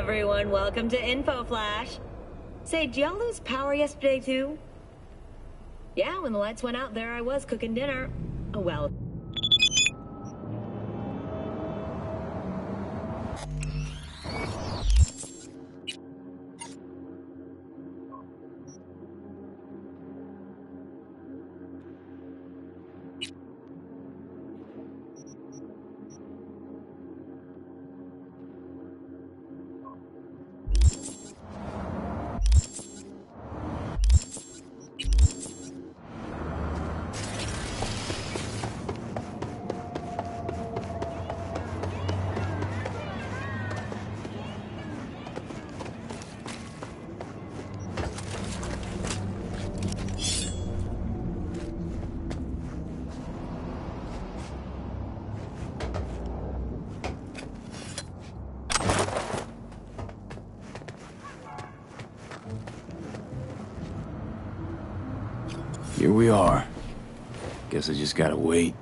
everyone, welcome to Info Flash. Say, did y'all lose power yesterday too? Yeah, when the lights went out, there I was cooking dinner. Oh well. Here we are. Guess I just gotta wait.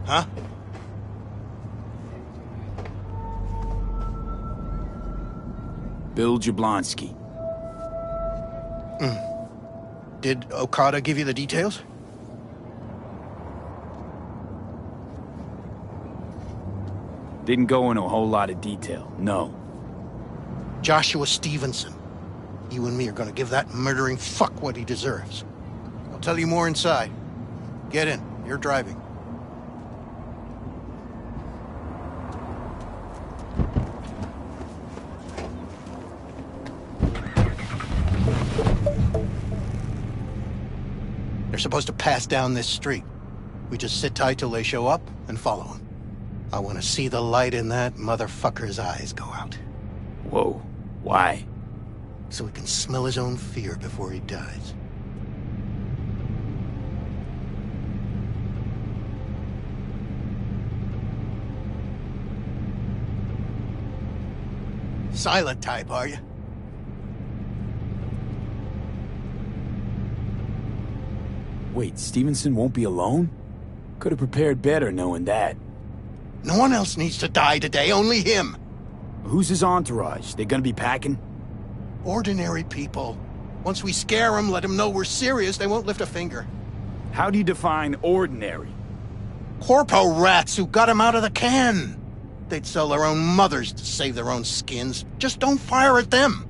Huh? Bill Jablonski. Did Okada give you the details? Didn't go into a whole lot of detail, no. Joshua Stevenson. You and me are gonna give that murdering fuck what he deserves. I'll tell you more inside. Get in. You're driving. They're supposed to pass down this street. We just sit tight till they show up and follow them. I want to see the light in that motherfucker's eyes go out. Whoa, why? So he can smell his own fear before he dies. Silent type, are you? Wait, Stevenson won't be alone? Could have prepared better knowing that. No one else needs to die today, only him. Who's his entourage? They gonna be packing? Ordinary people. Once we scare them, let them know we're serious, they won't lift a finger. How do you define ordinary? Corpo rats who got him out of the can. They'd sell their own mothers to save their own skins. Just don't fire at them.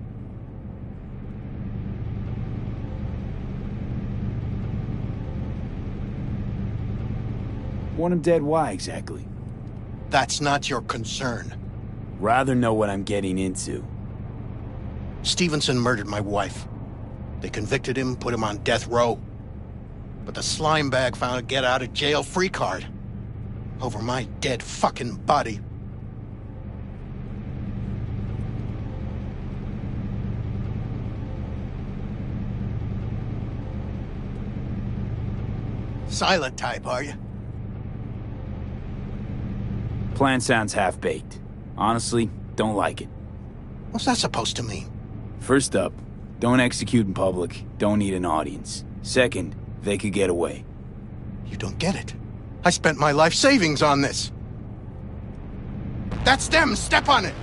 Want him dead, why exactly? That's not your concern. Rather know what I'm getting into. Stevenson murdered my wife. They convicted him, put him on death row. But the slime bag found a get-out-of-jail-free card. Over my dead fucking body. silent type, are you? Plan sounds half-baked. Honestly, don't like it. What's that supposed to mean? First up, don't execute in public, don't need an audience. Second, they could get away. You don't get it. I spent my life savings on this. That's them! Step on it!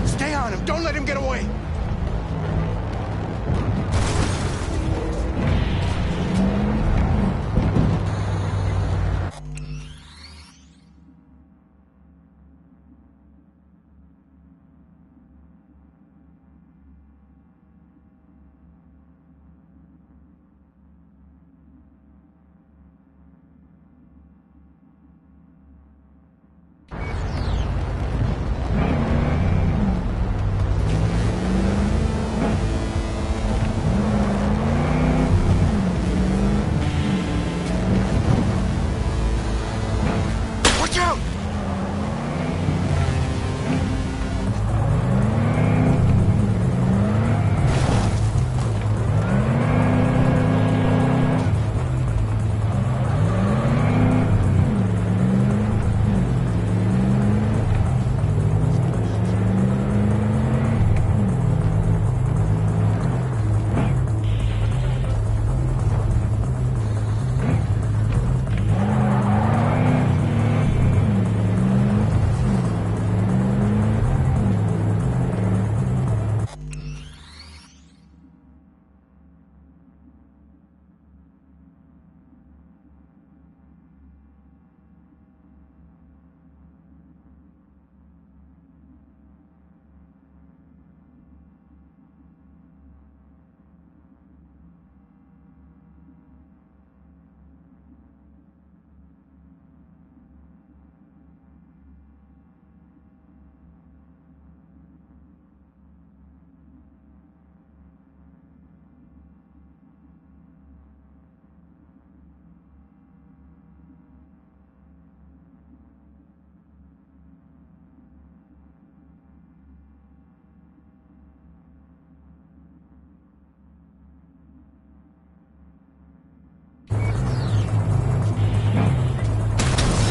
Stay on him! Don't let him get away! Watch out!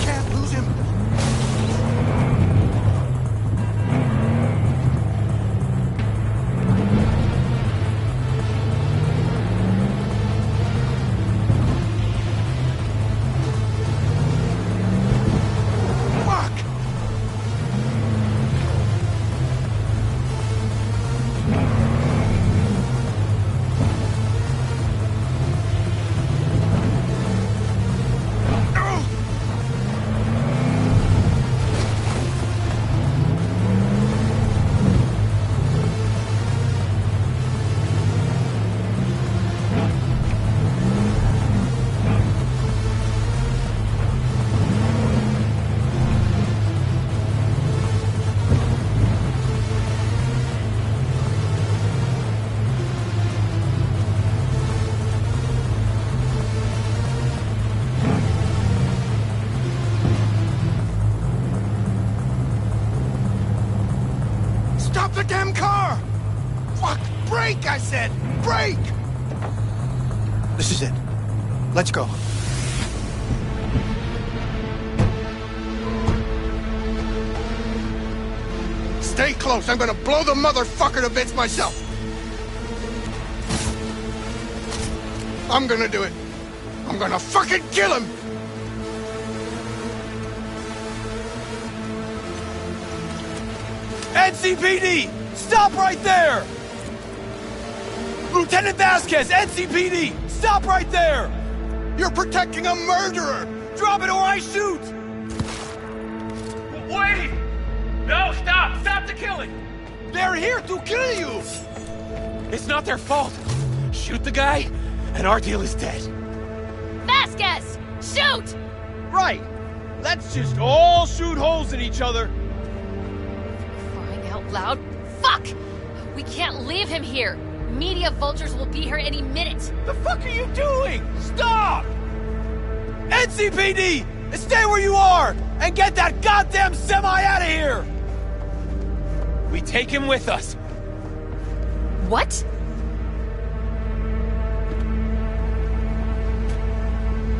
Can't lose him! Fuck! Stop the damn car! Fuck! Brake, I said! Brake! This is it. Let's go. Stay close. I'm gonna blow the motherfucker to bits myself. I'm gonna do it. I'm gonna fucking kill him! NCPD! Stop right there! Lieutenant Vasquez, NCPD! Stop right there! You're protecting a murderer! Drop it or I shoot! Wait! No, stop! Stop the killing! They're here to kill you! It's not their fault. Shoot the guy, and our deal is dead. Vasquez! Shoot! Right! Let's just all shoot holes in each other. Crying out loud. Fuck! We can't leave him here. Media vultures will be here any minute. The fuck are you doing? Stop! NCPD! Stay where you are! And get that goddamn semi out of here! We take him with us. What?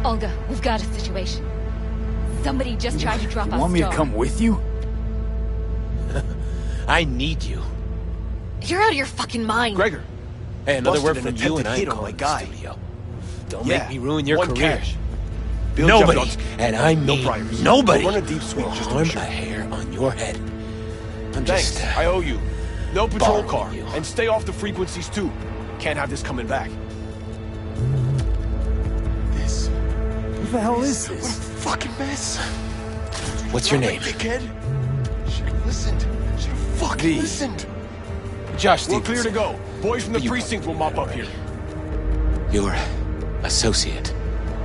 Olga, we've got a situation. Somebody just tried to drop You us. want me to come with you? I need you. You're out of your fucking mind. Gregor. Hey, another word Busted from an you and I attempted hit ain't on calling my the guy. studio. Don't Yeah, make me ruin your one career. cash. Bill Nobody, jumped on- and I mean priors. nobody, We'll run a deep swing will just to harm be sure. a hair on your head. I'm Thanks, just, I owe you. No patrol borrowing car. you. And stay off the frequencies too. Can't have this coming back. What the hell is this? Fucking mess. What's your name? Dickhead. Should've listened. Should've fucking V. listened. Josh We're Stevenson. clear to go. Boys from the You precinct will mop up here. Your associate.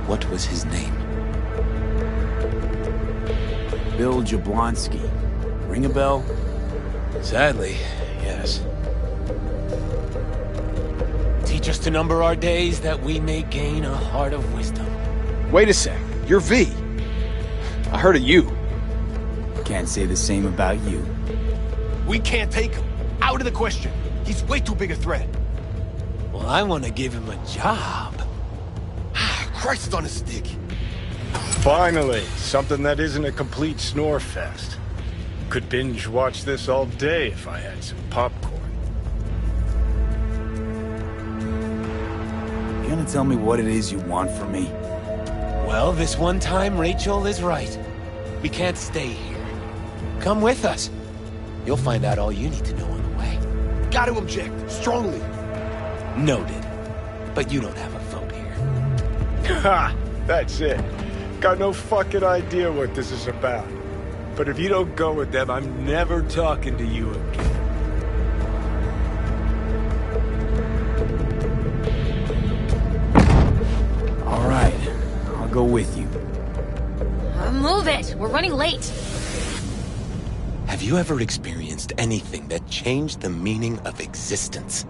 What was his name? Bill Jablonski. Ring a bell? Sadly, yes. Teach us to number our days that we may gain a heart of wisdom. Wait a sec. You're V. I heard of you. Can't say the same about you. We can't take him. Out of the question. He's way too big a threat. Well, I want to give him a job. Christ on a stick. Finally, something that isn't a complete snore fest. Could binge watch this all day if I had some popcorn. You gonna tell me what it is you want from me? Well, this one time, Rachel is right. We can't stay here. Come with us. You'll find out all you need to know on the way. Got to object. Strongly. Noted. But you don't have a vote here. Ha! That's it. Got no fucking idea what this is about. But if you don't go with them, I'm never talking to you again. All right, I'll go with you. Move it. We're running late. Have you ever experienced anything that changed the meaning of existence?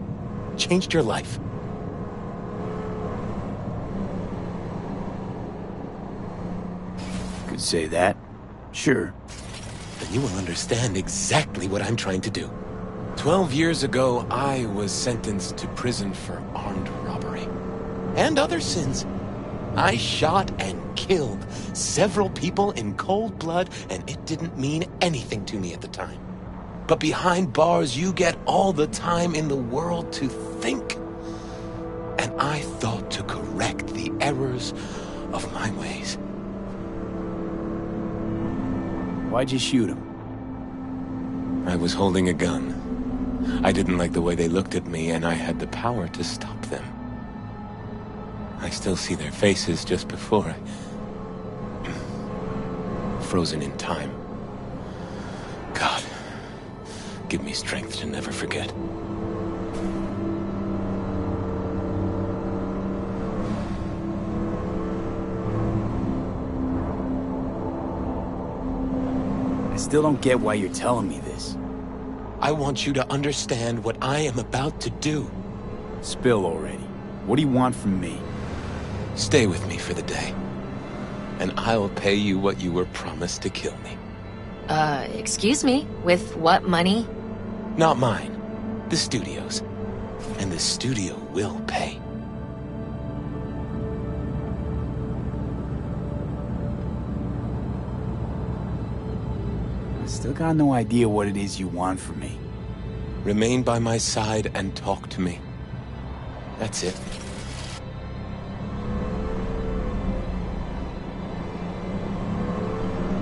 Changed your life? Could say that. Sure. Then you will understand exactly what I'm trying to do. 12 years ago, I was sentenced to prison for armed robbery. And other sins. I shot and killed several people in cold blood, and it didn't mean anything to me at the time. But behind bars, you get all the time in the world to think. And I thought to correct the errors of my ways. Why'd you shoot him? I was holding a gun. I didn't like the way they looked at me, and I had the power to stop them. I still see their faces just before I... frozen in time. God, give me strength to never forget. I still don't get why you're telling me this. I want you to understand what I am about to do. Spill already. What do you want from me? Stay with me for the day, and I'll pay you what you were promised to kill me. Excuse me? With what money? Not mine. The studio's. And the studio will pay. I still got no idea what it is you want from me. Remain by my side and talk to me. That's it.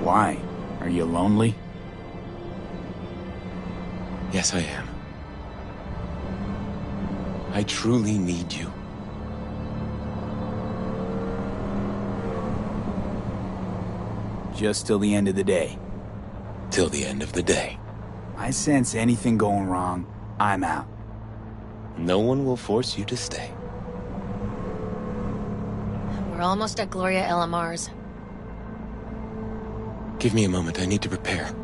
Why? Are you lonely? Yes, I am. I truly need you. Just till the end of the day. Till the end of the day. I sense anything going wrong, I'm out. No one will force you to stay. We're almost at Gloria LMR's. Give me a moment, I need to prepare.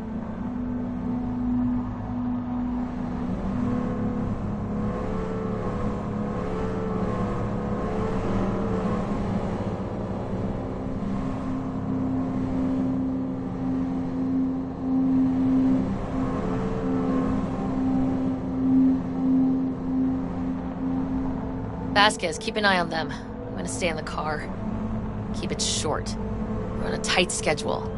Vasquez, keep an eye on them. I'm gonna stay in the car. Keep it short. We're on a tight schedule.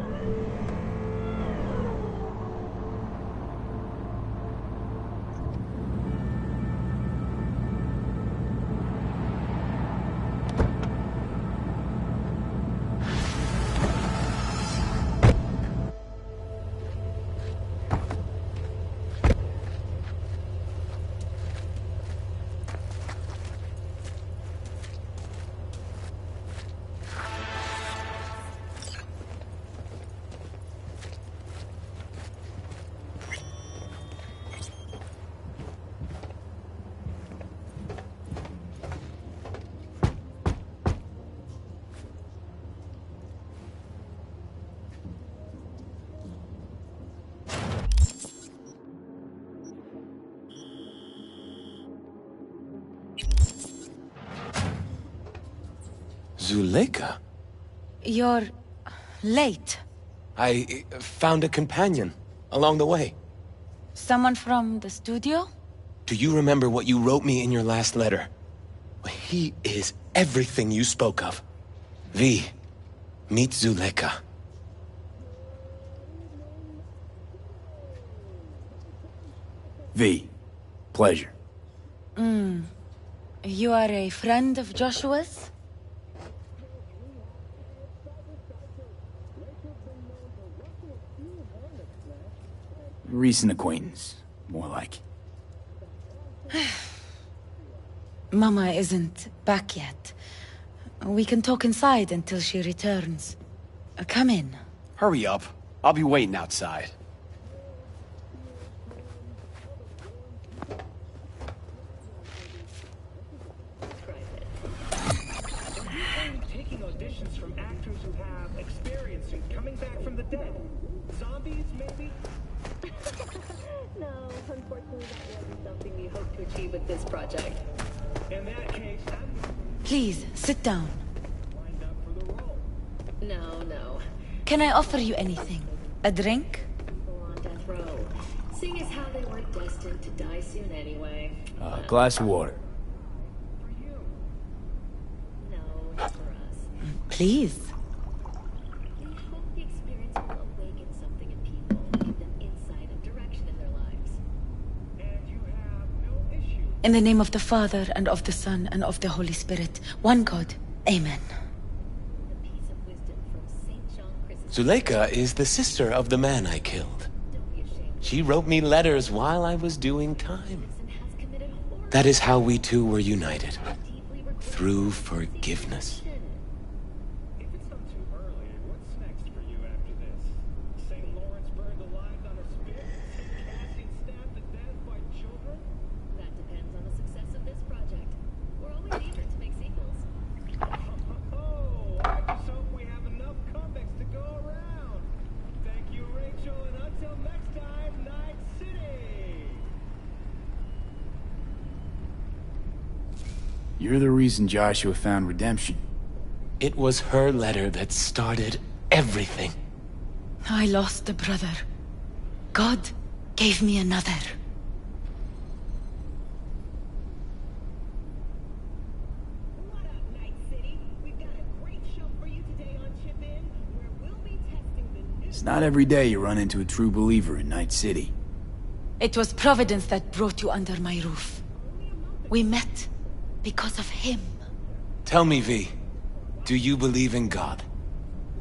Zuleika? You're late. I found a companion along the way. Someone from the studio? Do you remember what you wrote me in your last letter? He is everything you spoke of. V, meet Zuleika. V, pleasure. You are a friend of Joshua's? Recent acquaintance, more like. Mama isn't back yet. We can talk inside until she returns. Come in. Hurry up. I'll be waiting outside. Taking auditions from actors who have experience in coming back from the dead. Zombies, maybe? No, unfortunately that wasn't something we hoped to achieve with this project. In that case, I'm Please, sit down. lined up for the role. No. Can I offer you anything? A drink? People on death row. Seeing as how they were destined to die soon anyway. Glass of water. For you. No, not for us. Please. We hope the experience will awaken something in people, give them insight and direction in their lives. And you have no issue. In the name of the Father, and of the Son, and of the Holy Spirit, one God. Amen. The piece of wisdom from St. John Chrysostom. Zuleika is the sister of the man I killed. Don't be ashamed. She wrote me letters while I was doing time. And has committed horror. That is how we two were united. Deeply regret- Through forgiveness. If it's not too early, what's next for you after this? St. Lawrence burned alive on a spit? St. Cassian stabbed to death by children? That depends on the success of this project. We're always eager to make sequels. Oh, I just hope we have enough comics to go around. Thank you, Rachel, and until next time, Night City! You're the reason Joshua found redemption. It was her letter that started everything. I lost a brother. God gave me another. What up, Night City? We've got a great show for you today on Chip In, where we'll be testing the new... It's not every day you run into a true believer in Night City. It was Providence that brought you under my roof. We met because of him. Tell me, V, do you believe in God?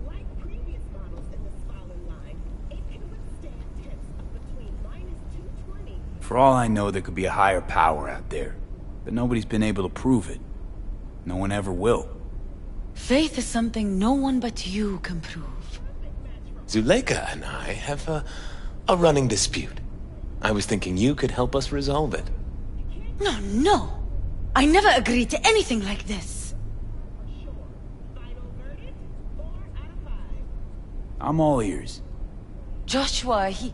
Like previous models in the smaller line, it can withstand temps of between -220. For all I know, there could be a higher power out there. But nobody's been able to prove it. No one ever will. Faith is something no one but you can prove. Zuleika and I have a running dispute. I was thinking you could help us resolve it. No. I never agreed to anything like this. Final verdict, 4 out of 5. I'm all ears. Joshua, he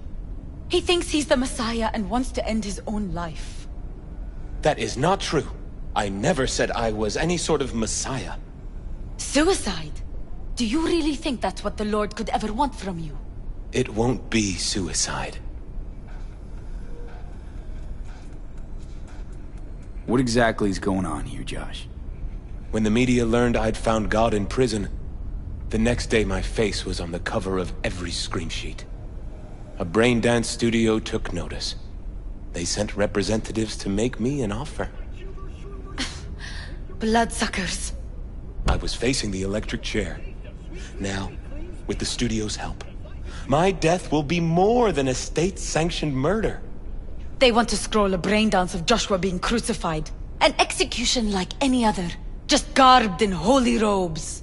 thinks he's the Messiah and wants to end his own life. That is not true. I never said I was any sort of messiah. Suicide? Do you really think that's what the Lord could ever want from you? It won't be suicide. What exactly is going on here, Josh? When the media learned I'd found God in prison, the next day my face was on the cover of every scream sheet. A brain-dance studio took notice. They sent representatives to make me an offer. Bloodsuckers. I was facing the electric chair. Now, with the studio's help, my death will be more than a state-sanctioned murder. They want to scroll a brain dance of Joshua being crucified. An execution like any other, just garbed in holy robes.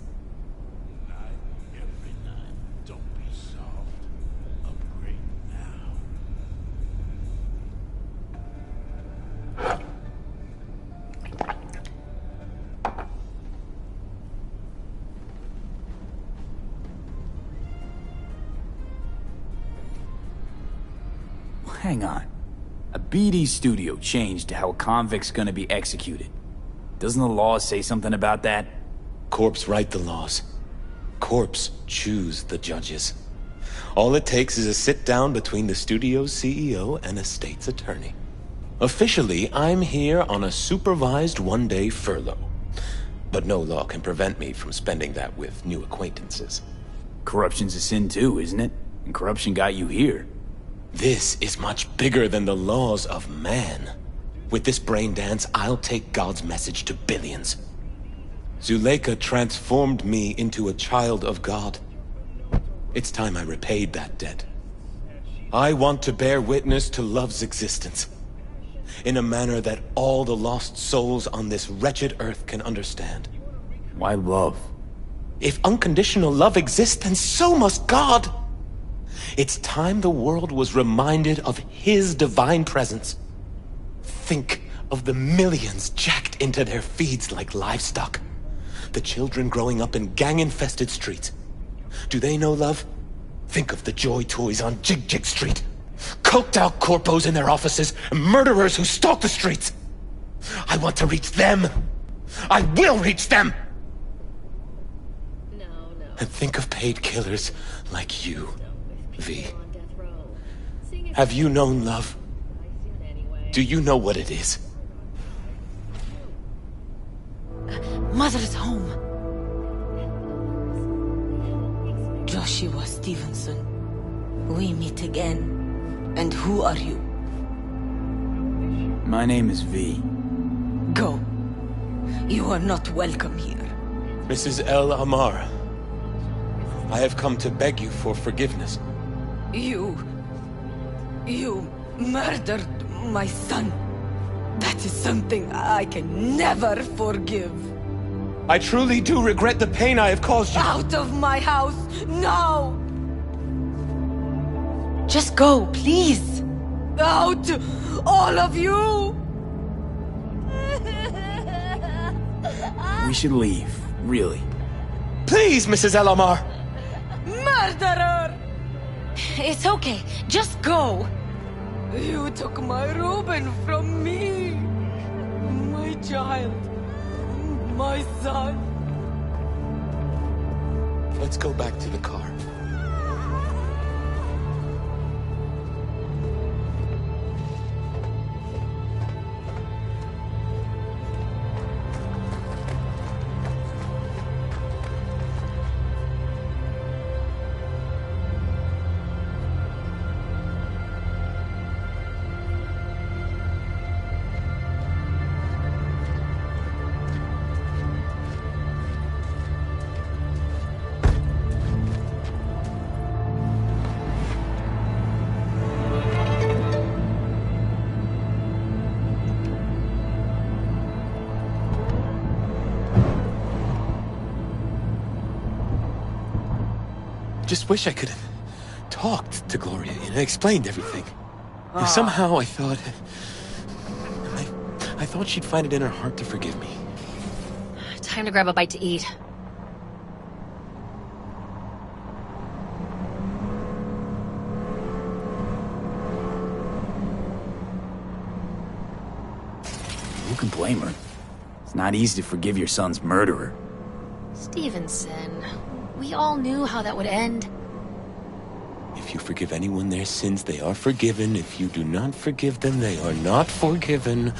Hang on. A BD studio changed how a convict's gonna be executed. Doesn't the law say something about that? Corps write the laws. Corps choose the judges. All it takes is a sit-down between the studio's CEO and a state's attorney. Officially, I'm here on a supervised one-day furlough. But no law can prevent me from spending that with new acquaintances. Corruption's a sin too, isn't it? And corruption got you here. This is much bigger than the laws of man. With this brain dance, I'll take God's message to billions. Zuleika transformed me into a child of God. It's time I repaid that debt. I want to bear witness to love's existence, in a manner that all the lost souls on this wretched earth can understand. Why love? If unconditional love exists, then so must God. It's time the world was reminded of His divine presence. Think of the millions jacked into their feeds like livestock. The children growing up in gang-infested streets. Do they know love? Think of the joy toys on Jig Jig Street. Coked-out corpos in their offices, and murderers who stalk the streets. I want to reach them. I will reach them! No. And think of paid killers like you, V. On death row. Seeing it Have you known love? soon anyway. Do you know what it is? Mother's home. Joshua Stevenson. We meet again. And who are you? My name is V. Go. You are not welcome here. Mrs. El Amar, I have come to beg you for forgiveness. You murdered my son. That is something I can never forgive. I truly do regret the pain I have caused you. Out of my house, now! Just go, please. Out, all of you! We should leave, really. Please, Mrs. El Amar! Murderer! It's okay, just go. You took my Reuben from me. My child. My son. Let's go back to the car. Just wish I could have talked to Gloria and explained everything. Somehow I thought... I thought she'd find it in her heart to forgive me. Time to grab a bite to eat. Who can blame her? It's not easy to forgive your son's murderer. Stevenson, we all knew how that would end. If you forgive anyone their sins, they are forgiven. If you do not forgive them, they are not forgiven.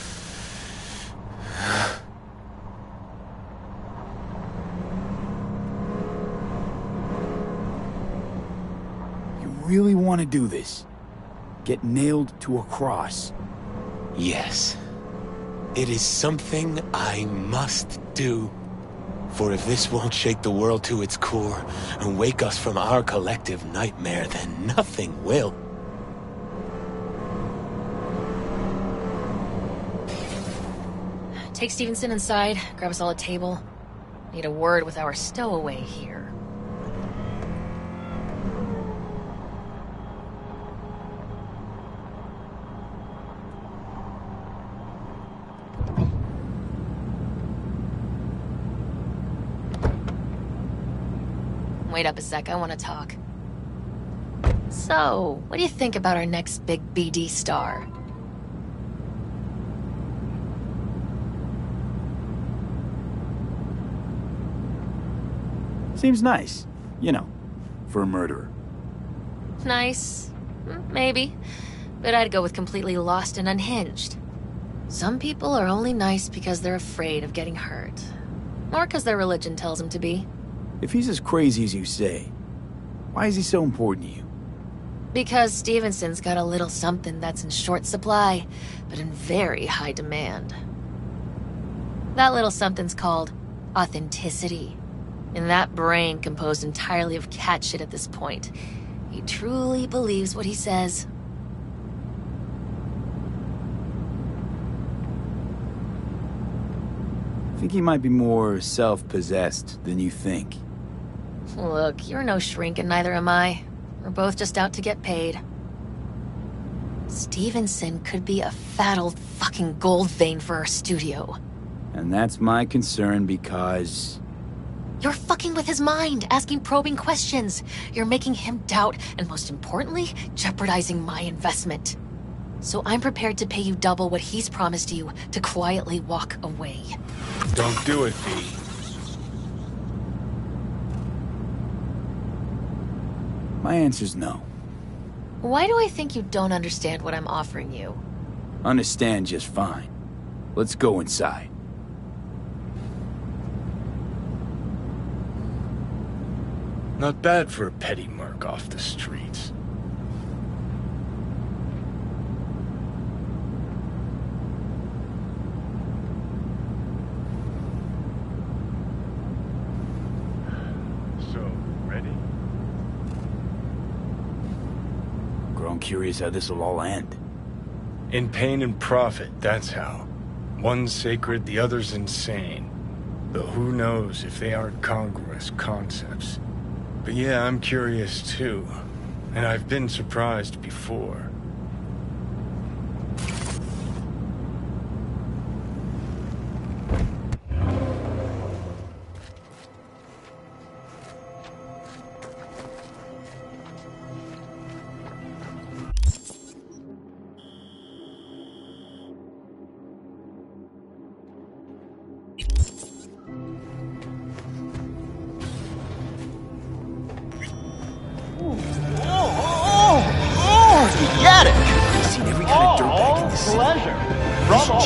really want to do this? Get nailed to a cross? Yes. It is something I must do. For if this won't shake the world to its core and wake us from our collective nightmare, then nothing will. Take Stevenson inside, grab us all a table. Need a word with our stowaway here. Wait up a sec, I want to talk. So, what do you think about our next big BD star? Seems nice, you know, for a murderer. Nice. Maybe. But I'd go with completely lost and unhinged. Some people are only nice because they're afraid of getting hurt. Or because their religion tells them to be. If he's as crazy as you say, why is he so important to you? Because Stevenson's got a little something that's in short supply, but in very high demand. That little something's called authenticity. And that brain composed entirely of cat shit at this point. He truly believes what he says. I think he might be more self-possessed than you think. Look, you're no shrink and neither am I. We're both just out to get paid. Stevenson could be a fat old fucking gold vein for our studio. And that's my concern because... You're fucking with his mind, asking probing questions. You're making him doubt, and most importantly, jeopardizing my investment. So I'm prepared to pay you double what he's promised you to quietly walk away. Don't do it, V. My answer's no. Why do I think you don't understand what I'm offering you? Understand just fine. Let's go inside. Not bad for a petty merc off the streets. So, ready? Grown curious how this'll all end. In pain and profit, that's how. One's sacred, the other's insane. Though who knows if they aren't congruous concepts. But yeah, I'm curious too. And I've been surprised before.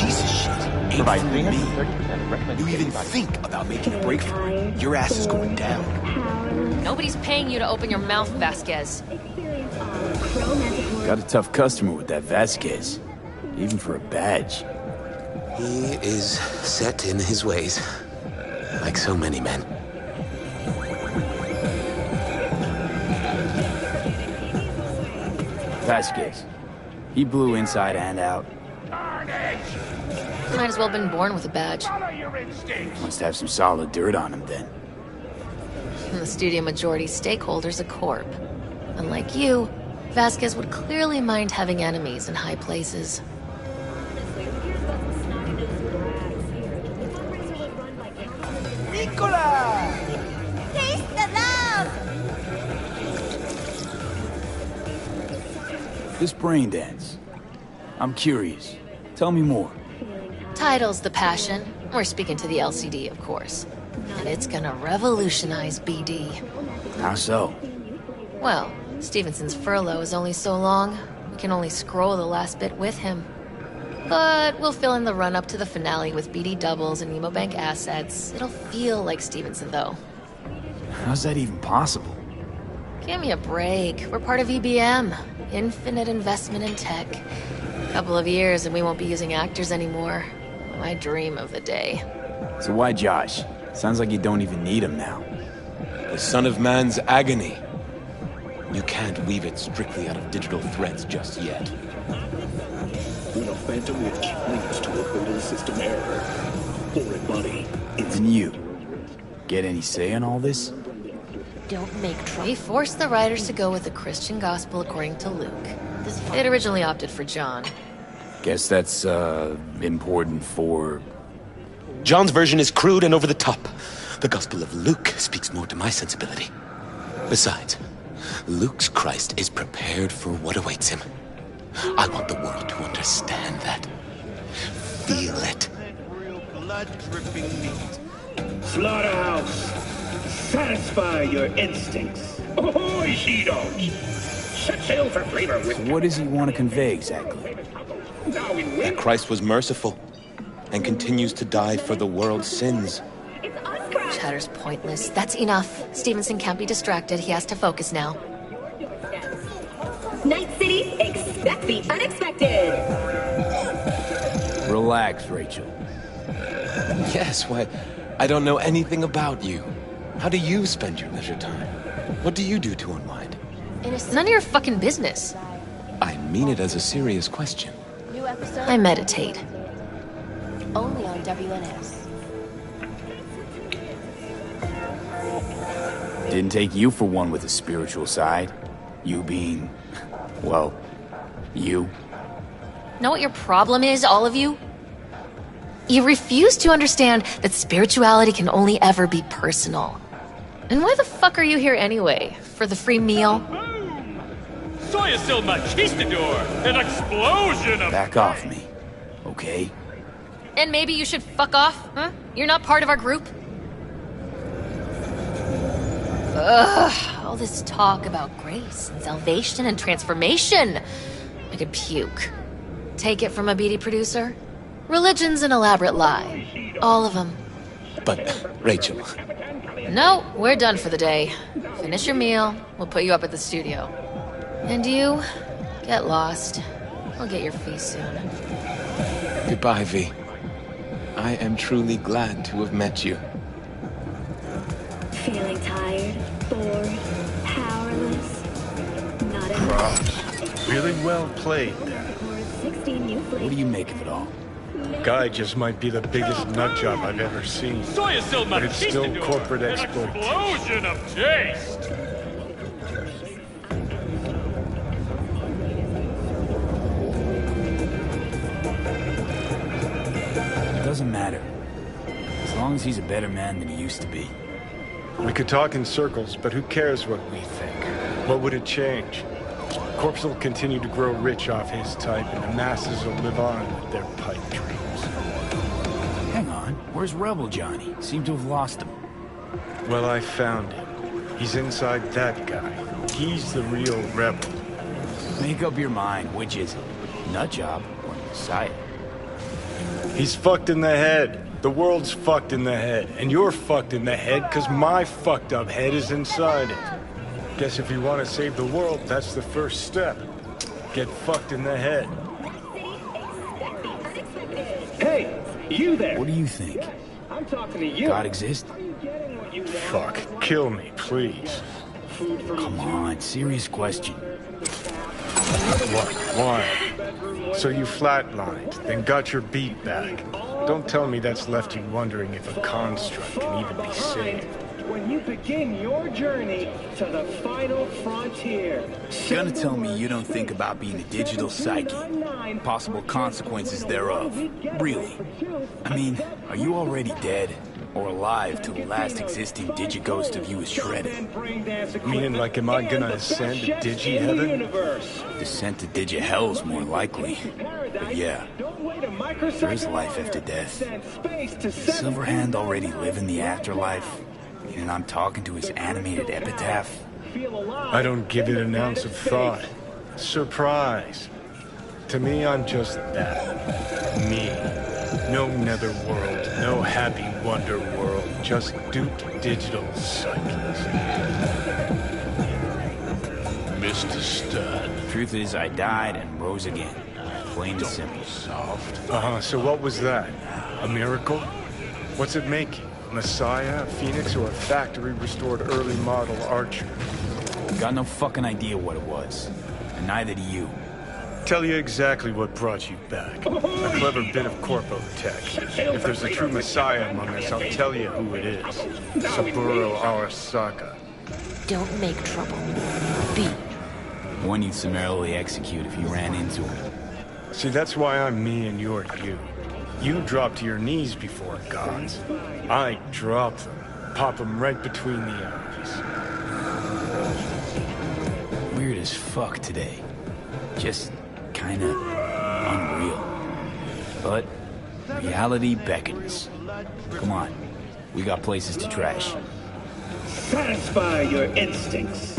Jesus shit. Ain't fooling me. You even think about making a break for it, your ass is going down. Nobody's paying you to open your mouth, Vasquez. Got a tough customer with that Vasquez. Even for a badge. He is set in his ways. Like so many men. Vasquez. He blew inside and out. Might as well have been born with a badge. Must have some solid dirt on him then. And the studio majority stakeholder's a corp. Unlike you, Vasquez would clearly mind having enemies in high places. Nicola! Taste the love! This brain dance. I'm curious. Tell me more. Title's the passion. We're speaking to the LCD, of course. And it's gonna revolutionize BD. How so? Well, Stevenson's furlough is only so long. We can only scroll the last bit with him. But we'll fill in the run-up to the finale with BD doubles and Nemobank assets. It'll feel like Stevenson, though. How's that even possible? Give me a break. We're part of EBM. Infinite investment in tech. Couple of years and we won't be using actors anymore. I dream of the day. So why Josh? Sounds like you don't even need him now. The son of man's agony. You can't weave it strictly out of digital threads just yet. When a phantom which leads to a fatal system error, or a body, it's And you? Get any say in all this? Don't make trouble. We forced the writers to go with the Christian gospel according to Luke. They'd originally opted for John. Guess that's, important for... John's version is crude and over the top. The Gospel of Luke speaks more to my sensibility. Besides, Luke's Christ is prepared for what awaits him. I want the world to understand that. Feel it. Slaughterhouse, satisfy your instincts. Ahoy, she-dogs! Set sail for flavor with... So what does he want to convey exactly? That Christ was merciful and continues to die for the world's sins. Chatter's pointless. That's enough. Stevenson can't be distracted. He has to focus now. Night City, expect the unexpected. Relax, Rachel. Yes, why, I don't know anything about you. How do you spend your leisure time? What do you do to unwind? It's none of your fucking business. I mean it as a serious question. New episode I meditate. only on WNS. Didn't take you for one with a spiritual side. You being... well, you. Know what your problem is, all of you? You refuse to understand that spirituality can only ever be personal. And why the fuck are you here anyway? For the free meal? Soy still machistador! An explosion of... Back off me, okay? And maybe you should fuck off, huh? You're not part of our group? Ugh, all this talk about grace and salvation and transformation. I could puke. Take it from a beady producer? Religion's an elaborate lie. All of them. But, Rachel... No, we're done for the day. Finish your meal, we'll put you up at the studio. And you, get lost. I'll get your fee soon. Goodbye, V. I am truly glad to have met you. Feeling tired, bored, powerless. Not enough. Props. Really well played there. 16 new What do you make of it all? Guy just might be the biggest nut job I've ever seen. Soy still But it's still machistador! corporate An exploitation. explosion of taste! It doesn't matter. As long as he's a better man than he used to be. We could talk in circles, but who cares what we think? What would it change? Corpse will continue to grow rich off his type, and the masses will live on with their pipe dreams. Hang on, where's Rebel Johnny? Seem to have lost him. Well, I found him. He's inside that guy. He's the real rebel. Make up your mind, which is it? Nutjob or Messiah? He's fucked in the head. The world's fucked in the head. And you're fucked in the head because my fucked up head is inside it. Guess if you want to save the world, that's the first step. Get fucked in the head. Hey, you there! What do you think? I'm talking to you. God exists? Fuck. Kill me, please. Come on, serious question. What? Why? So you flatlined, then got your beat back. Don't tell me that's left you wondering if a construct can even be saved. When you begin your journey to the final frontier. You're gonna tell me you don't think about being a digital psyche, possible consequences thereof. Really? I mean, are you already dead? Or alive till the last existing digighost of you is shredded? Meaning like, am I gonna ascend to digi-heaven? Descent to digi-hell's more likely. But yeah, there is life after death. Does Silverhand already live in the afterlife? And I'm talking to his animated epitaph? I don't give it an ounce of thought. Surprise. To me, I'm just that. Me. No netherworld, no happy wonder world, just duped digital psyches. Mr. Stud. Truth is, I died and rose again. Plain and simple. Soft. So what was that? A miracle? What's it making? A Messiah, a Phoenix, or a factory-restored early model Archer? Got no fucking idea what it was. And neither do you. Tell you exactly what brought you back. A clever bit of corpo tech. If there's a true Messiah among us, I'll tell you who it is. Saburo Arasaka. Don't make trouble. Be. One you'd summarily execute if you ran into him. See, that's why I'm me and you're you. You drop to your knees before gods. I drop them. Pop them right between the eyes. Weird as fuck today. Just kinda unreal. But reality beckons. Come on, we got places to trash. Satisfy your instincts.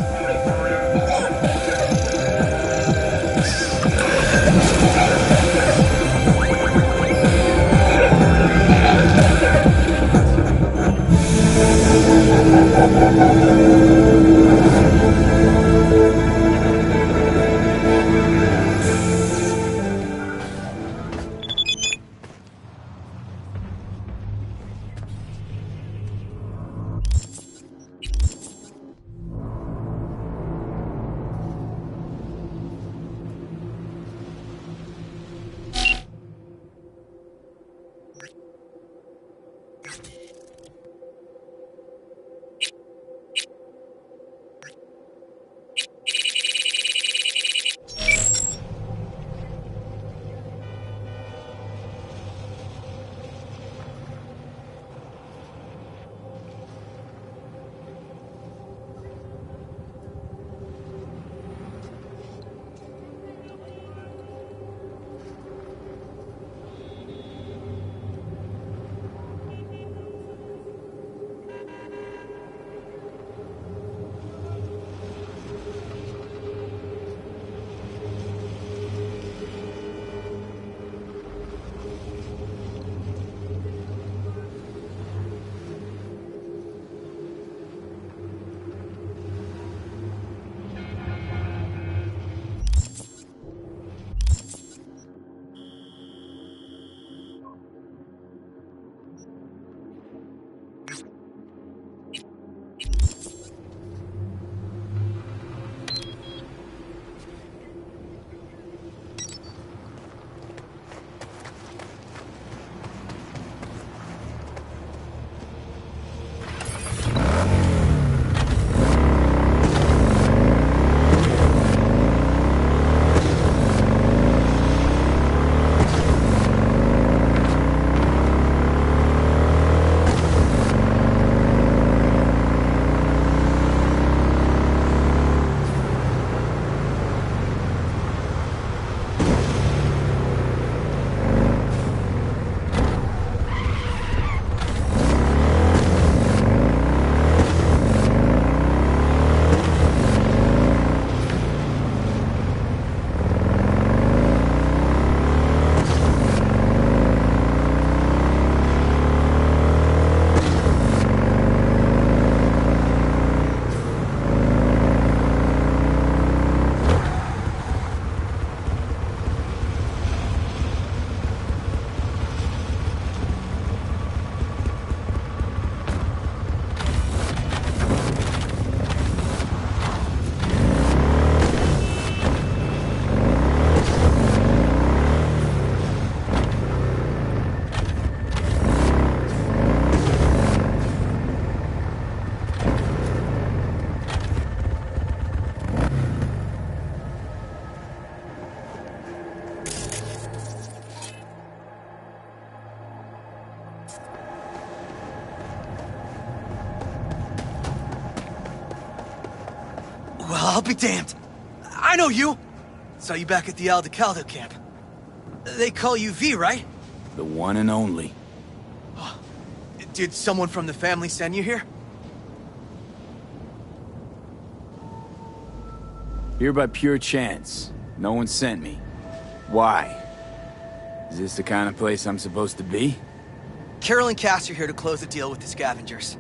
Well, I'll be damned. I know you. Saw you back at the Aldecaldo camp. They call you V, right? The one and only. Did someone from the family send you here? Here by pure chance. No one sent me. Why? Is this the kind of place I'm supposed to be? Carol and Cass are here to close the deal with the scavengers.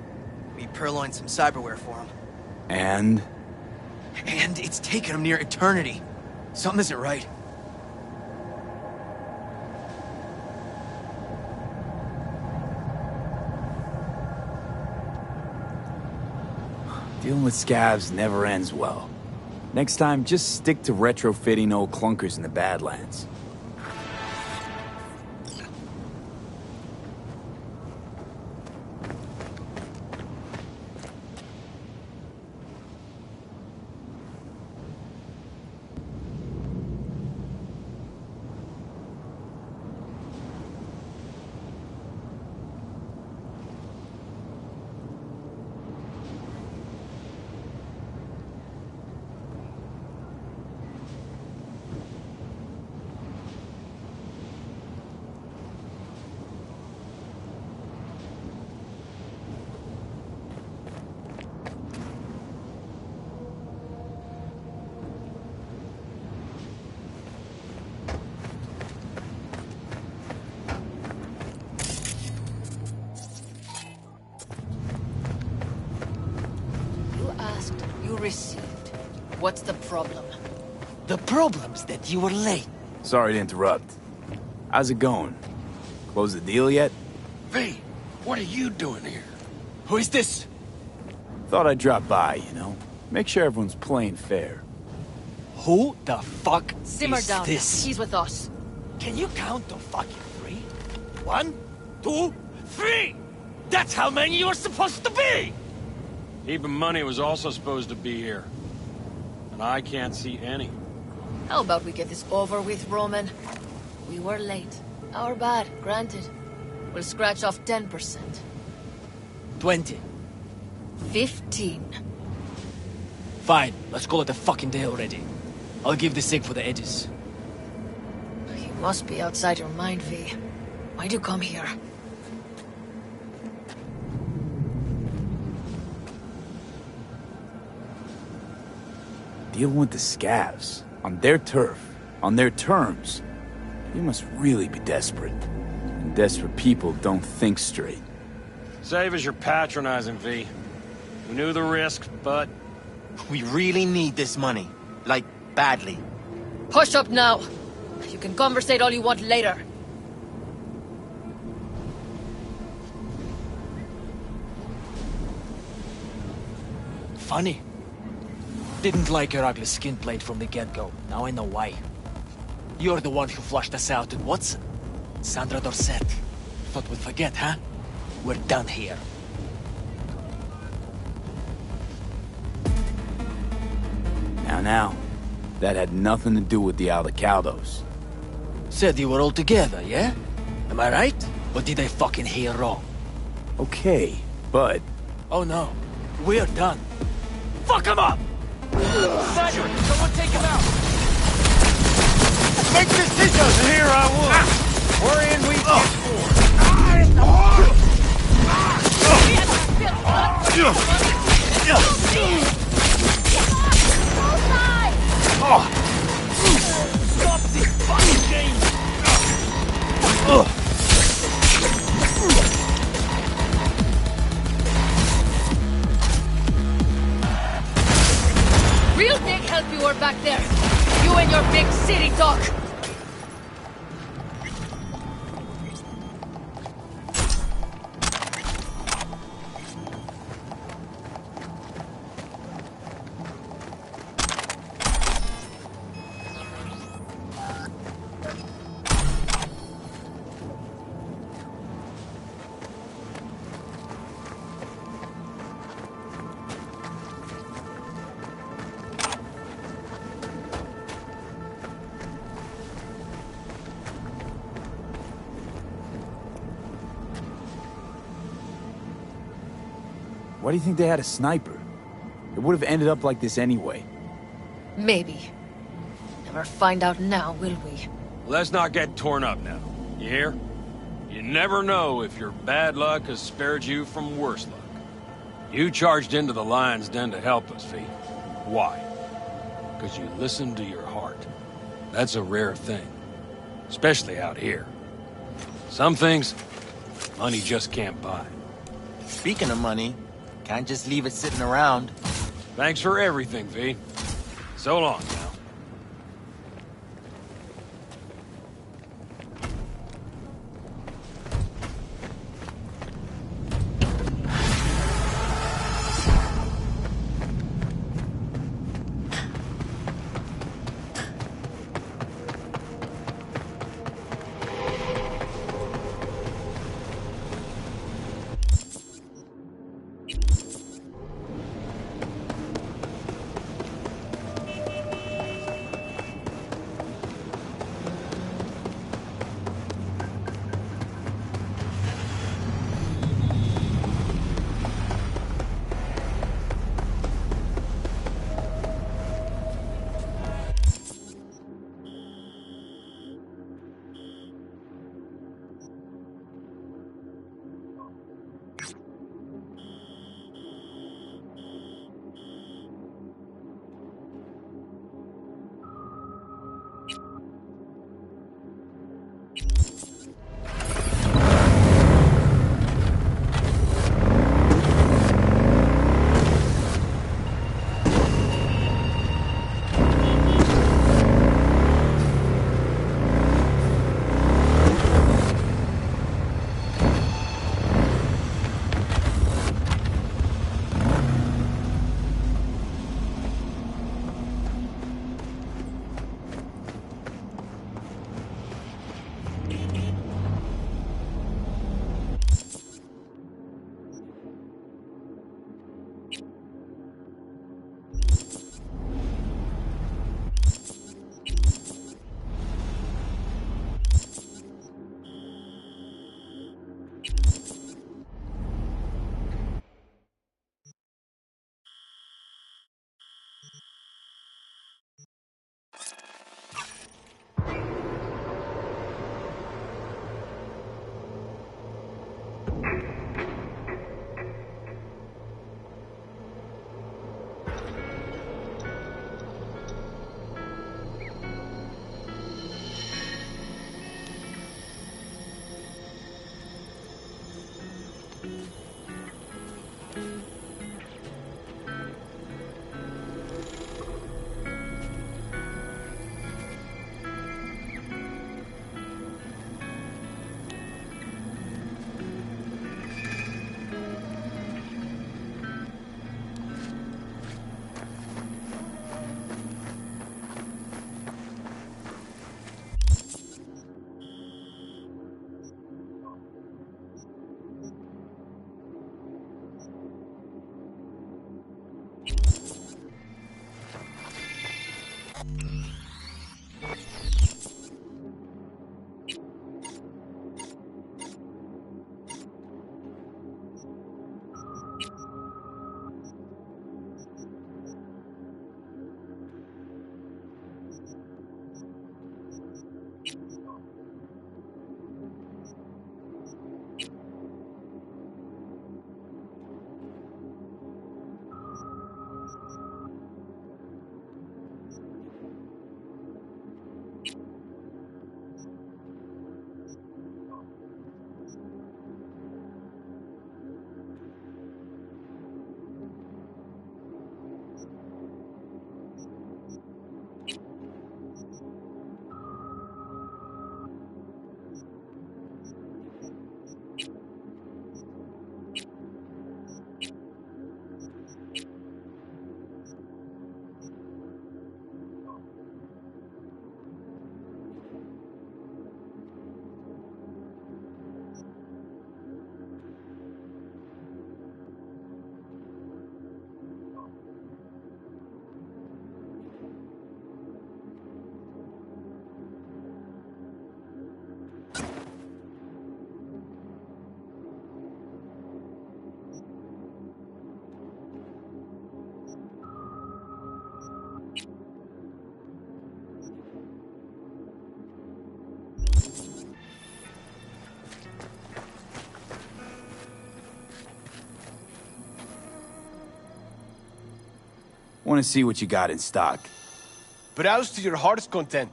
We purloined some cyberware for them. And? And it's taken him near eternity. Something isn't right. Dealing with scavs never ends well. Next time, just stick to retrofitting old clunkers in the Badlands. Received. What's the problem? The problem's that you were late. Sorry to interrupt. How's it going? Close the deal yet? V, what are you doing here? Who is this? Thought I'd drop by, you know? Make sure everyone's playing fair. Who the fuck Simmer is down. this? He's with us. Can you count to fucking 3? 1, 2, 3! That's how many you're supposed to be! Even Money was also supposed to be here. And I can't see any. How about we get this over with, Roman? We were late. Our bad, granted. We'll scratch off 10%. 20. 15. Fine, let's call it a fucking day already. I'll give the sig for the edges. You must be outside your mind, V. Why'd you come here? Dealing with the scavs. On their turf. On their terms. You must really be desperate. And desperate people don't think straight. Save as you're patronizing, V. We knew the risk, but... We really need this money. Like, badly. Push up now. You can conversate all you want later. Funny. Didn't like your ugly skin plate from the get-go. Now I know why. You're the one who flushed us out in Watson. Sandra Dorset. Thought we'd forget, huh? We're done here. Now. That had nothing to do with the Aldecaldos. Said you were all together, yeah? Am I right? Or did I fucking hear wrong? Okay, but... Oh no. We're done. Fuck him up! Cedric, someone take him out! Make decisions! And here I was, worrying we'd get bored. Stop this fucking game! Real big help you were back there. You and your big city talk. Why do you think they had a sniper? It would have ended up like this anyway. Maybe. Never find out now, will we? Let's not get torn up now. You hear? You never know if your bad luck has spared you from worse luck. You charged into the lion's den to help us, V. Why? Because you listened to your heart. That's a rare thing. Especially out here. Some things, money just can't buy. Speaking of money, can't just leave it sitting around. Thanks for everything, V. So long now. Want to see what you got in stock. Browse to your heart's content.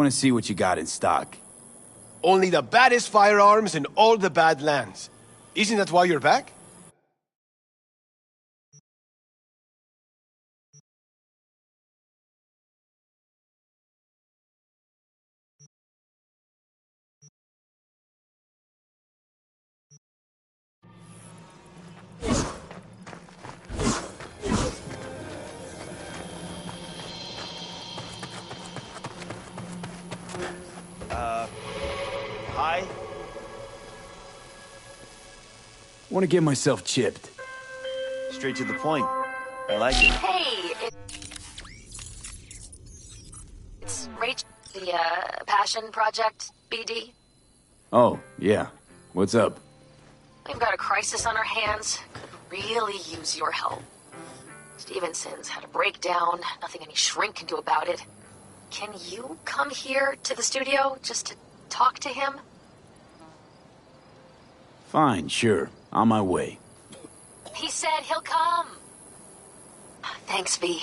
want to see what you got in stock. Only the baddest firearms in all the Badlands. Isn't that why you're back? Hi? Want to get myself chipped. Straight to the point. I like it. Hey, it's Rach, the Passion Project, BD. Oh, yeah. What's up? We've got a crisis on our hands. Could really use your help. Stevenson's had a breakdown. Nothing any shrink can do about it. Can you come here to the studio just to talk to him? Fine, sure. On my way. He said he'll come. Thanks, V.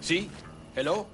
See? Hello?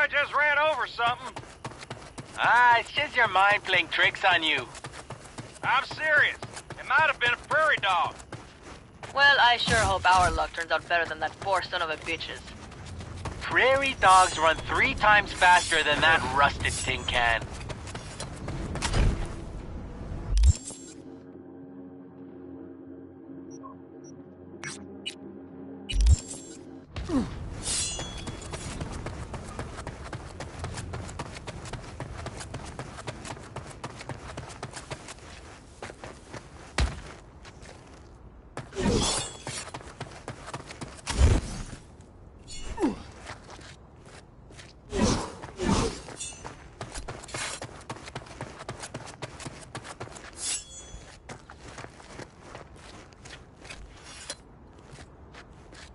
I just ran over something. Ah, it's just your mind playing tricks on you. I'm serious. It might have been a prairie dog. Well, I sure hope our luck turns out better than that poor son of a bitch's. Prairie dogs run 3 times faster than that rusted tin can.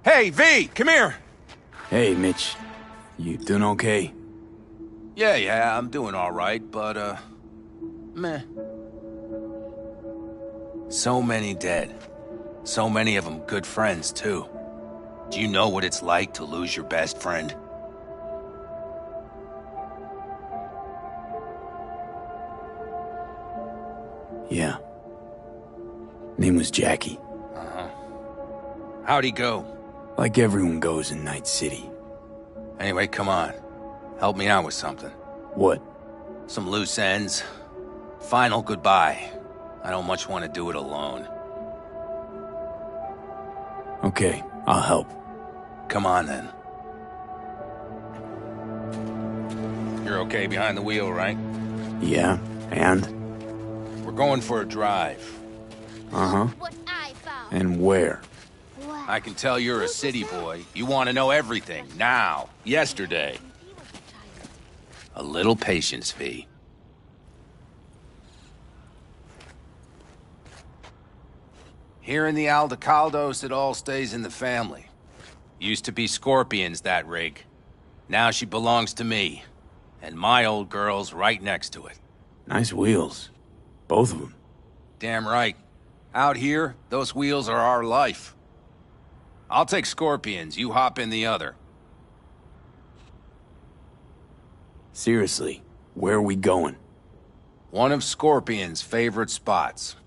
Hey, V, come here! Hey, Mitch. You doing okay? Yeah, I'm doing all right, but, meh. So many dead. So many of them good friends, too. Do you know what it's like to lose your best friend? Yeah. Name was Jackie. Uh-huh. How'd he go? Like everyone goes in Night City. Anyway, come on. Help me out with something. What? Some loose ends. Final goodbye. I don't much want to do it alone. Okay, I'll help. Come on, then. You're okay behind the wheel, right? Yeah, and? We're going for a drive. Uh-huh. And where? I can tell you're a city boy. You want to know everything, now, yesterday. A little patience, V. Here in the Aldecaldos, it all stays in the family. Used to be Scorpion's, that rig. Now she belongs to me. And my old girl's right next to it. Nice wheels. Both of them. Damn right. Out here, those wheels are our life. I'll take Scorpion's, you hop in the other. Seriously, where are we going? One of Scorpion's favorite spots.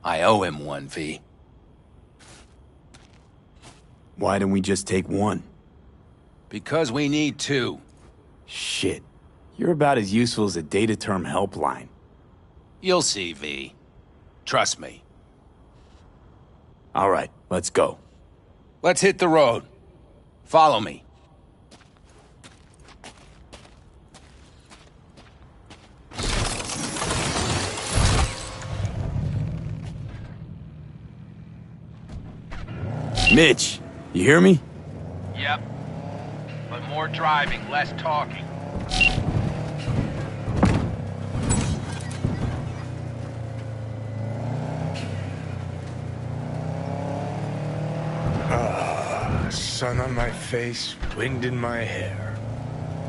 I owe him one, V. Why didn't we just take one? Because we need 2. Shit. You're about as useful as a data-term helpline. You'll see, V. Trust me. All right, let's go. Let's hit the road. Follow me. Mitch, you hear me? Yep. But more driving, less talking. Sun on my face, wind in my hair.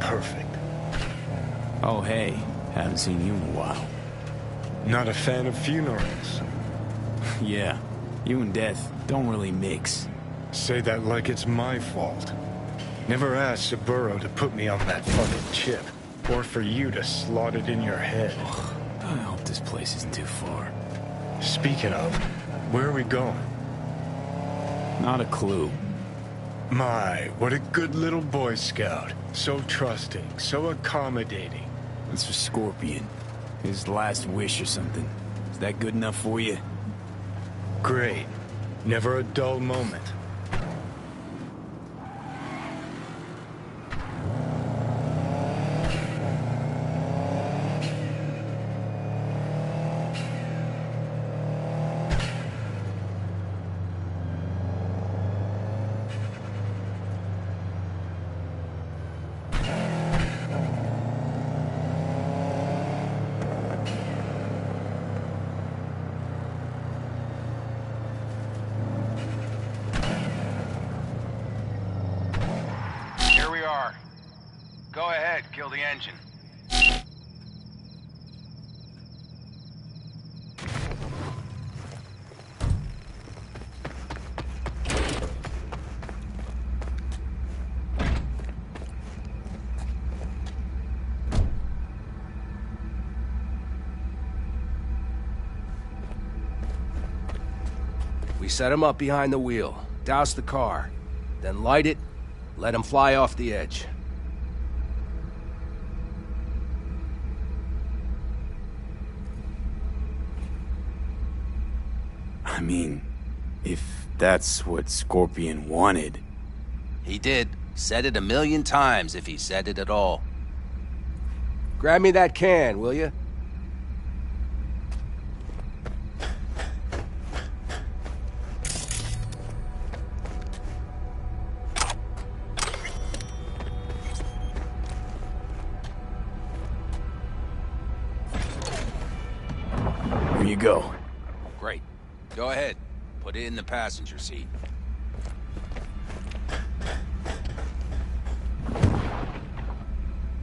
Perfect. Oh, hey. Haven't seen you in a while. Not a fan of funerals. Yeah. You and death don't really mix. Say that like it's my fault. Never asked Saburo to put me on that fucking chip. Or for you to slot it in your head. I hope this place isn't too far. Speaking of, where are we going? Not a clue. My, what a good little Boy Scout. So trusting, so accommodating. It's for Scorpion. His last wish or something. Is that good enough for you? Great. Never a dull moment. Go ahead, kill the engine. We set him up behind the wheel, douse the car, then light it, let him fly off the edge. I mean, if that's what Scorpion wanted. He did. Said it 1,000,000 times if he said it at all. Grab me that can, will you? Here you go. Great. Go ahead. Put it in the passenger seat.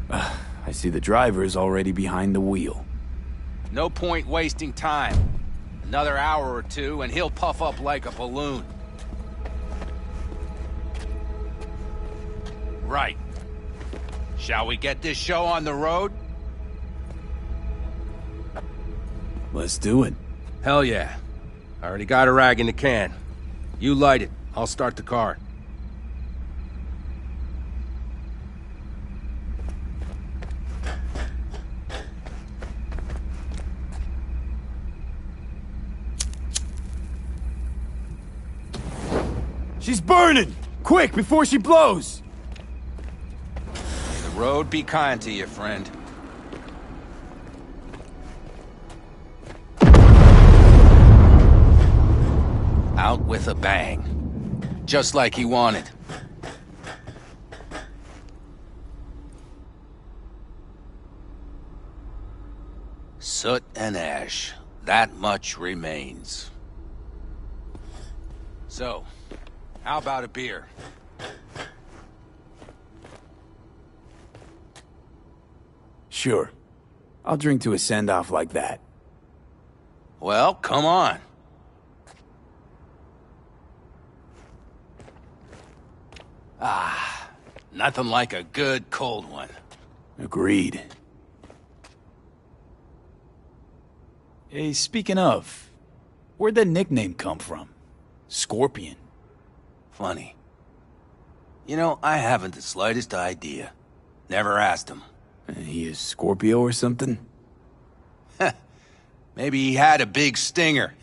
I see the driver's already behind the wheel. No point wasting time. Another hour or two, and he'll puff up like a balloon. Right. Shall we get this show on the road? Let's do it. Hell yeah. I already got a rag in the can. You light it. I'll start the car. She's burning! Quick, before she blows! The road be kind to you, friend. Out with a bang. Just like he wanted. Soot and ash. That much remains. So, how about a beer? Sure. I'll drink to a send-off like that. Well, come on. Ah, nothing like a good cold one. Agreed. Hey, speaking of, where'd that nickname come from? Scorpion. Funny. You know, I haven't the slightest idea. Never asked him. He is Scorpio or something? Maybe he had a big stinger.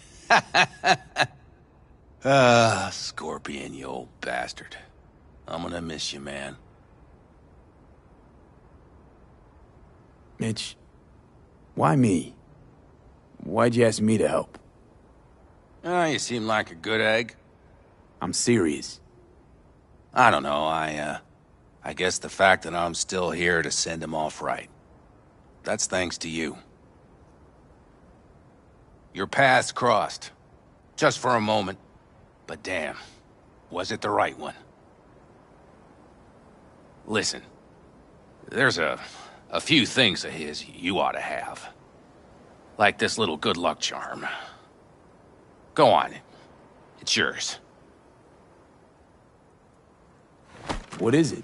Scorpion, you old bastard. I'm gonna miss you, man. Mitch, why me? Why'd you ask me to help? You seem like a good egg. I'm serious. I don't know, I guess the fact that I'm still here to send him off right. That's thanks to you. Your paths crossed. Just for a moment. But damn, was it the right one? Listen, there's a few things of his you ought to have. Like this little good luck charm. Go on, it's yours. What is it?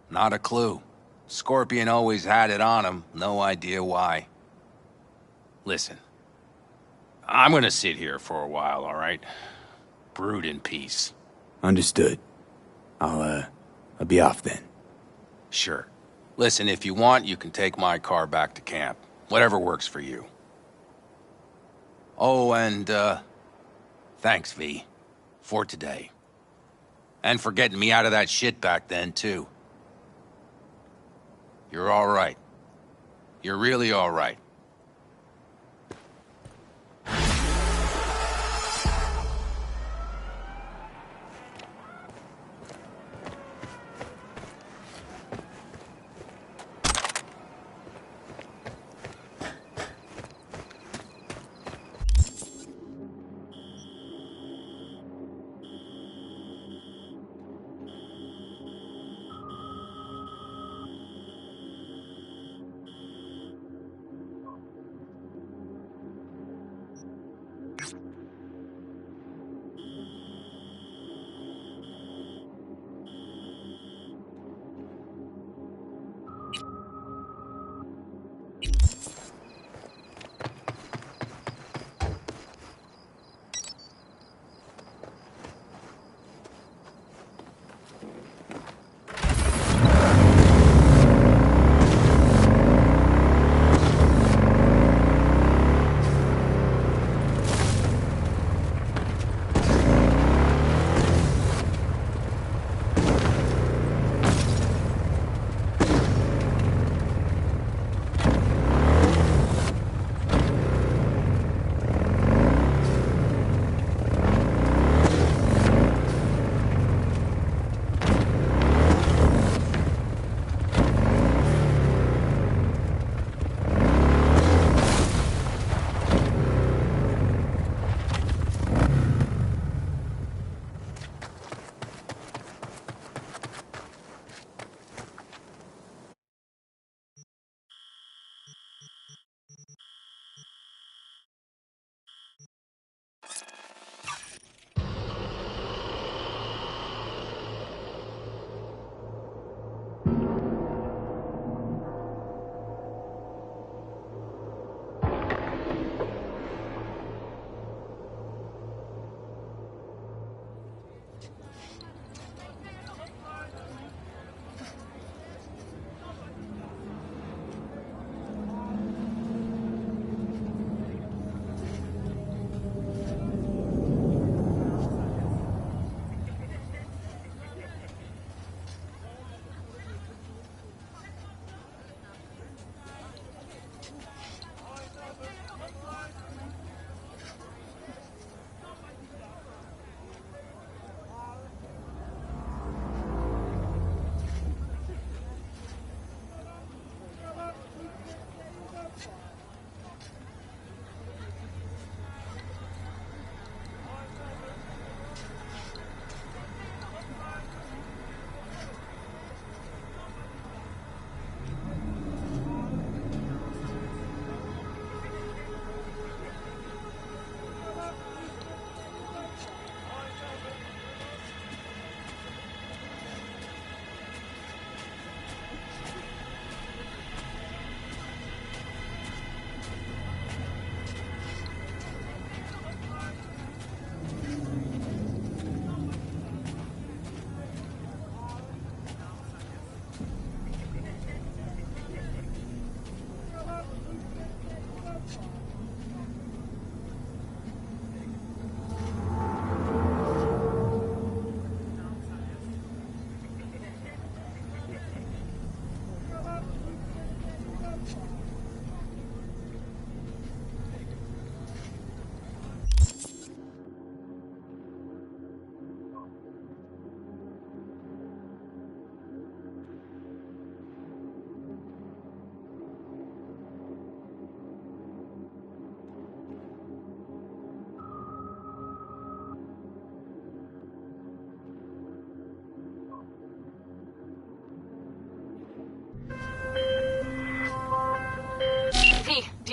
Not a clue. Scorpion always had it on him, no idea why. Listen, I'm gonna sit here for a while, all right? Brood in peace. Understood. I'll be off then. Sure. Listen, if you want, you can take my car back to camp. Whatever works for you. Oh, and, thanks, V. For today. And for getting me out of that shit back then, too. You're all right. You're really all right.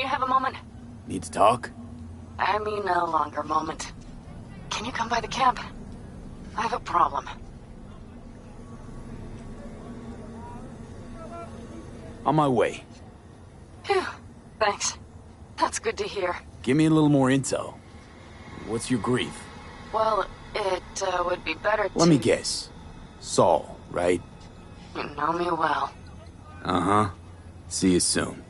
you have a moment? Need to talk? I mean a longer moment. Can you come by the camp? I have a problem. On my way. Phew, thanks. That's good to hear. Give me a little more intel. What's your grief? Well, it would be better to... Let me guess. Saul, right? You know me well. Uh-huh. See you soon.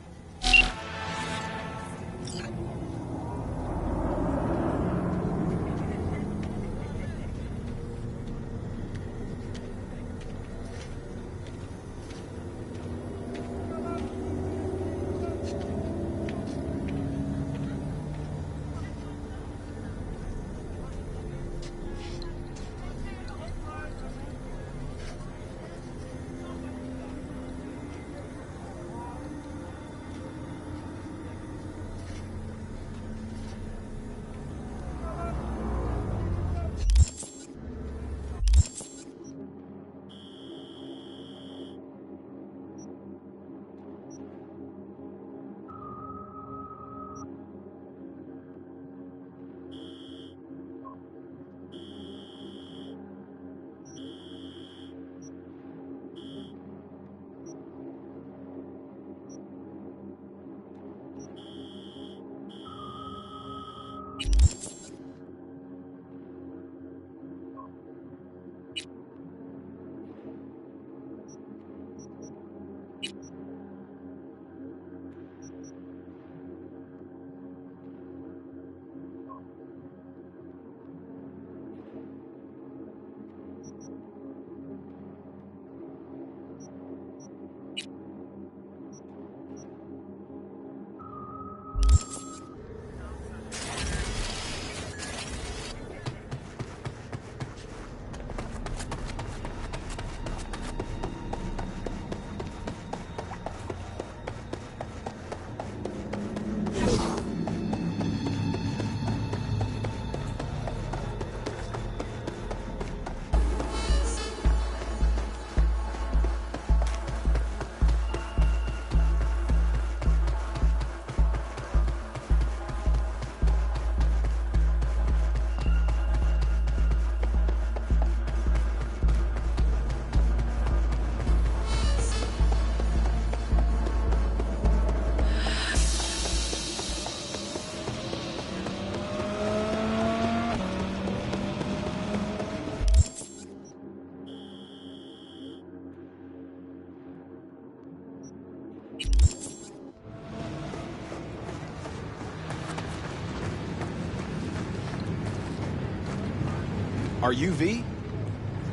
Are you V?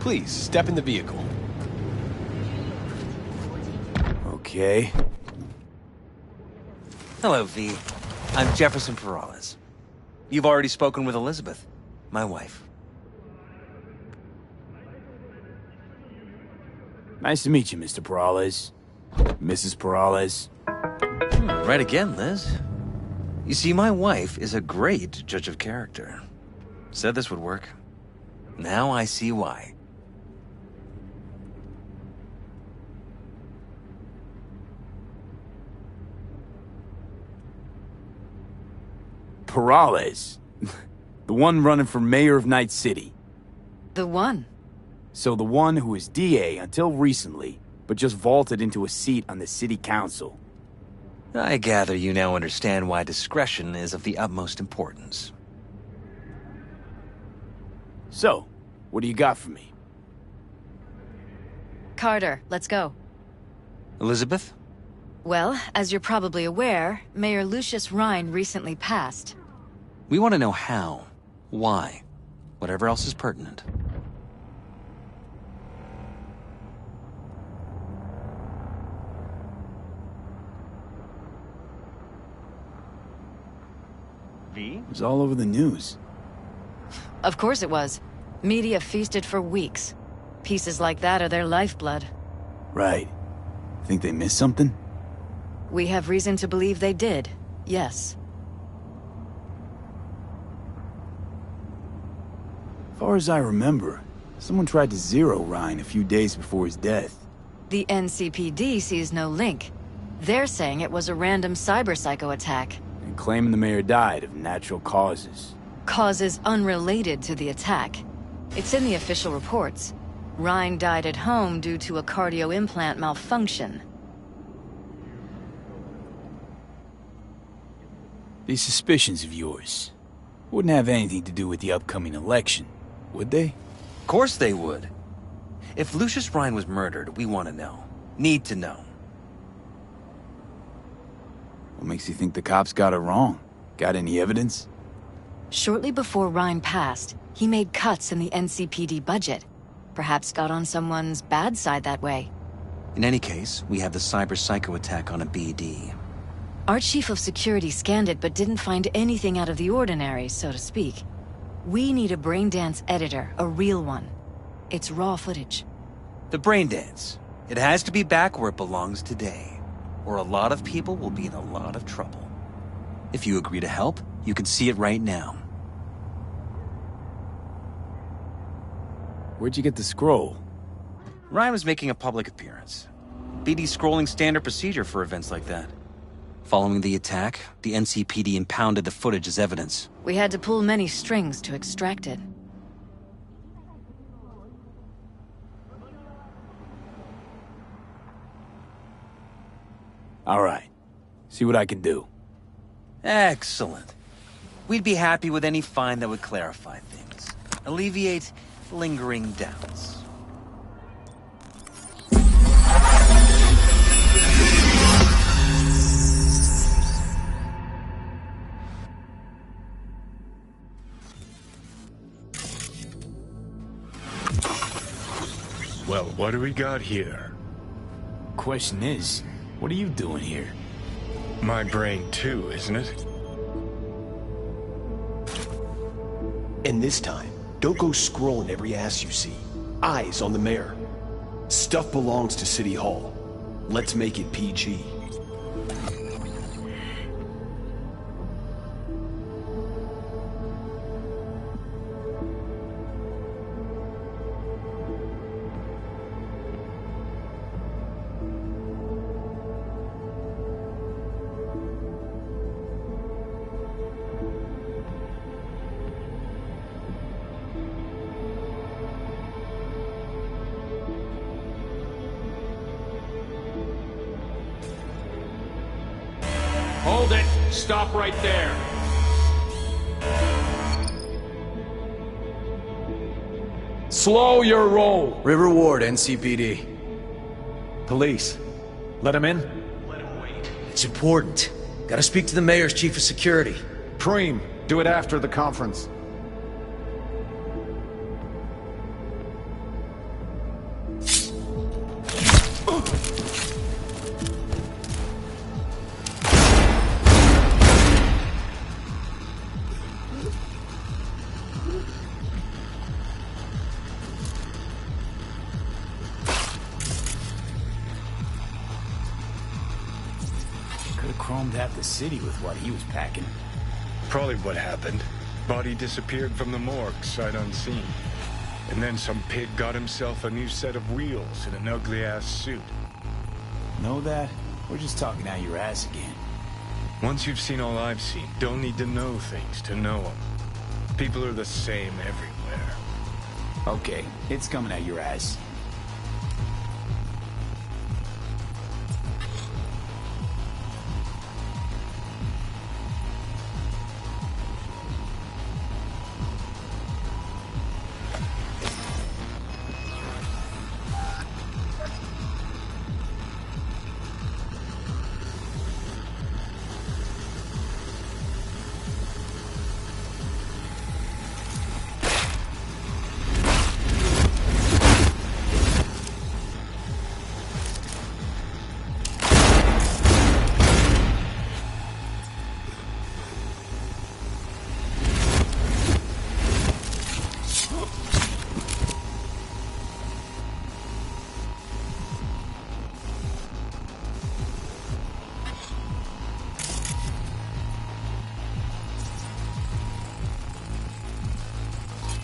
Please, step in the vehicle. Okay. Hello, V. I'm Jefferson Perales. You've already spoken with Elizabeth, my wife. Nice to meet you, Mr. Perales. Mrs. Perales. Right again, Liz. You see, my wife is a great judge of character. Said this would work. Now I see why. Perales. The one running for mayor of Night City. The one? So the one who was DA until recently, but just vaulted into a seat on the city council. I gather you now understand why discretion is of the utmost importance. So, what do you got for me? Carter, let's go. Elizabeth? Well, as you're probably aware, Mayor Lucius Rhine recently passed. We want to know how, why, whatever else is pertinent. V? It was all over the news. Of course it was. Media feasted for weeks. Pieces like that are their lifeblood. Right. Think they missed something? We have reason to believe they did, yes. Far as I remember, someone tried to zero Rhine a few days before his death. The NCPD sees no link. They're saying it was a random cyber-psycho attack. And claiming the mayor died of natural causes. Causes unrelated to the attack. It's in the official reports. Ryan died at home due to a cardio implant malfunction. These suspicions of yours wouldn't have anything to do with the upcoming election, would they? Of course they would. If Lucius Ryan was murdered, we want to know. Need to know. What makes you think the cops got it wrong? Got any evidence? Shortly before Ryan passed, he made cuts in the NCPD budget. Perhaps got on someone's bad side that way. In any case, we have the cyber-psycho attack on a BD. Our chief of security scanned it but didn't find anything out of the ordinary, so to speak. We need a braindance editor, a real one. It's raw footage. The braindance. It has to be back where it belongs today, or a lot of people will be in a lot of trouble. If you agree to help, you can see it right now. Where'd you get the scroll? Ryan was making a public appearance. BD scrolling standard procedure for events like that. Following the attack, the NCPD impounded the footage as evidence. We had to pull many strings to extract it. All right. See what I can do. Excellent. We'd be happy with any find that would clarify things. Alleviate lingering doubts. Well, what do we got here? Question is, what are you doing here? My brain too, isn't it? And this time, don't go scrolling every ass you see. Eyes on the mayor. Stuff belongs to City Hall. Let's make it PG. Hold it! Stop right there! Slow your roll! River Ward, NCPD. Police. Let him in? It's important. Gotta speak to the mayor's chief of security. Preem, do it after the conference. Chromed half the city with what he was packing. Probably what happened. Body disappeared from the morgue, sight unseen. And then some pig got himself a new set of wheels and an ugly-ass suit. Know that? We're just talking out your ass again. Once you've seen all I've seen, don't need to know things to know them. People are the same everywhere. Okay, it's coming out your ass.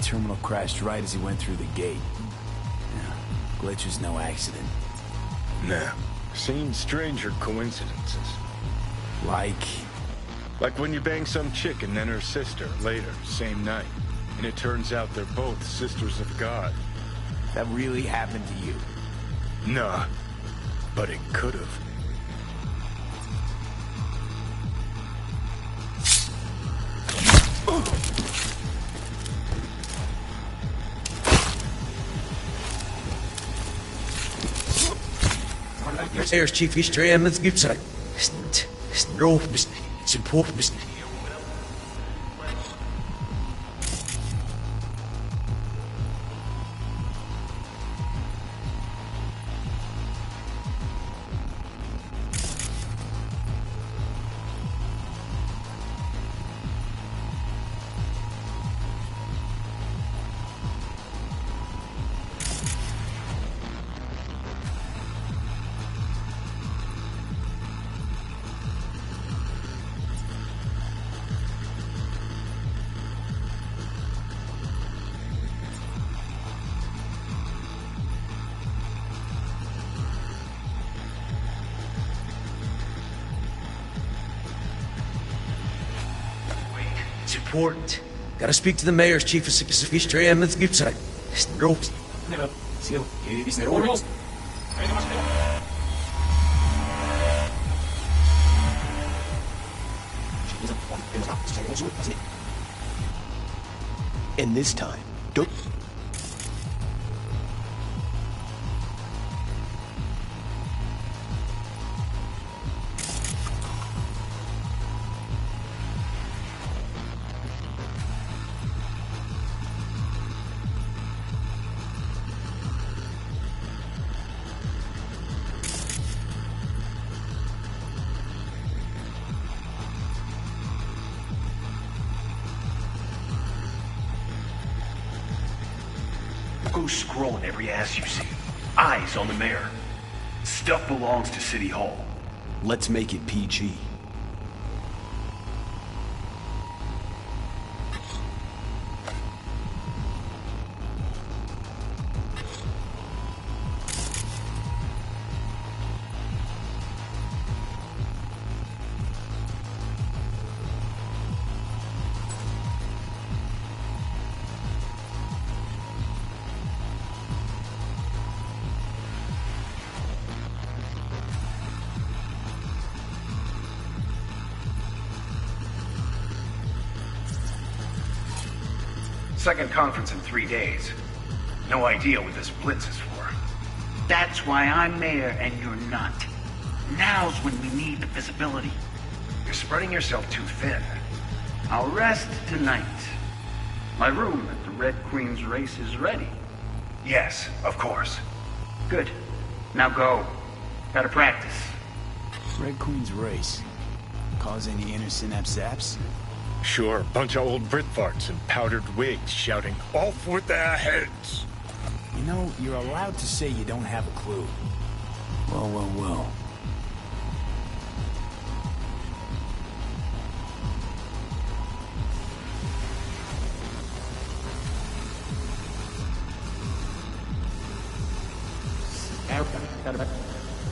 Terminal crashed right as he went through the gate. Yeah, glitch was no accident. Nah, Seen stranger coincidences. Like when you bang some chick and then her sister later, same night. And it turns out they're both sisters of God. that really happened to you. Nah, but it could've. Here's Chief History and let's give it. It's important. It's important. Gotta speak to the mayor's chief of history and let's give it. And this time, don't... Go scrolling every ass you see. Eyes on the mayor. Stuff belongs to City Hall. Let's make it PG. Second conference in 3 days. No idea what this blitz is for. That's why I'm mayor and you're not. Now's when we need the visibility. You're spreading yourself too thin. I'll rest tonight. My room at the Red Queen's race is ready. Yes, of course. Good. Now go. Gotta practice. Red Queen's race. Cause any inner synapse? Sure, bunch of old Brit farts in powdered wigs shouting, "Off with their heads!" You know, you're allowed to say you don't have a clue. Well.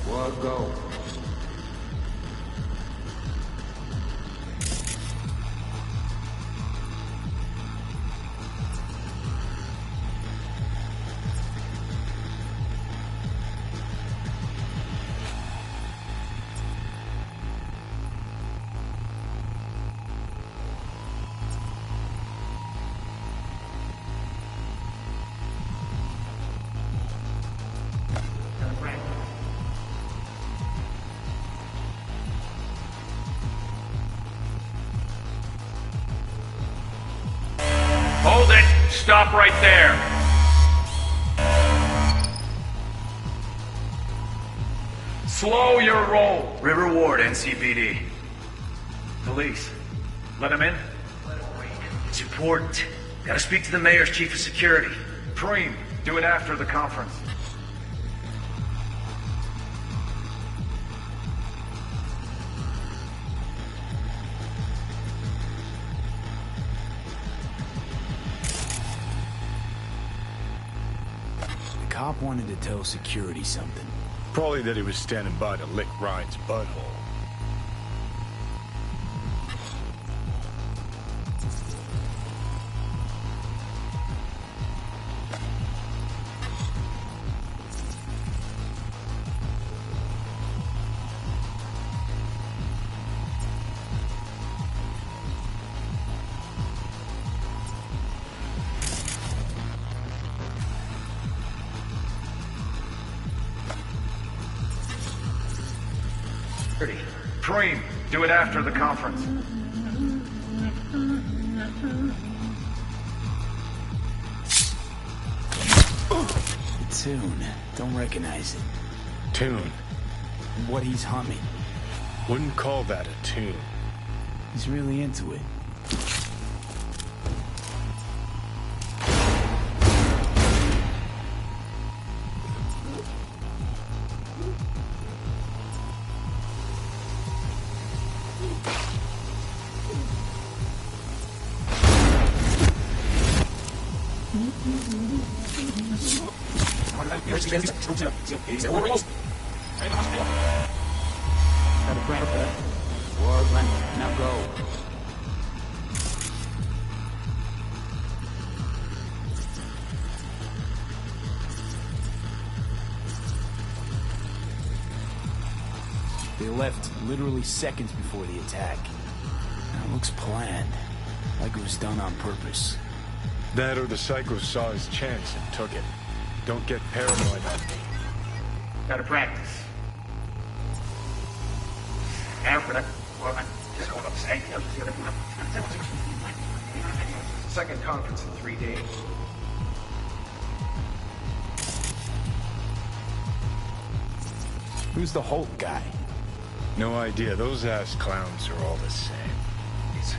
What go? Hold it! Stop right there! Slow your roll! River Ward, NCPD. Police. Let him in? It's important. Gotta speak to the mayor's chief of security. Preem, do it after the conference. The cop wanted to tell security something. Probably that he was standing by to lick Ryan's butthole. Preem, do it after the conference. The tune. Don't recognize it. Tune. What he's humming. Wouldn't call that a tune. He's really into it. Now go. They left literally seconds before the attack. That looks planned. Like it was done on purpose. That or the psycho saw his chance and took it. Don't get paranoid on me. Gotta practice. Second conference in 3 days. Who's the Hulk guy? No idea. Those ass clowns are all the same. He's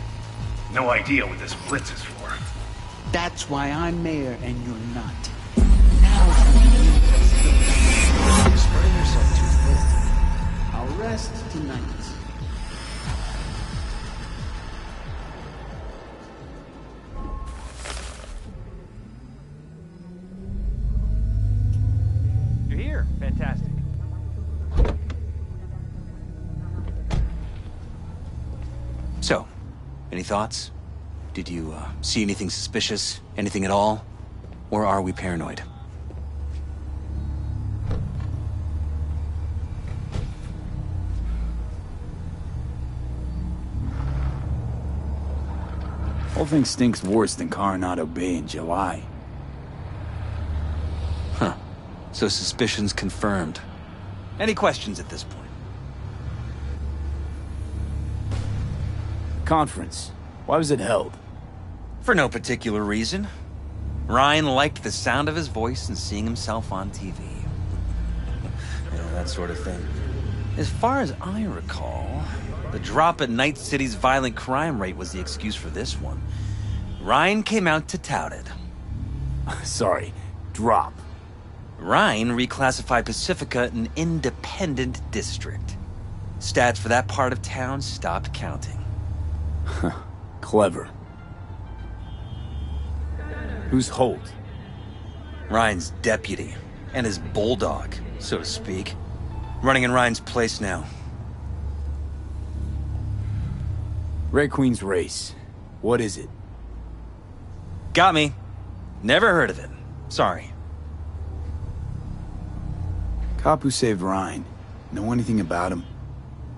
no idea what this blitz is for. That's why I'm mayor and you're not. You're spreading yourself too thin. I'll rest tonight. You're here. Fantastic. So, any thoughts? Did you see anything suspicious? Anything at all? Or are we paranoid? Whole thing stinks worse than Coronado Bay in July. Huh. So suspicions confirmed. Any questions at this point? Conference. Why was it held? For no particular reason. Ryan liked the sound of his voice and seeing himself on TV. You know, that sort of thing. As far as I recall, the drop at Night City's violent crime rate was the excuse for this one. Ryan came out to tout it. Sorry, drop. Ryan reclassified Pacifica an independent district. Stats for that part of town stopped counting. Clever. Who's Holt? Ryan's deputy, and his bulldog, so to speak. Running in Ryan's place now. Red Queen's race. What is it? Got me. Never heard of it. Sorry. Cop who saved Ryan. Know anything about him?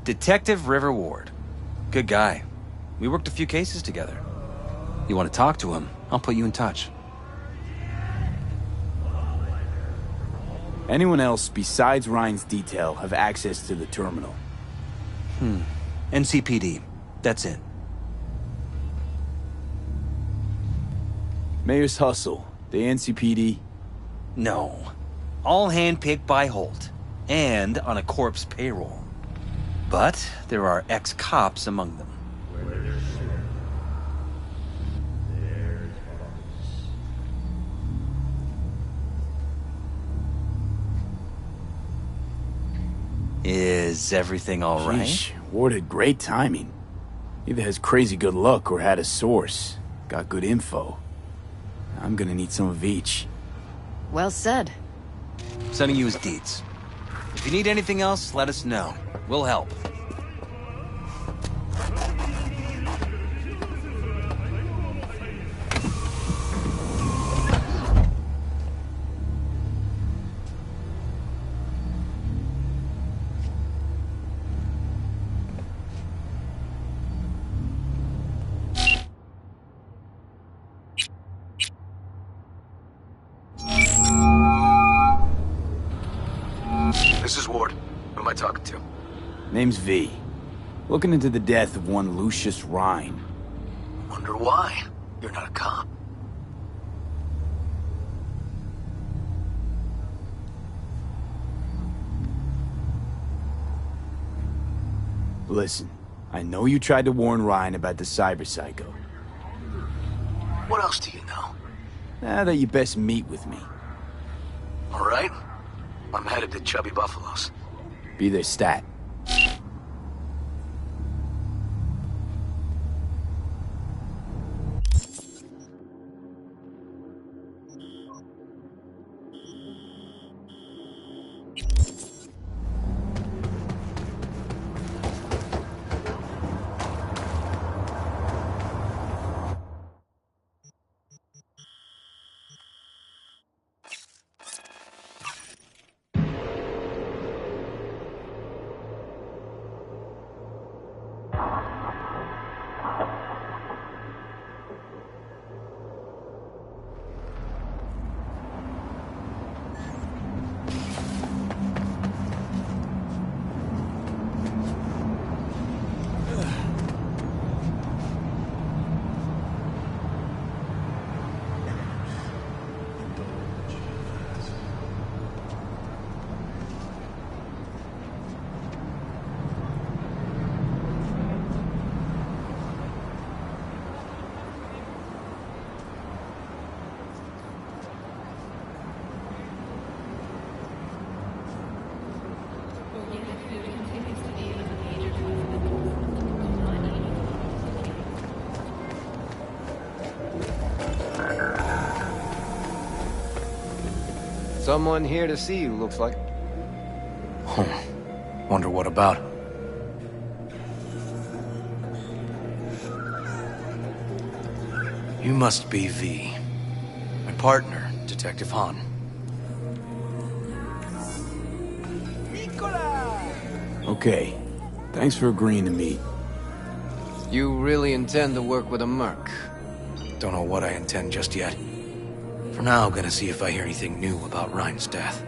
Detective River Ward. Good guy. We worked a few cases together. You want to talk to him, I'll put you in touch. Anyone else besides Ryan's detail have access to the terminal? NCPD. That's it. Mayor's Hustle. The NCPD? No. All handpicked by Holt. And on a corpse payroll. But there are ex-cops among them. Is everything all right? Sheesh, Ward had great timing. Either has crazy good luck or had a source. Got good info. I'm gonna need some of each. Well said. Sending you his deeds. If you need anything else, let us know. We'll help. This is Ward. Who am I talking to? Name's V. Looking into the death of one Lucius Rhine. Wonder why? You're not a cop. Listen, I know you tried to warn Ryan about the cyber psycho. What else do you know? Now that you best meet with me. All right. I'm headed to Chubby Buffalo's. Be their stat. Someone here to see you, looks like. Wonder what about? You must be V. My partner, Detective Han. Okay. Thanks for agreeing to meet. You really intend to work with a merc? Don't know what I intend just yet. For now, I'm gonna see if I hear anything new about Ryan's death.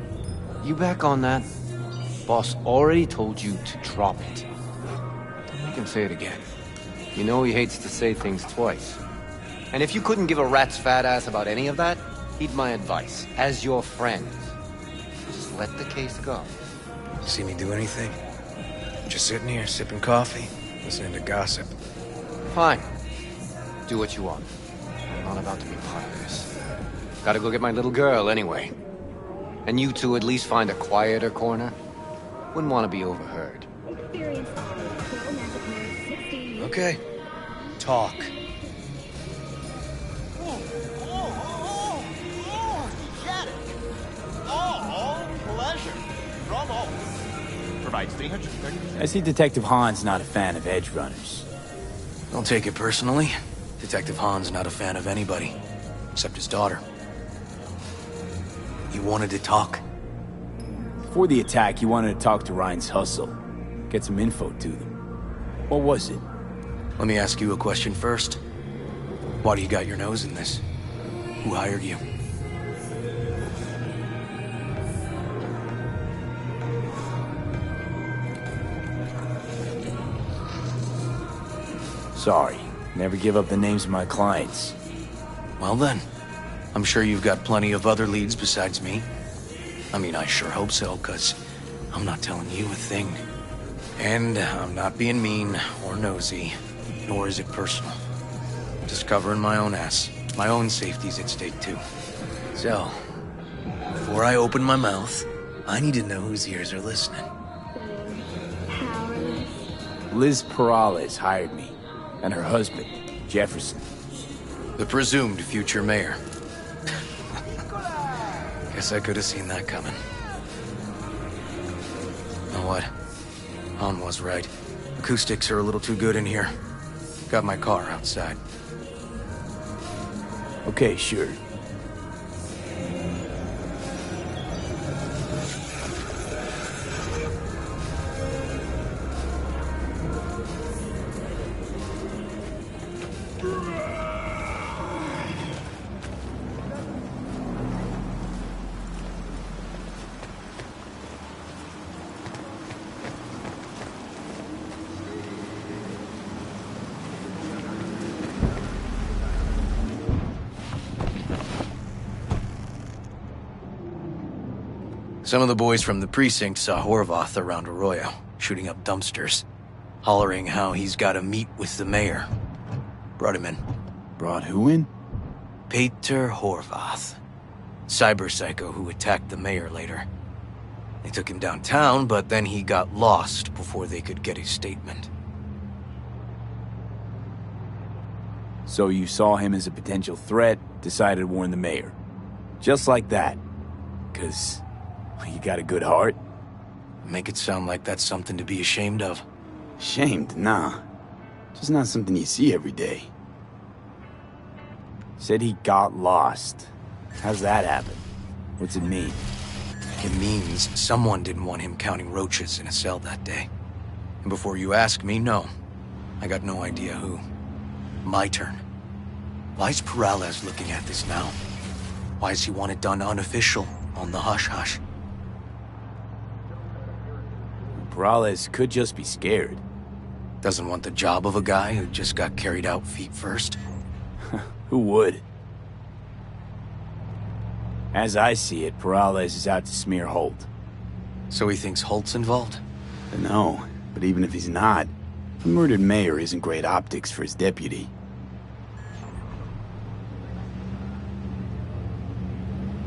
You back on that? Boss already told you to drop it. You can say it again. You know he hates to say things twice. And if you couldn't give a rat's fat ass about any of that, heed my advice. As your friend, just let the case go. See me do anything? Just sitting here, sipping coffee, listening to gossip. Fine. Do what you want. I'm not about to be part of this. Gotta go get my little girl anyway. And you two at least find a quieter corner. Wouldn't want to be overheard. Okay. Talk. Pleasure. Bravo. Provides 330. I see Detective Han's not a fan of edge runners. Don't take it personally. Detective Han's not a fan of anybody, except his daughter. You wanted to talk? Before the attack, you wanted to talk to Ryan's hustle. Get some info to them. What was it? Let me ask you a question first. Why do you got your nose in this? Who hired you? Sorry. Never give up the names of my clients. Well then, I'm sure you've got plenty of other leads besides me. I mean, I sure hope so, 'cause I'm not telling you a thing. And I'm not being mean or nosy, nor is it personal. I'm just covering my own ass. My own safety's at stake too. So, before I open my mouth, I need to know whose ears are listening. Liz Perales hired me, and her husband, Jefferson. The presumed future mayor. Guess I could have seen that coming. what? Han was right. Acoustics are a little too good in here. Got my car outside. Okay, sure. Some of the boys from the precinct saw Horvath around Arroyo, shooting up dumpsters, hollering how he's got to meet with the mayor. Brought him in. Brought who in? Peter Horvath. Cyber psycho who attacked the mayor later. They took him downtown, but then he got lost before they could get his statement. So you saw him as a potential threat, decided to warn the mayor. Just like that. 'Cause you got a good heart? Make it sound like that's something to be ashamed of. Ashamed? Nah. Just not something you see every day. Said he got lost. How's that happen? What's it mean? It means someone didn't want him counting roaches in a cell that day. And before you ask me, no. I got no idea who. My turn. Why's Peralez looking at this now? Why does he want it done unofficial, on the hush-hush? Peralez could just be scared. Doesn't want the job of a guy who just got carried out feet first? Who would? As I see it, Peralez is out to smear Holt. So he thinks Holt's involved? No, but even if he's not, the murdered mayor isn't great optics for his deputy.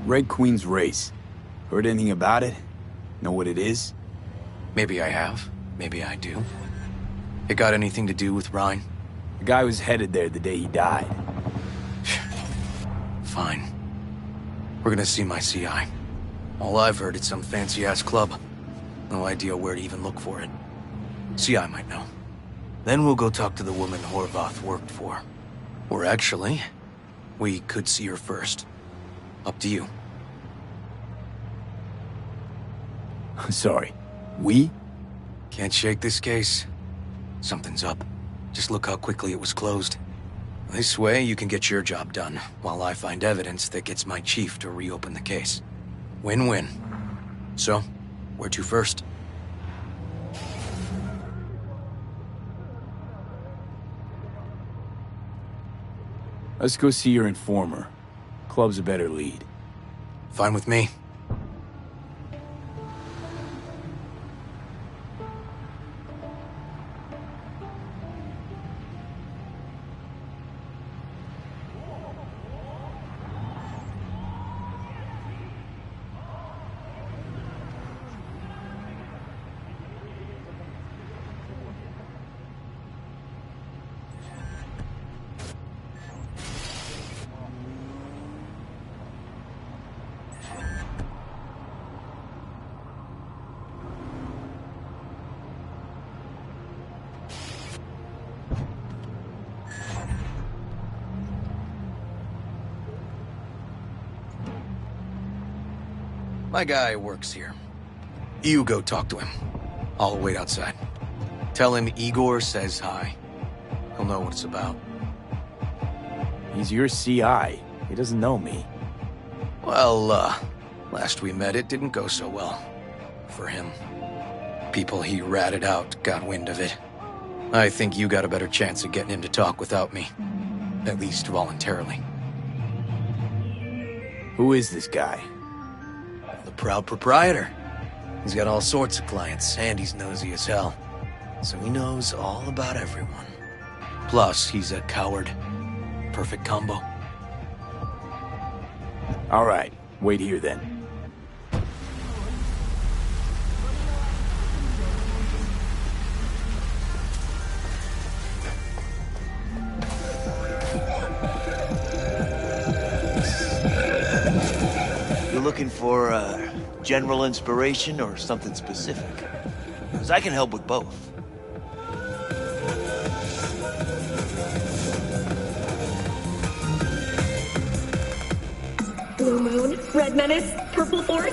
Red Queen's race. Heard anything about it? Know what it is? Maybe I have. Maybe I do. It got anything to do with Ryan? The guy was headed there the day he died. Fine. We're gonna see my CI. All I've heard is some fancy-ass club. No idea where to even look for it. CI might know. Then we'll go talk to the woman Horvath worked for. Or actually, we could see her first. Up to you. Sorry. We? Can't shake this case. Something's up. Just look how quickly it was closed. This way, you can get your job done, while I find evidence that gets my chief to reopen the case. Win-win. So, where to first? Let's go see your informer. Club's a better lead. Fine with me. My guy works here. You go talk to him. I'll wait outside. Tell him Igor says hi. He'll know what it's about. He's your CI. He doesn't know me. Well, last we met it didn't go so well. For him. People he ratted out got wind of it. I think you got a better chance of getting him to talk without me. At least voluntarily. Who is this guy? The proud proprietor. He's got all sorts of clients, and he's nosy as hell. So he knows all about everyone. Plus, he's a coward. Perfect combo. All right, wait here then. You looking for general inspiration or something specific? because I can help with both. Blue Moon, Red Menace, Purple Force.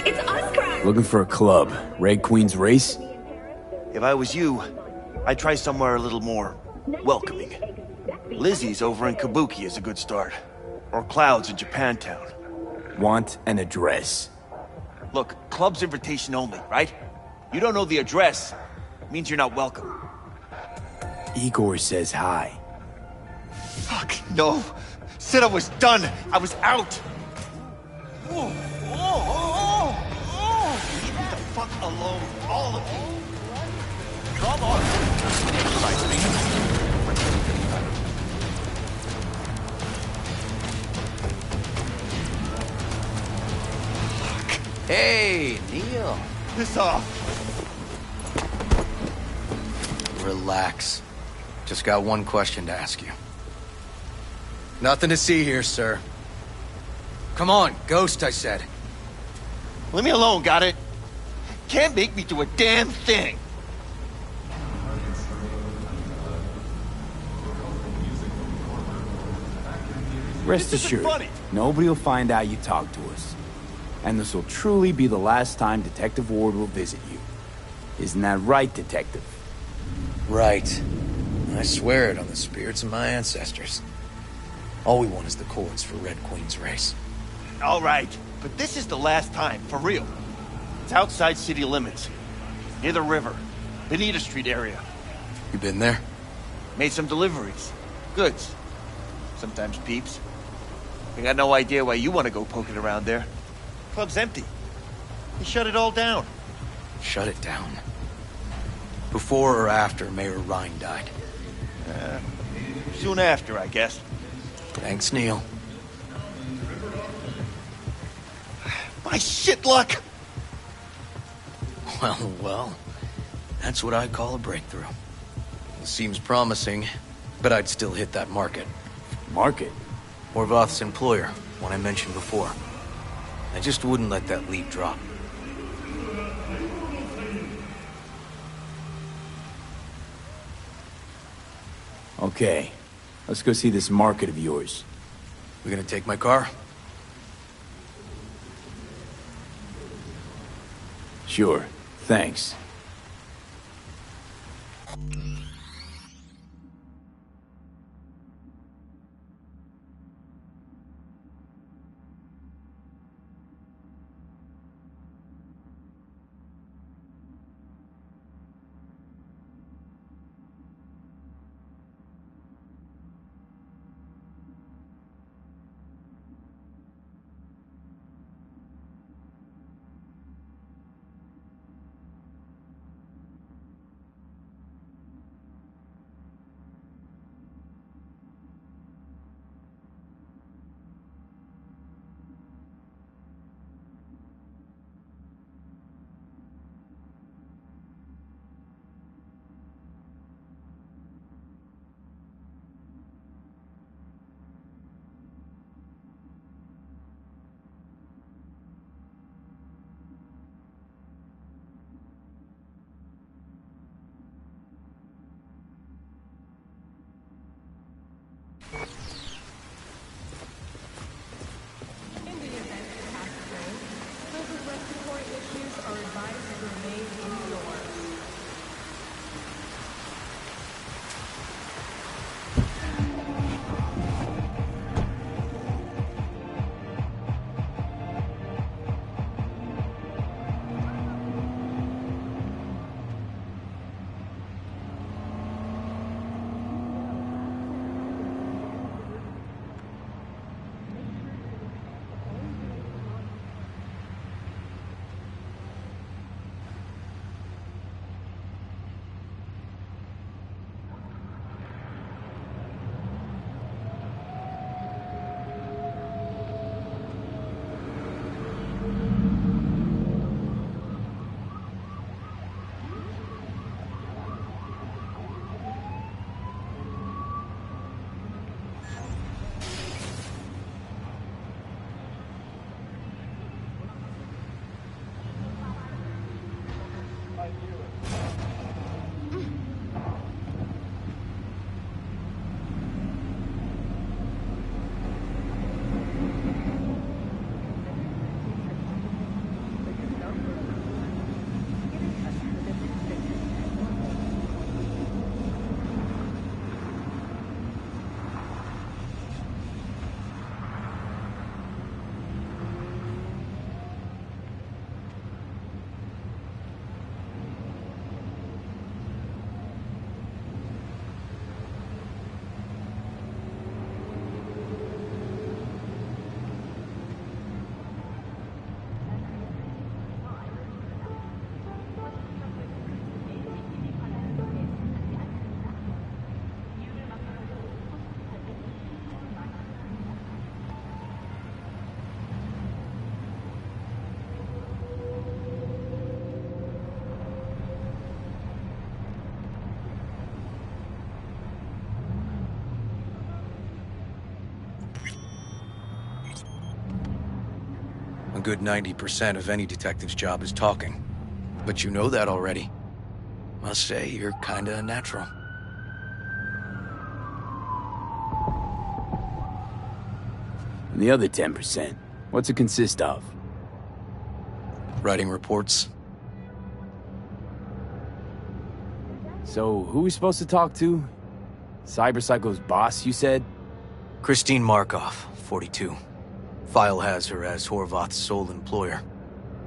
It's us, Crack! Looking for a club. Red Queen's Race? If I was you, I'd try somewhere a little more welcoming. Lizzie's over in Kabuki is a good start. Or Cloud's in Japantown. Want an address. Look, club's invitation only, right? You don't know the address, means you're not welcome. Igor says hi. Fuck, no. Said I was done. I was out. Leave me the fuck alone, all of you. Come on. Hey, Neil. Piss off. Relax. Just got one question to ask you. Nothing to see here, sir. Come on, Ghost, I said. Leave me alone, got it? Can't make me do a damn thing. Rest assured, nobody will find out you talked to us. And this will truly be the last time Detective Ward will visit you. Isn't that right, Detective? Right. I swear it on the spirits of my ancestors. All we want is the codes for Red Queen's Race. All right, but this is the last time, for real. It's outside city limits. Near the river. Benita Street area. You been there? Made some deliveries. Goods. Sometimes peeps. I got no idea why you want to go poking around there. Club's empty. He shut it all down. Shut it down. Before or after Mayor Rhine died? Soon after, I guess. Thanks, Neil. My shit luck! Well. That's what I call a breakthrough. It seems promising, but I'd still hit that market. Market? Horvath's employer, one I mentioned before. I just wouldn't let that lead drop. Okay, let's go see this market of yours. We gonna take my car? Sure, thanks. good 90% of any detective's job is talking. But you know that already. Must say, you're kinda a natural. And the other 10%, what's it consist of? Writing reports. So, who are we supposed to talk to? Cyberpsycho's boss, you said? Christine Markov, 42. File has her as Horvath's sole employer.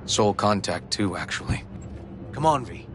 Sole contact, too, actually. Come on, V.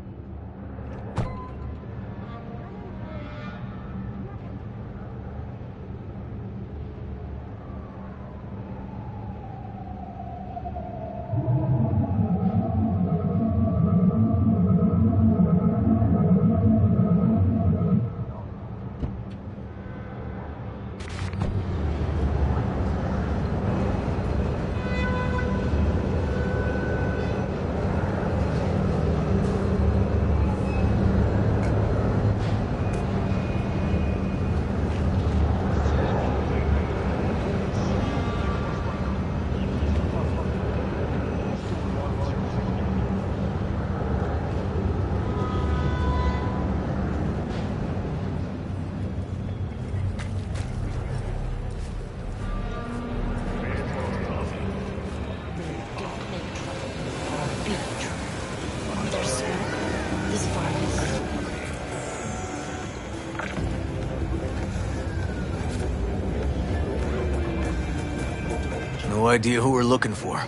No idea who we're looking for.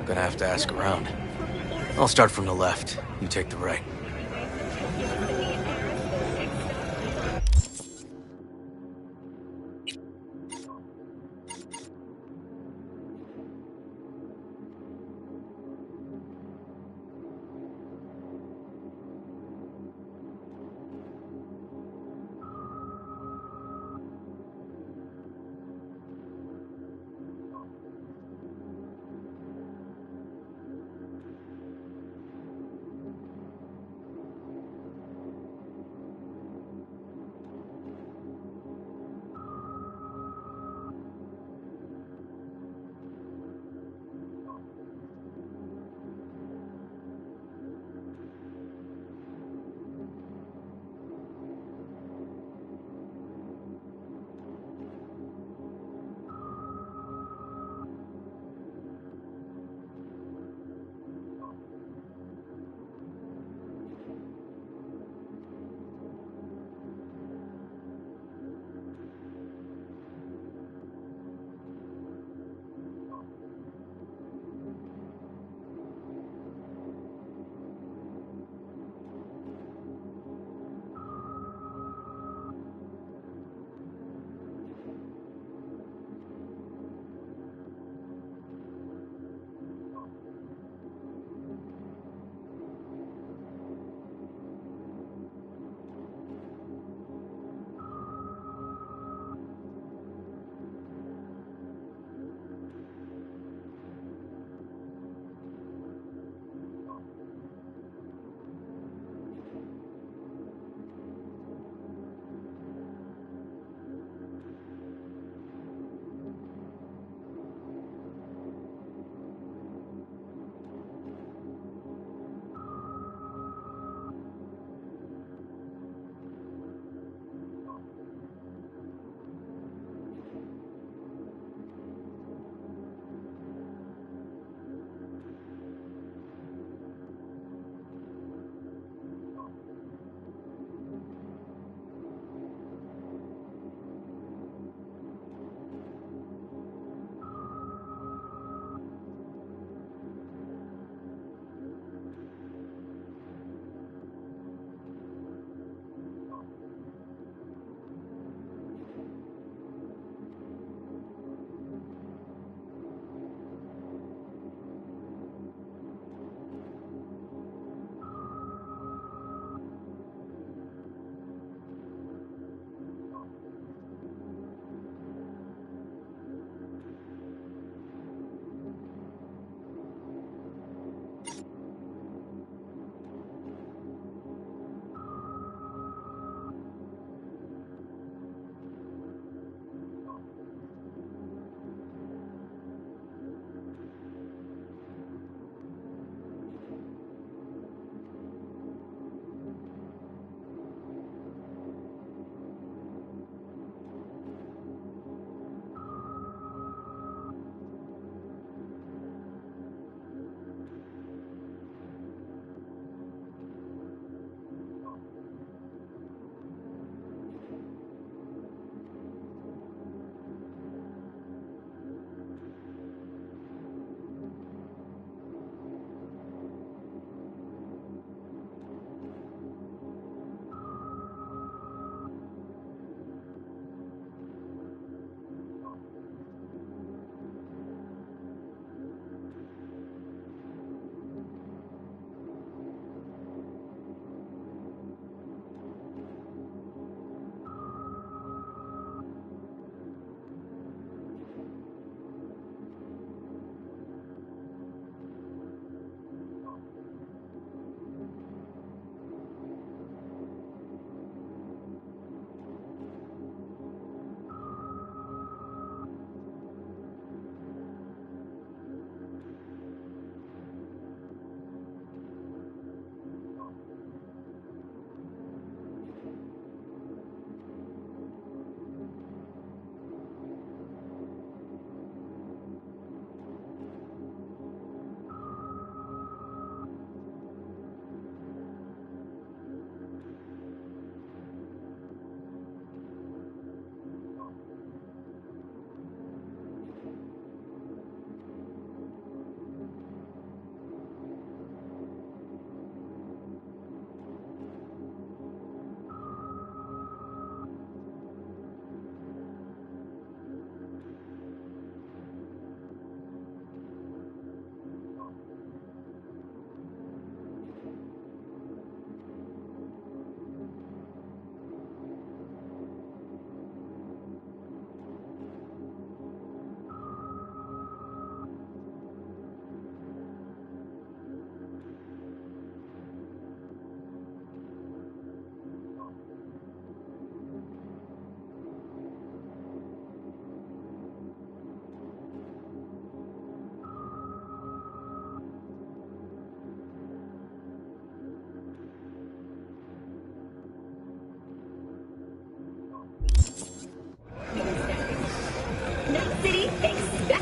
Gonna have to ask around. I'll start from the left. You take the right.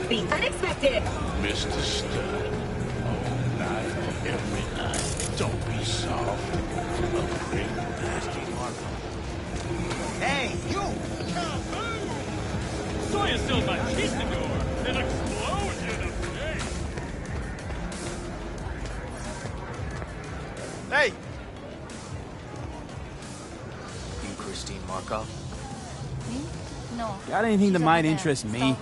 The unexpected. Mr. Stud. All night, every night. Don't be soft. A great nasty heart. Hey, you! Saw you still machismo. An explosion of face. Hey! You Christine Markov? No. Got anything that might interest me?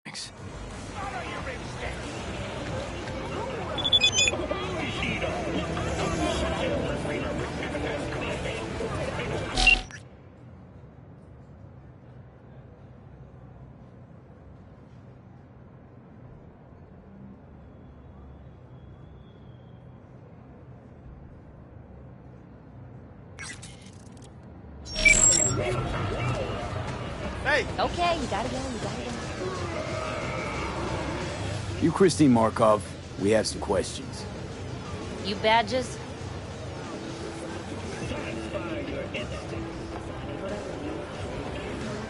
Thanks. Hey! Okay, you gotta go, you gotta go. You Christine Markov, we have some questions. You badges?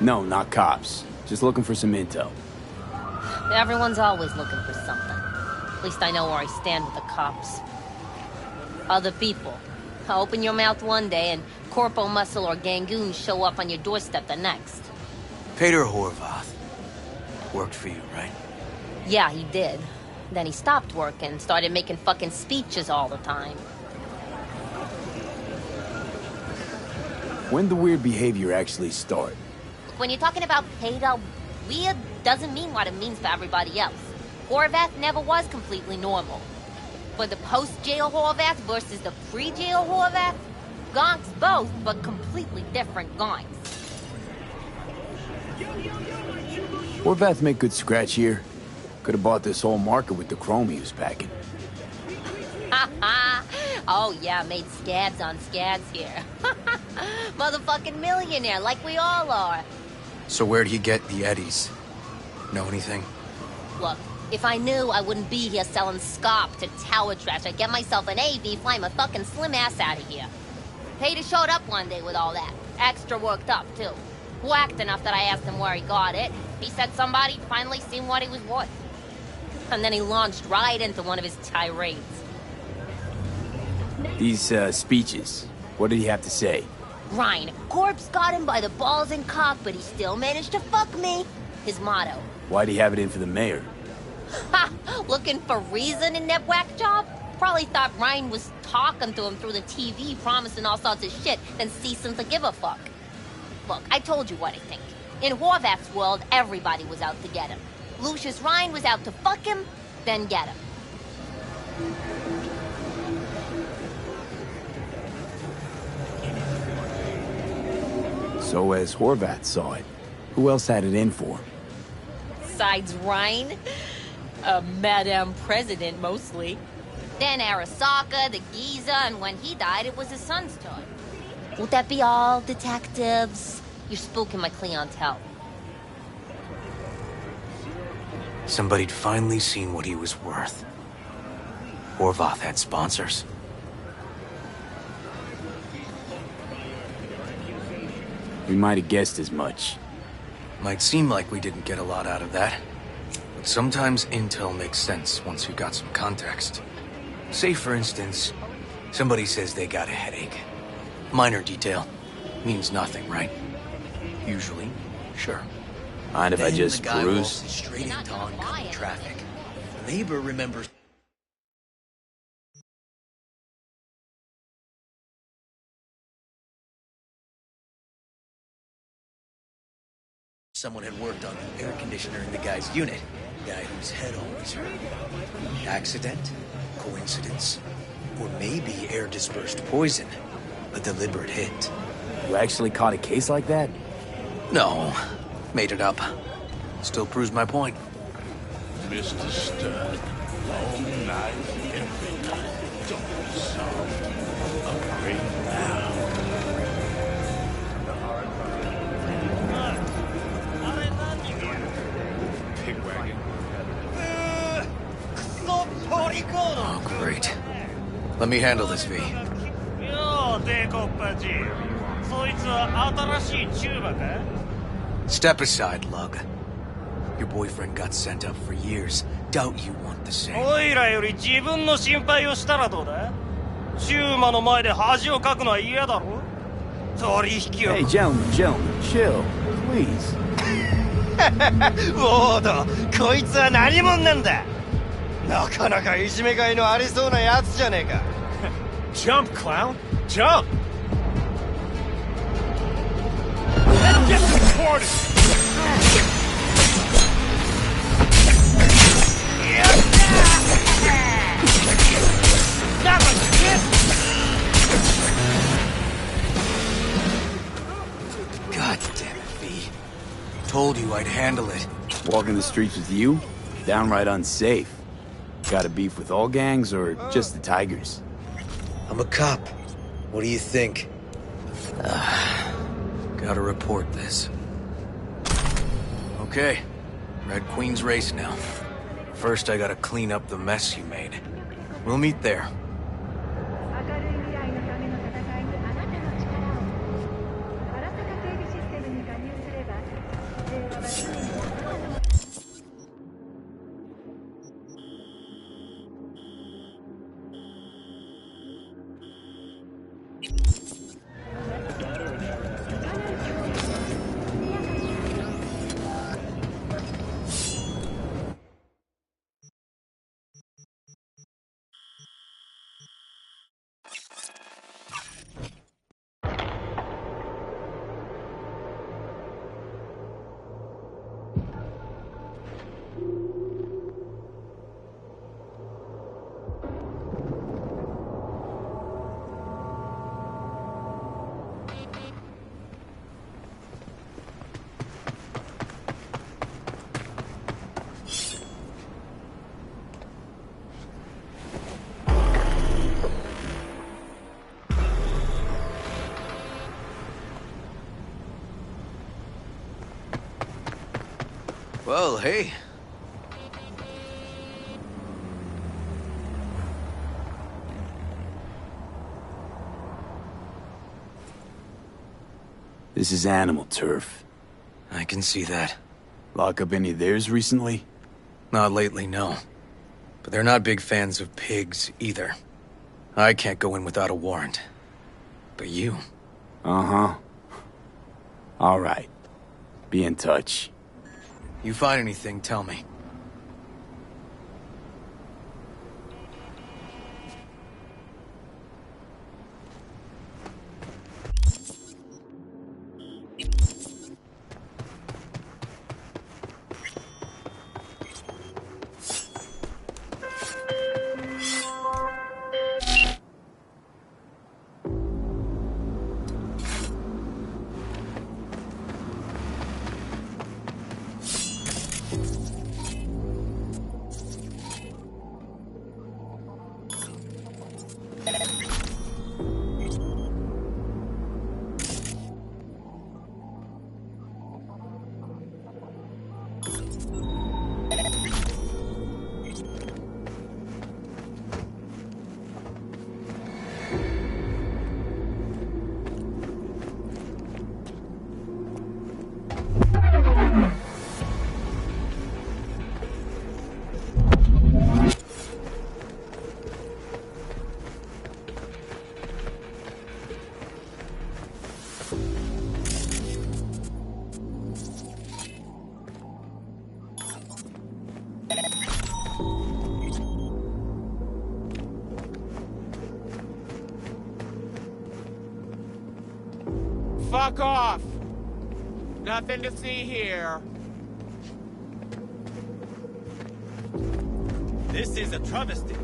No, not cops. Just looking for some intel. Everyone's always looking for something. At least I know where I stand with the cops. Other people. Open your mouth one day and Corpo Muscle or Gangoon show up on your doorstep the next. Peter Horvath. Worked for you, right? Yeah, he did. Then he stopped working and started making fucking speeches all the time. When'd the weird behavior actually start? When you're talking about Peter, weird doesn't mean what it means for everybody else. Horvath never was completely normal. But the post-jail Horvath versus the pre-jail Horvath? Gonks both, but completely different gonks. Horvath make good scratch here. Could have bought this whole market with the chrome he was packing. Oh yeah, made scads on scads here. Motherfucking millionaire, like we all are. So where'd he get the eddies? Know anything? Look, if I knew, I wouldn't be here selling scop to tower trash. I'd get myself an AV, fly my fucking slim ass out of here. Hater showed up one day with all that. Extra worked up, too. Whacked enough that I asked him where he got it. He said somebody finally seen what he was worth. And then he launched right into one of his tirades. These, speeches, what did he have to say? Ryan, corpse got him by the balls and cock, but he still managed to fuck me. His motto. Why'd he have it in for the mayor? Ha! Looking for reason in that whack job? Probably thought Ryan was talking to him through the TV, promising all sorts of shit, then ceasing to give a fuck. Look, I told you what I think. In Horvath's world, everybody was out to get him. Lucius Ryan was out to fuck him, then get him. So as Horvath saw it, who else had it in for him? Besides Ryan, a Madame President mostly. Then Arasaka, the Giza, and when he died, it was his son's turn. Would that be all, detectives? You're spooking my clientele. Somebody'd finally seen what he was worth. Horvath had sponsors. We might have guessed as much. Might seem like we didn't get a lot out of that. But sometimes intel makes sense once you got some context. Say, for instance, somebody says they got a headache. Minor detail. Means nothing, right? Usually, sure. Mind if I just the guy peruse? waltzes straight into oncoming traffic. Neighbor remembers someone had worked on the air conditioner in the guy's unit. Guy whose head always hurt. Accident? Coincidence? Or maybe air-dispersed poison. A deliberate hit. You actually caught a case like that? No. Made it up. Still proves my point. Mr. Stud, long night, every night. Don't be soft. Upgrade now. Pigwagon. Oh, great. Let me handle this, V. よう帝国パチそいつは新しいチューバか Step aside, Lug. Your boyfriend got sent up for years. Doubt you want the same. おいらより自分の心配をしたらどうだチューマの前で恥をかくのは嫌だろ取引を Hey, gentlemen, chill, please. ウォードこいつは何者なんだなかなかいじめがいのありそうなやつじゃねえか Jump, clown! Jump! Let's get supported! God damn it, V. Told you I'd handle it. Walking the streets with you? Downright unsafe. Got a beef with all gangs or just the Tigers? I'm a cop. What do you think? Gotta report this. Okay. Red Queen's race now. First, I gotta clean up the mess you made. We'll meet there. Well, hey. This is animal turf. I can see that. Lock up any of theirs recently? Not lately, no. But they're not big fans of pigs, either. I can't go in without a warrant. But you... Uh-huh. All right. Be in touch. You find anything, tell me. Fuck off! Nothing to see here. This is a travesty.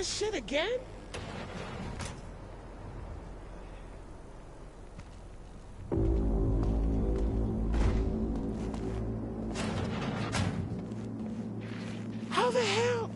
this shit again? How the hell?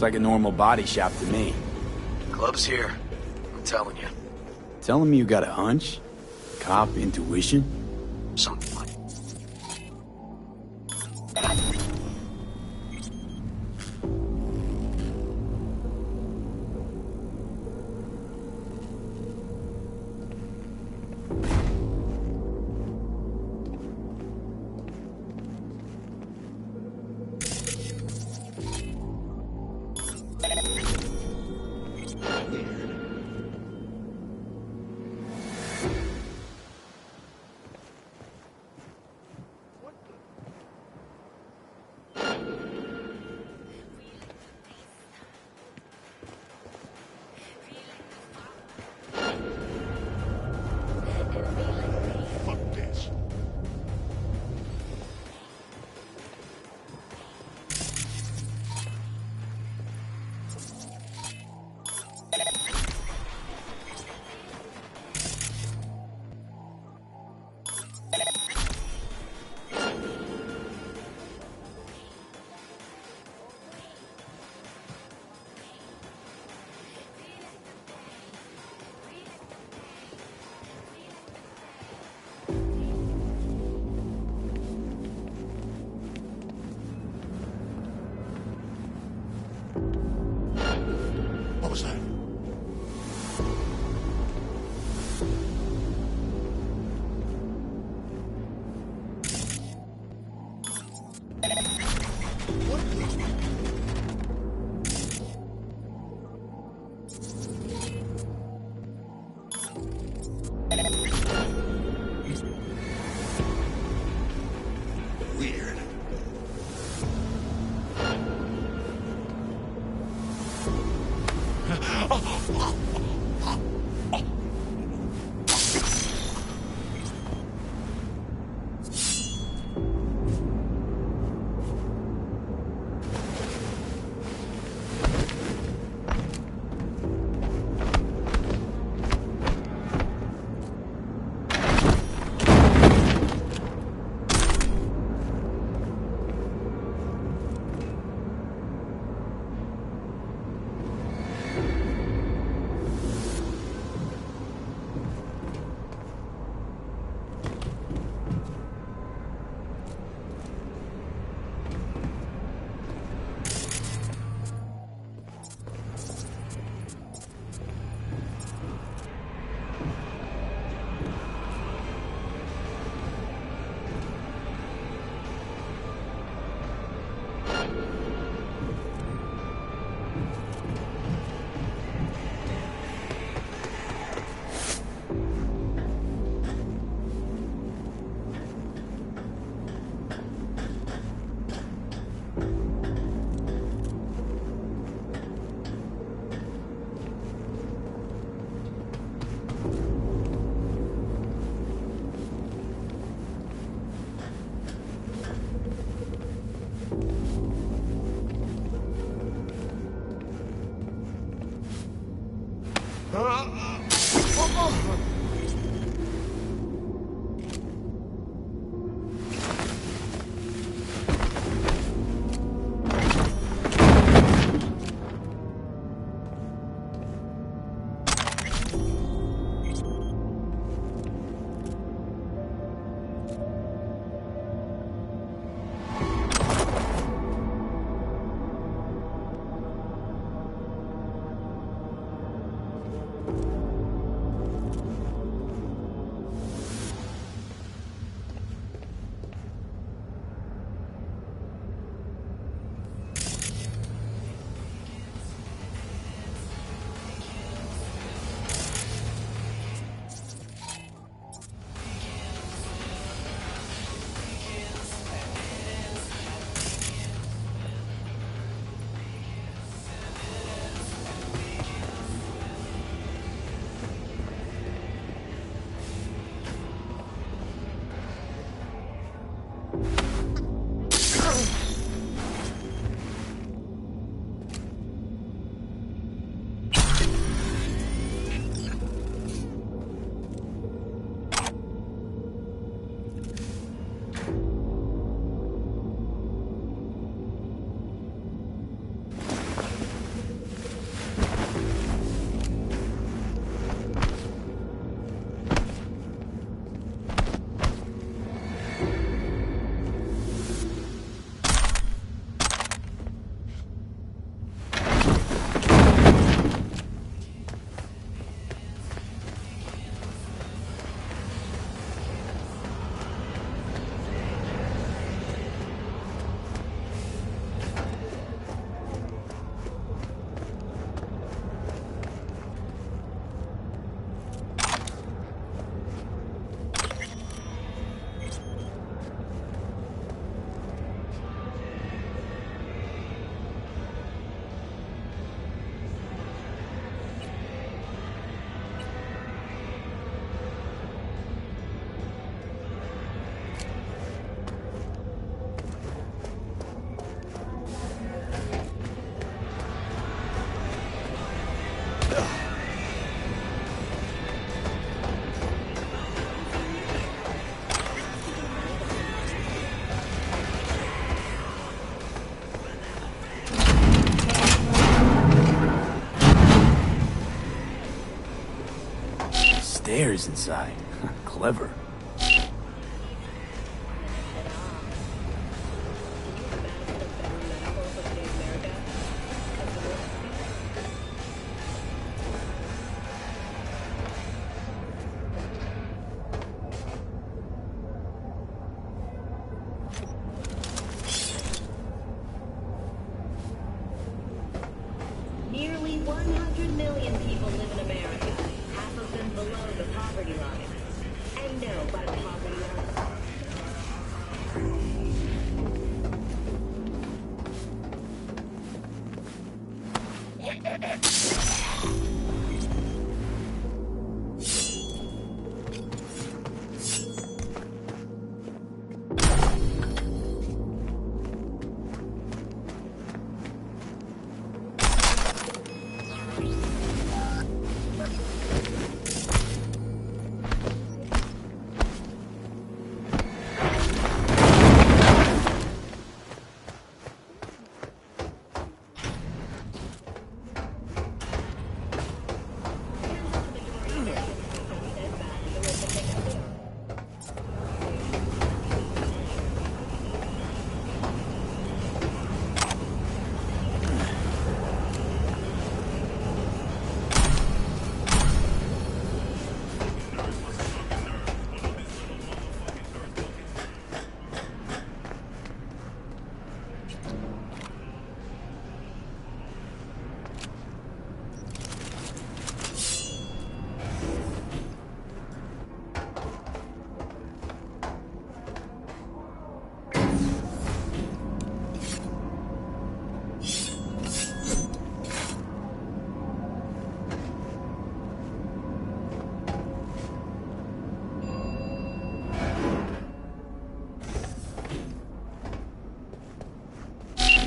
Looks like a normal body shop to me. Club's here. I'm telling you. Telling me you got a hunch? Cop intuition? Something like Fuck this. What was that? Weird. stairs inside. Clever. Nearly 100 million people live in America, half of them below the poverty line. And no, by poverty line.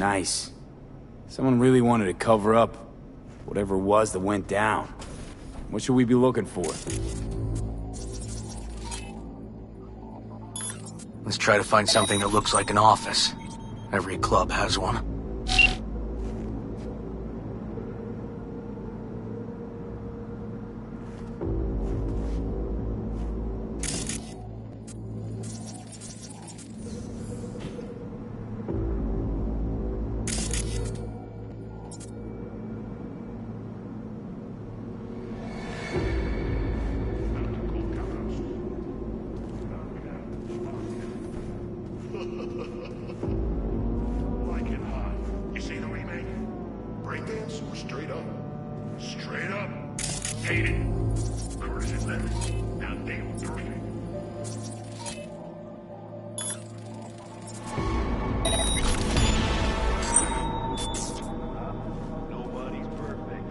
Nice. Someone really wanted to cover up whatever it was that went down. What should we be looking for? Let's try to find something that looks like an office. Every club has one. Like it hot. You see the remake? Breakdance or straight up? Straight up. Hate it. Curtis and lettuce. Now they were perfect. Nobody's perfect.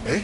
Eh?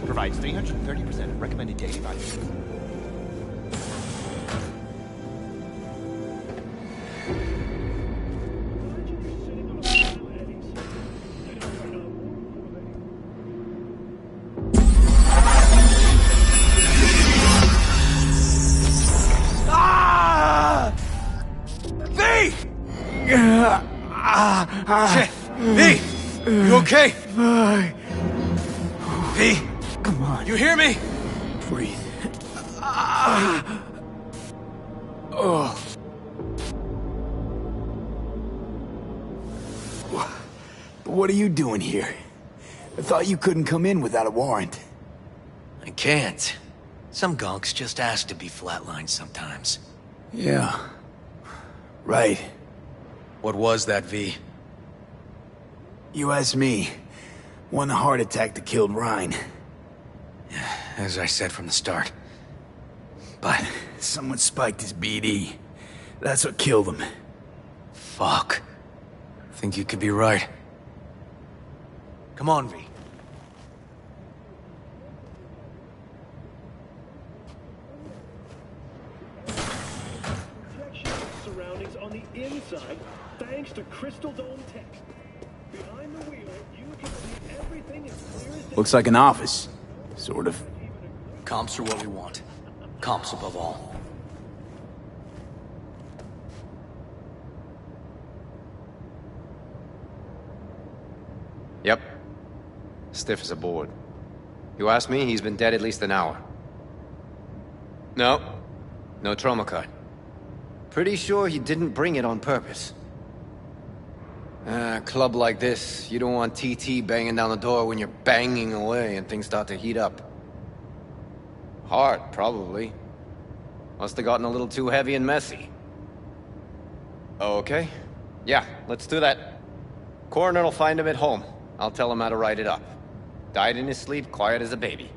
Provides 330% recommended daily value. Shit! V! You okay? V! Come on. You hear me? Breathe. Oh. But what are you doing here? I thought you couldn't come in without a warrant. I can't. Some gonks just ask to be flatlined sometimes. Yeah. Right. What was that, V? You asked me. One heart attack that killed Ryan. As I said from the start. But someone spiked his BD. That's what killed him. Fuck. Think you could be right. Come on, V. Surroundings on the inside, thanks to Crystal Dome Tech. Behind the wheel, you can see everything as clear as day. Looks like an office. Sort of. Comps are what we want. Comps above all. Yep. Stiff as a board. You ask me, he's been dead at least an hour. No. No trauma card. Pretty sure he didn't bring it on purpose. A club like this, you don't want TT banging down the door when you're banging away and things start to heat up. Hard, probably. Must have gotten a little too heavy and messy. Okay. Yeah, let's do that. Coroner will find him at home. I'll tell him how to write it up. Died in his sleep, quiet as a baby.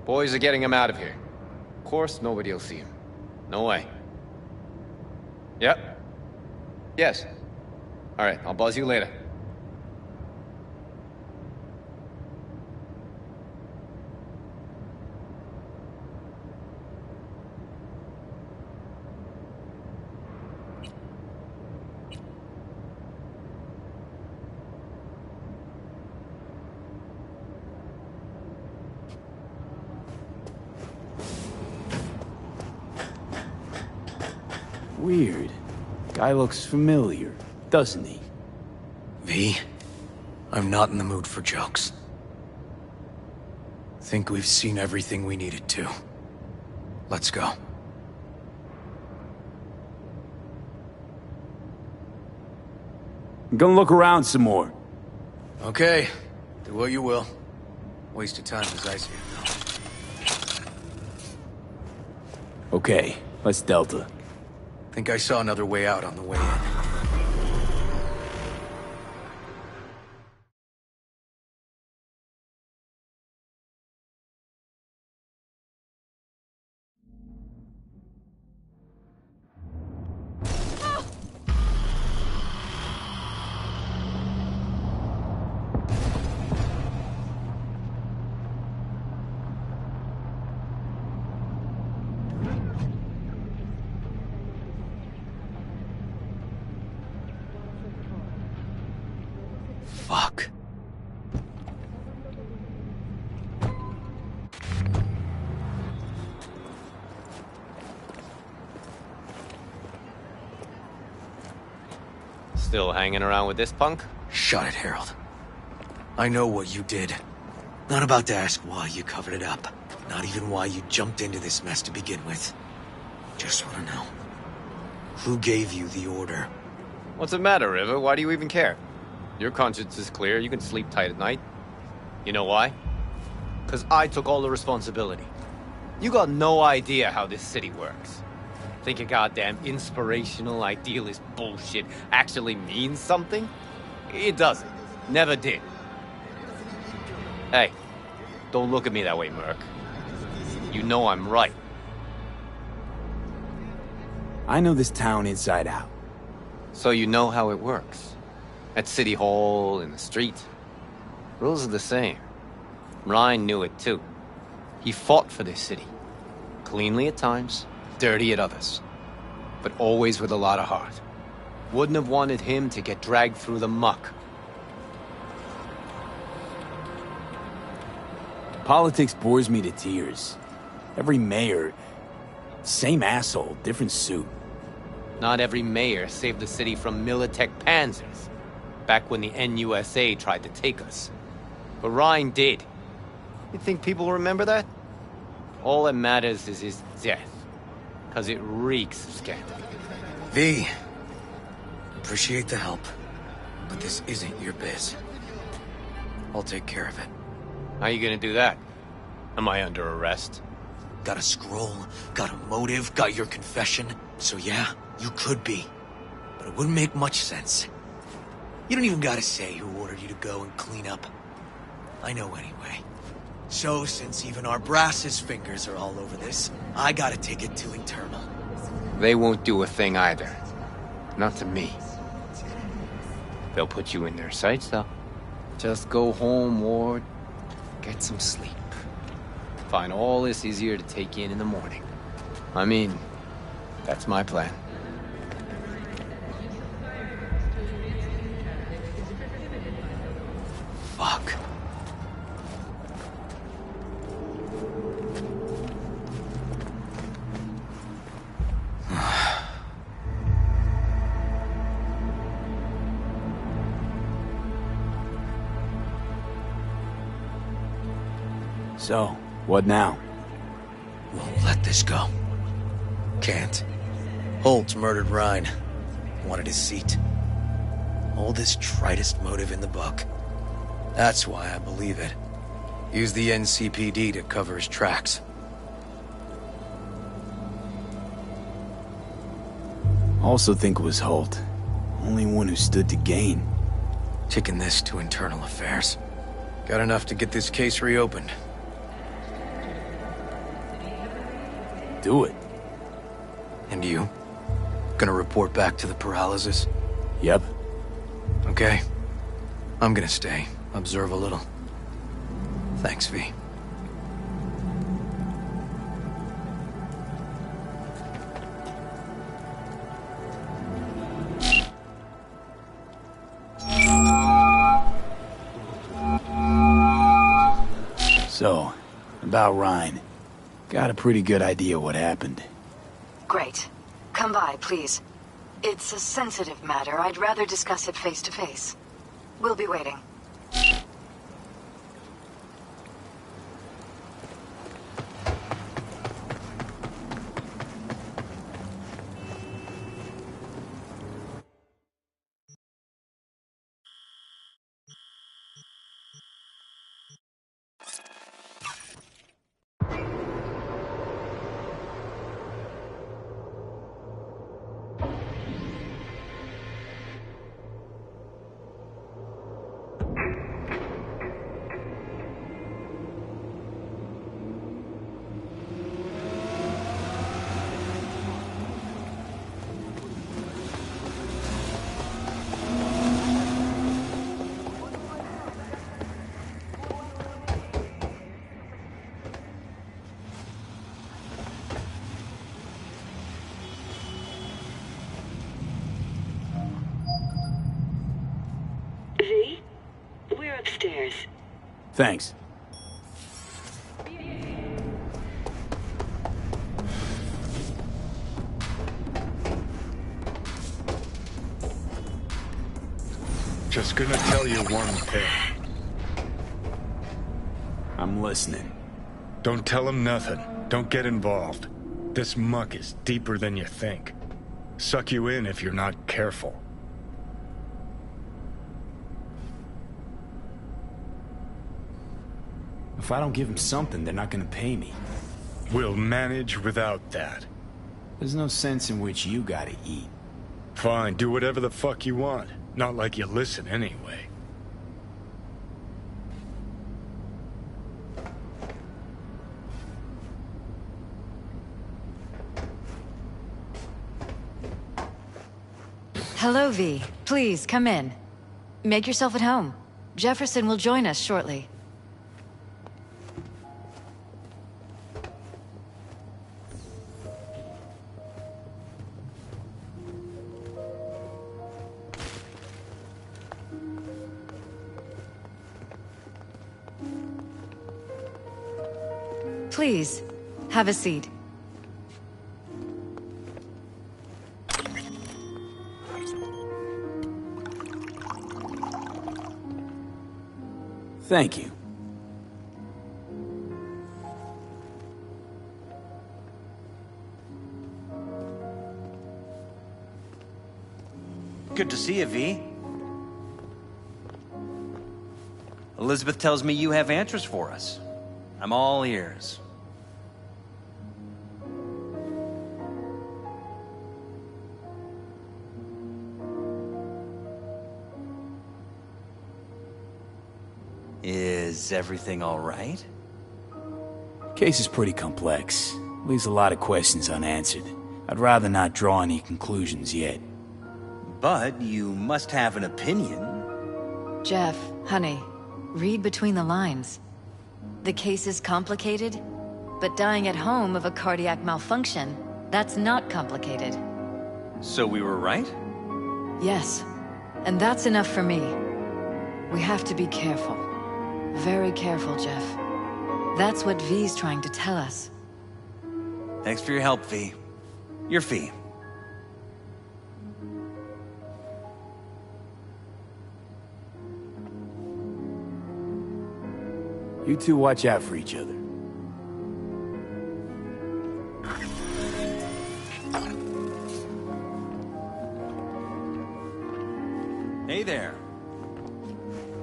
Boys are getting him out of here. Of course, nobody will see him. No way. Yep. Yes. All right, I'll buzz you later. Weird. Guy looks familiar, doesn't he? V, I'm not in the mood for jokes. Think we've seen everything we needed to. Let's go. I'm gonna look around some more. Okay, do what you will. Waste of time as I see it now. Okay, let's Delta. Think I saw another way out on the way in. Fuck. Still hanging around with this punk? Shut it, Harold. I know what you did. Not about to ask why you covered it up. Not even why you jumped into this mess to begin with. Just want to know. Who gave you the order? What's the matter, River? Why do you even care? Your conscience is clear, you can sleep tight at night. You know why? Because I took all the responsibility. You got no idea how this city works. Think your goddamn inspirational, idealist bullshit actually means something? It doesn't. Never did. Hey, don't look at me that way, Merc. You know I'm right. I know this town inside out. So you know how it works. At City Hall, in the street. Rules are the same. Ryan knew it too. He fought for this city. Cleanly at times, dirty at others. But always with a lot of heart. Wouldn't have wanted him to get dragged through the muck. Politics bores me to tears. Every mayor, same asshole, different suit. Not every mayor saved the city from Militech panzers. Back when the NUSA tried to take us. But Ryan did. You think people remember that? All that matters is his death. Because it reeks of scandal. V, appreciate the help. But this isn't your biz. I'll take care of it. How you gonna do that? Am I under arrest? Got a scroll, got a motive, got your confession. So yeah, you could be. But it wouldn't make much sense. You don't even gotta say who ordered you to go and clean up. I know anyway. So, since even our brass's fingers are all over this, I gotta take it to internal. They won't do a thing either. Not to me. They'll put you in their sights, though. Just go home or get some sleep. Find all this easier to take in the morning. I mean, that's my plan. Fuck. So, what now? Won't let this go. Can't. Holt's murdered Ryan. Wanted his seat. Oldest, tritest motive in the book. That's why I believe it. Use the NCPD to cover his tracks. Also think it was Holt. Only one who stood to gain. Taking this to internal affairs. Got enough to get this case reopened. Do it. And you? Gonna report back to the paralysis? Yep. Okay. I'm gonna stay. Observe a little. Thanks, V. So, about Ryan. Got a pretty good idea what happened. Great. Come by, please. It's a sensitive matter. I'd rather discuss it face to face. We'll be waiting. V? We're upstairs. Thanks. Just gonna tell you one thing. I'm listening. Don't tell him nothing. Don't get involved. This muck is deeper than you think. Suck you in if you're not careful. If I don't give them something, they're not gonna pay me. We'll manage without that. There's no sense in which you gotta eat. Fine, do whatever the fuck you want. Not like you listen anyway. Hello, V. Please, come in. Make yourself at home. Jefferson will join us shortly. Please, have a seat. Thank you. Good to see you, V. Elizabeth tells me you have answers for us. I'm all ears. Is everything all right? Case is pretty complex. Leaves a lot of questions unanswered. I'd rather not draw any conclusions yet. But you must have an opinion. Jeff, honey, read between the lines. The case is complicated, but dying at home of a cardiac malfunction, that's not complicated. So we were right? Yes, and that's enough for me. We have to be careful. Very careful, Jeff. That's what V's trying to tell us. Thanks for your help, V. Your fee. You two watch out for each other. Hey there.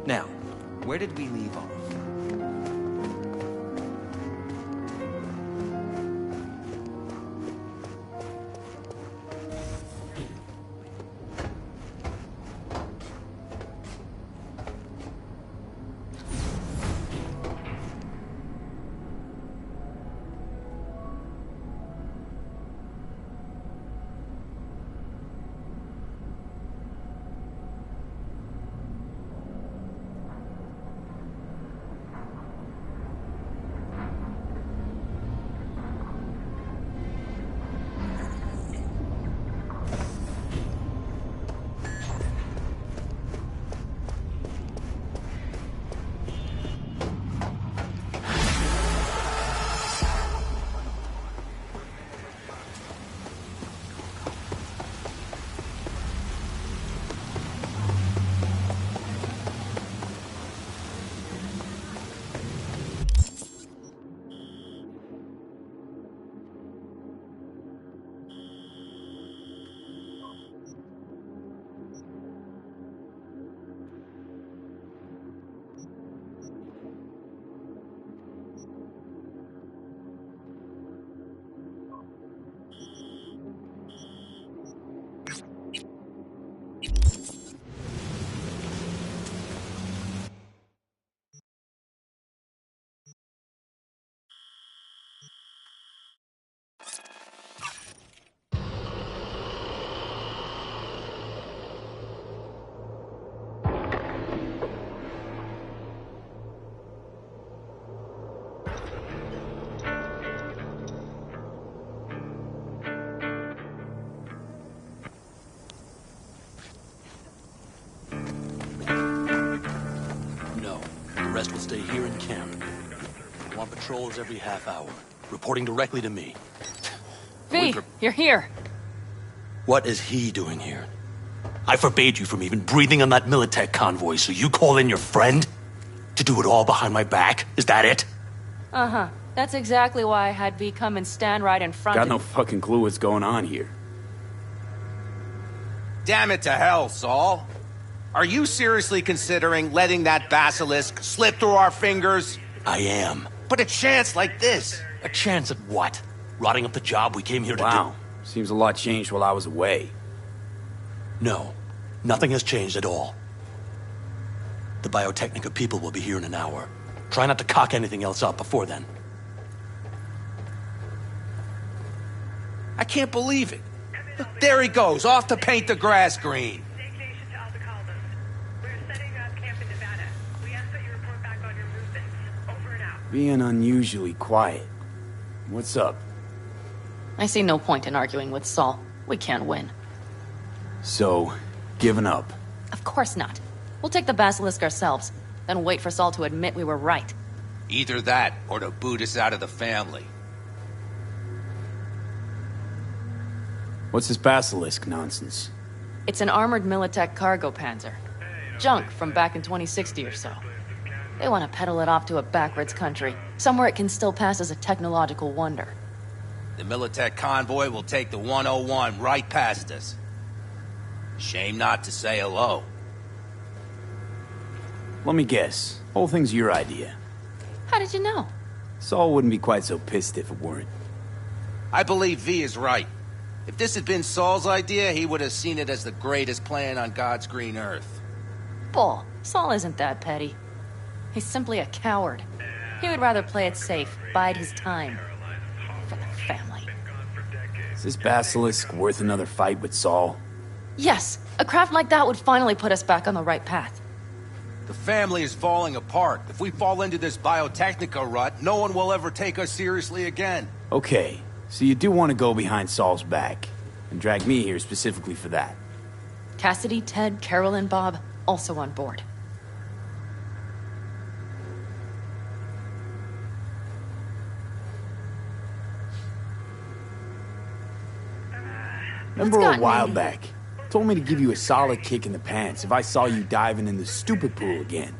Now, where did we leave off? The rest will stay here in camp. I want patrols every half hour, reporting directly to me. V, you're here. What is he doing here? I forbade you from even breathing on that Militech convoy, so you call in your friend? To do it all behind my back? Is that it? Uh-huh. That's exactly why I had V come and stand right in front Got of no you. fucking clue what's going on here. Damn it to hell, Saul. Are you seriously considering letting that basilisk slip through our fingers? I am. But a chance like this. A chance at what? Rotting up the job we came here to do? Wow. Seems a lot changed while I was away. No. Nothing has changed at all. The Biotechnica people will be here in an hour. Try not to cock anything else up before then. I can't believe it. Look, there he goes, off to paint the grass green. Being unusually quiet. What's up? I see no point in arguing with Saul. We can't win. So, giving up. Of course not. We'll take the basilisk ourselves, then wait for Saul to admit we were right. Either that, or to boot us out of the family. What's this basilisk nonsense? It's an armored Militech cargo panzer. Junk from back in 2060 or so. They want to peddle it off to a backwards country, somewhere it can still pass as a technological wonder. The Militech convoy will take the 101 right past us. Shame not to say hello. Let me guess. Whole thing's your idea. How did you know? Saul wouldn't be quite so pissed if it weren't. I believe V is right. If this had been Saul's idea, he would have seen it as the greatest plan on God's green earth. Bull. Saul isn't that petty. He's simply a coward. He would rather play it safe, bide his time. For the family. Is this basilisk worth another fight with Saul? Yes, a craft like that would finally put us back on the right path. The family is falling apart. If we fall into this biotechnica rut, no one will ever take us seriously again. Okay, so you do want to go behind Saul's back, and drag me here specifically for that. Cassidy, Ted, Carol, and Bob also on board. Remember a while back, told me to give you a solid kick in the pants if I saw you diving in the stupid pool again.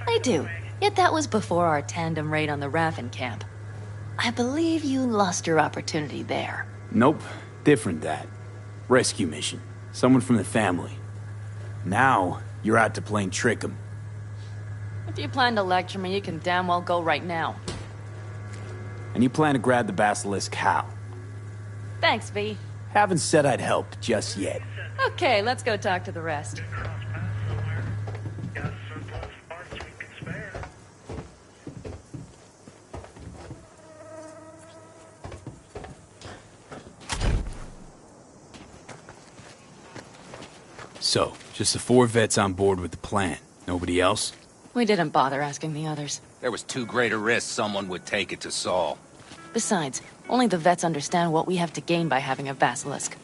I do. Yet that was before our tandem raid on the Raven camp. I believe you lost your opportunity there. Nope, different that. Rescue mission. Someone from the family. Now, you're out to plain trick 'em. If you plan to lecture me, you can damn well go right now. And you plan to grab the basilisk how? Thanks, V. Haven't said I'd help just yet. Okay, let's go talk to the rest. So, just the 4 vets on board with the plan. Nobody else? We didn't bother asking the others. There was too great a risk someone would take it to Saul. Besides, only the vets understand what we have to gain by having a basilisk.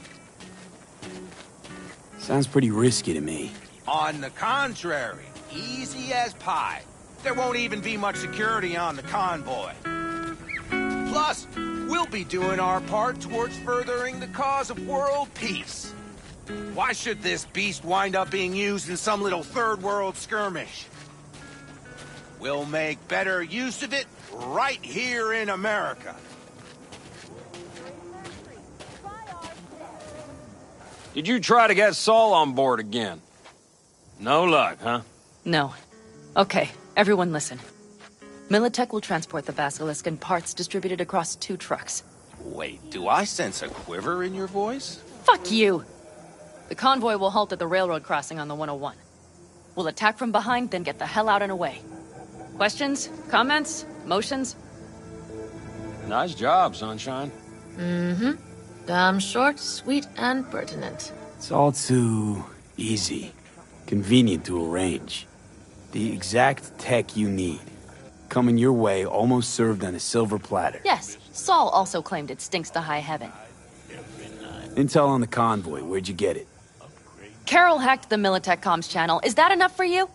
Sounds pretty risky to me. On the contrary, easy as pie. There won't even be much security on the convoy. Plus, we'll be doing our part towards furthering the cause of world peace. Why should this beast wind up being used in some little third world skirmish? We'll make better use of it right here in America. Did you try to get Saul on board again? No luck, huh? No. Okay, everyone listen. Militech will transport the basilisk in parts distributed across 2 trucks. Wait, do I sense a quiver in your voice? Fuck you! The convoy will halt at the railroad crossing on the 101. We'll attack from behind, then get the hell out and away. Questions? Comments? Motions? Nice job, Sunshine. Mm-hmm. Damn short, sweet, and pertinent. It's all too easy. Convenient to arrange. The exact tech you need. Coming your way, almost served on a silver platter. Yes, Saul also claimed it stinks to high heaven. Intel on the convoy, where'd you get it? Carol hacked the Militech comms channel. Is that enough for you?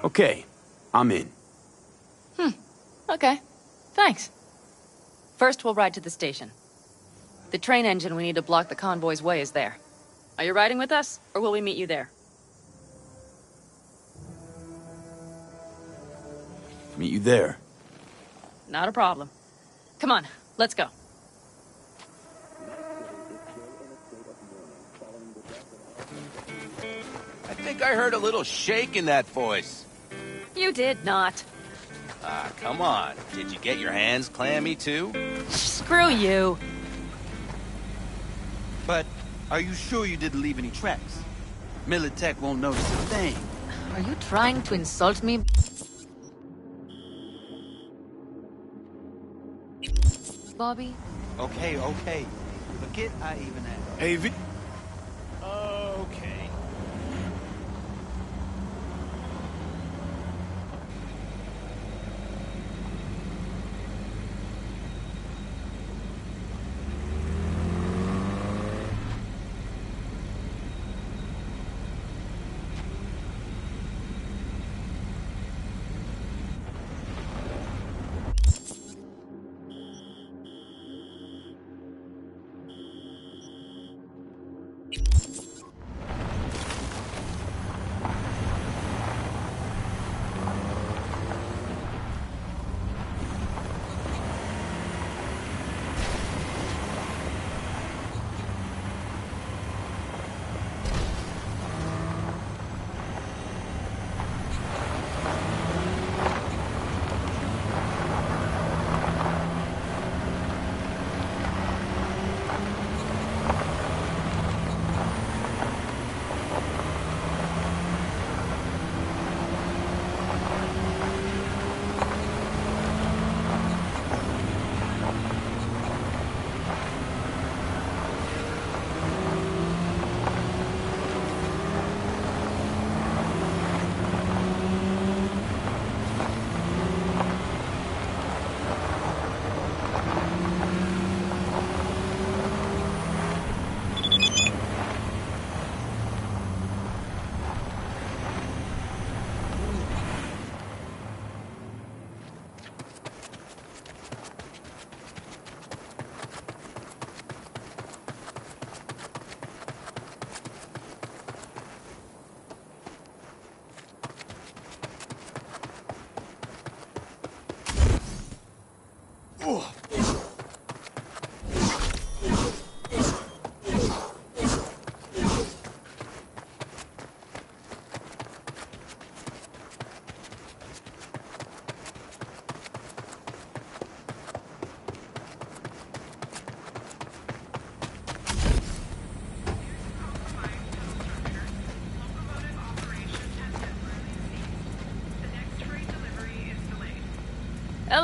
Okay, I'm in. Okay. Thanks. First, we'll ride to the station. The train engine we need to block the convoy's way is there. Are you riding with us, or will we meet you there? Meet you there. Not a problem. Come on, let's go. I think I heard a little shake in that voice. You did not. Ah, come on. Did you get your hands clammy too? Screw you. But are you sure you didn't leave any tracks? Militech won't notice a thing. Are you trying to insult me? Bobby? Okay. Forget I even asked. Hey, V. Okay.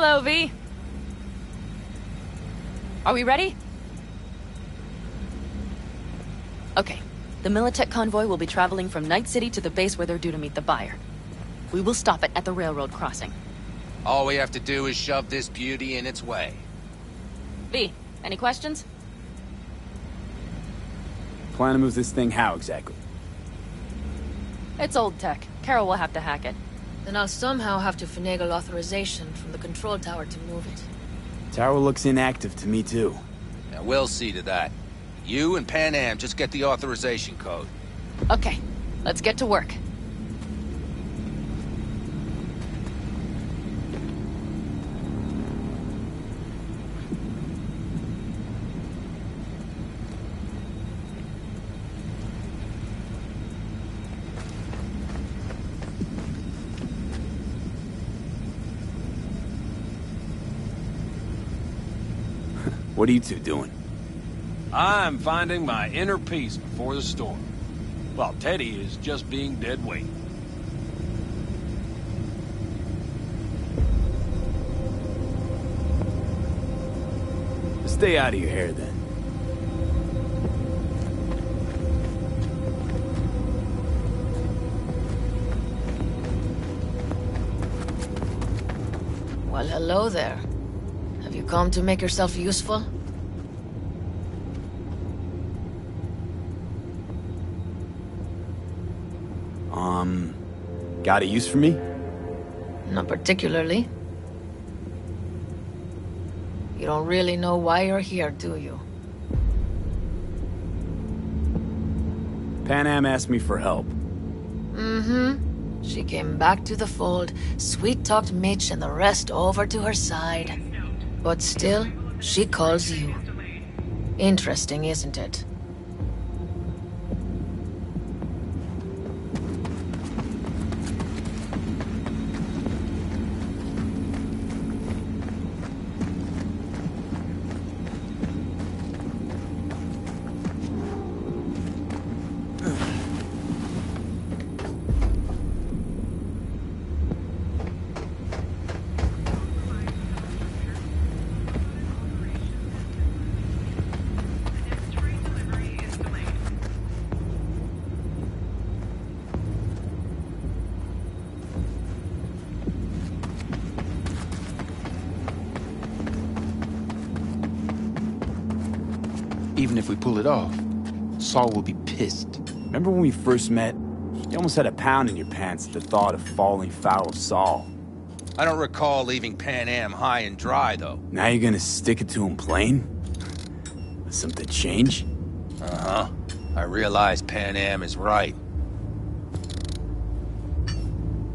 Hello, V. Are we ready? Okay. The Militech convoy will be traveling from Night City to the base where they're due to meet the buyer. We will stop it at the railroad crossing. All we have to do is shove this beauty in its way. V, any questions? Plan to move this thing how exactly? It's old tech. Carol will have to hack it. Then I'll somehow have to finagle authorization from the control tower to move it. Tower looks inactive to me too. Yeah, we'll see to that. You and Pan Am just get the authorization code. Okay, let's get to work. What are you two doing? I'm finding my inner peace before the storm, while Teddy is just being dead weight. Stay out of your hair then. Well, hello there. Have you come to make yourself useful? Got a use for me? Not particularly. You don't really know why you're here, do you? Pan Am asked me for help. Mm-hmm. She came back to the fold, sweet-talked Mitch and the rest over to her side. But still, she calls you. Interesting, isn't it? Even if we pull it off, Saul will be pissed. Remember when we first met? You almost had a pound in your pants at the thought of falling foul of Saul. I don't recall leaving Pan Am high and dry, though. Now you're gonna stick it to him plain? Something change? Uh-huh. I realize Pan Am is right.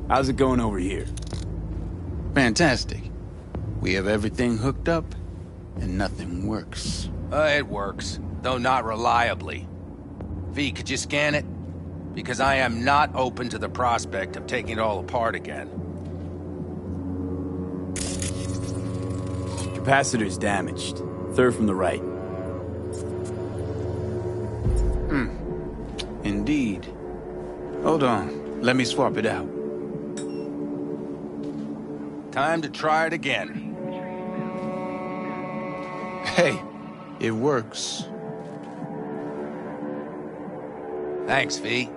How's it going over here? Fantastic. We have everything hooked up, and nothing works. It works, though not reliably. V, could you scan it? Because I am not open to the prospect of taking it all apart again. Capacitor's damaged. Third from the right. Indeed. Hold on. Let me swap it out. Time to try it again. Hey, it works. Thanks, V.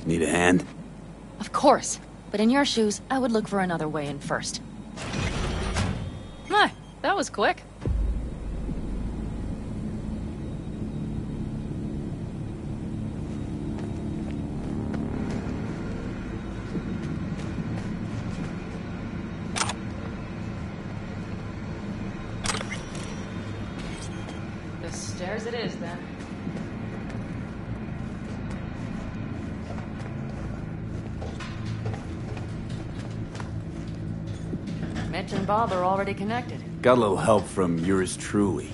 Need a hand? Of course. But in your shoes, I would look for another way in first. My, that was quick. The stairs it is, then. Mitch and Bob are already connected. Got a little help from yours truly.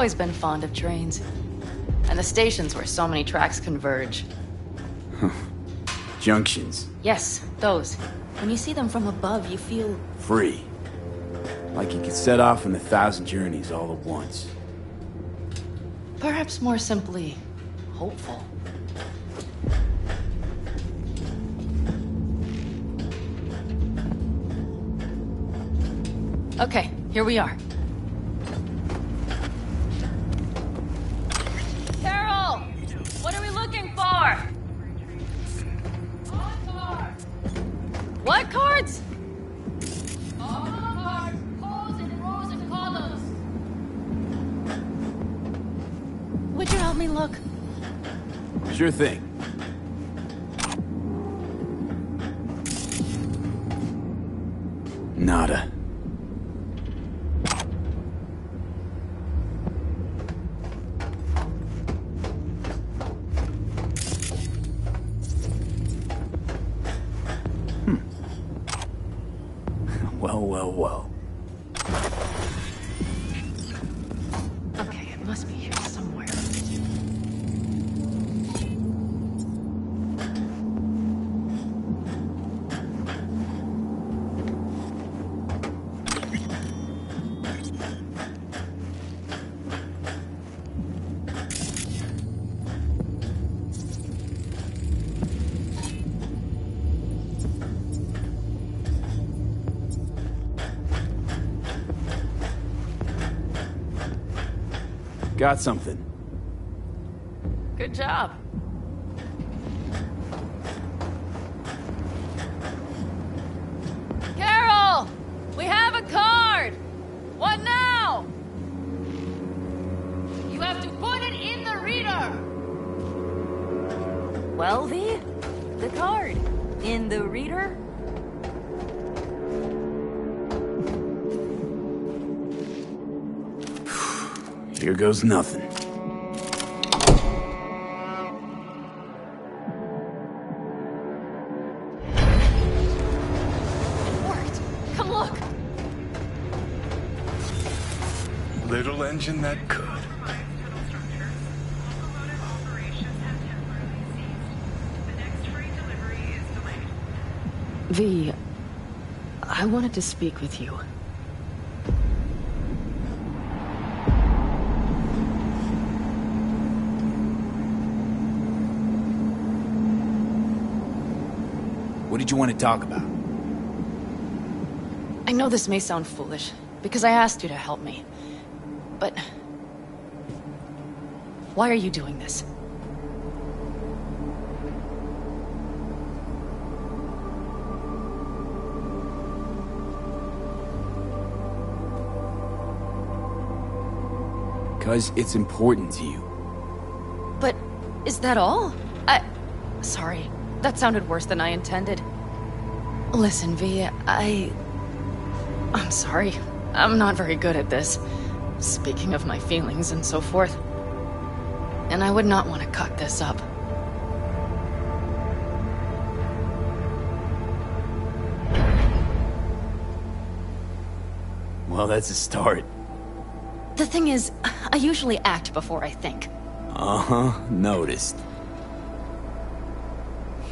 always been fond of trains. And the stations where so many tracks converge. Junctions. Yes, those. When you see them from above, you feel... Free. Like you could set off on 1,000 journeys all at once. perhaps more simply, hopeful. Okay, here we are. Carol! What are we looking for? What cards? All cards, posed in rows and columns. Would you help me look? Sure thing. Nada. Well. Okay, it must be here somewhere. Got something. Good job. Carol! We have a card! What now? You have to put it in the reader! Well, V? The card. In the reader? Here goes nothing. It worked! Come look! Little engine that could. V, I wanted to speak with you. What did you want to talk about? I know this may sound foolish, because I asked you to help me. But... why are you doing this? Because it's important to you. But is that all? Sorry, that sounded worse than I intended. Listen, V, I'm sorry. I'm not very good at this. Speaking of my feelings and so forth. And I would not want to cut this up. Well, that's a start. The thing is, I usually act before I think. Uh-huh, noticed.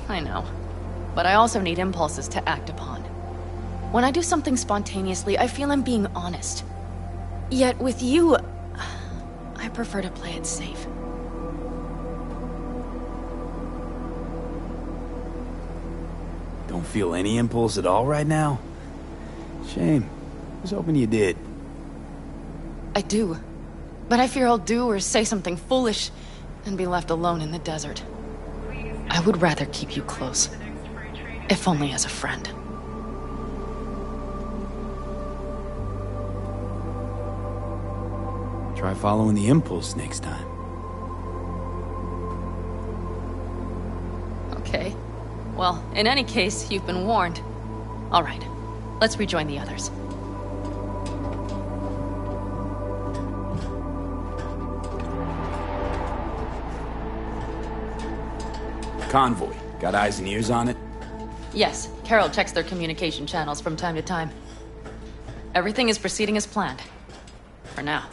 I know. But I also need impulses to act upon. When I do something spontaneously, I feel I'm being honest. Yet with you, I prefer to play it safe. Don't feel any impulse at all right now? Shame. I was hoping you did. I do. But I fear I'll do or say something foolish and be left alone in the desert. I would rather keep you close. If only as a friend. Try following the impulse next time. Okay. Well, in any case, you've been warned. All right. Let's rejoin the others. Convoy. Got eyes and ears on it? Yes, Carol checks their communication channels from time to time. Everything is proceeding as planned. For now.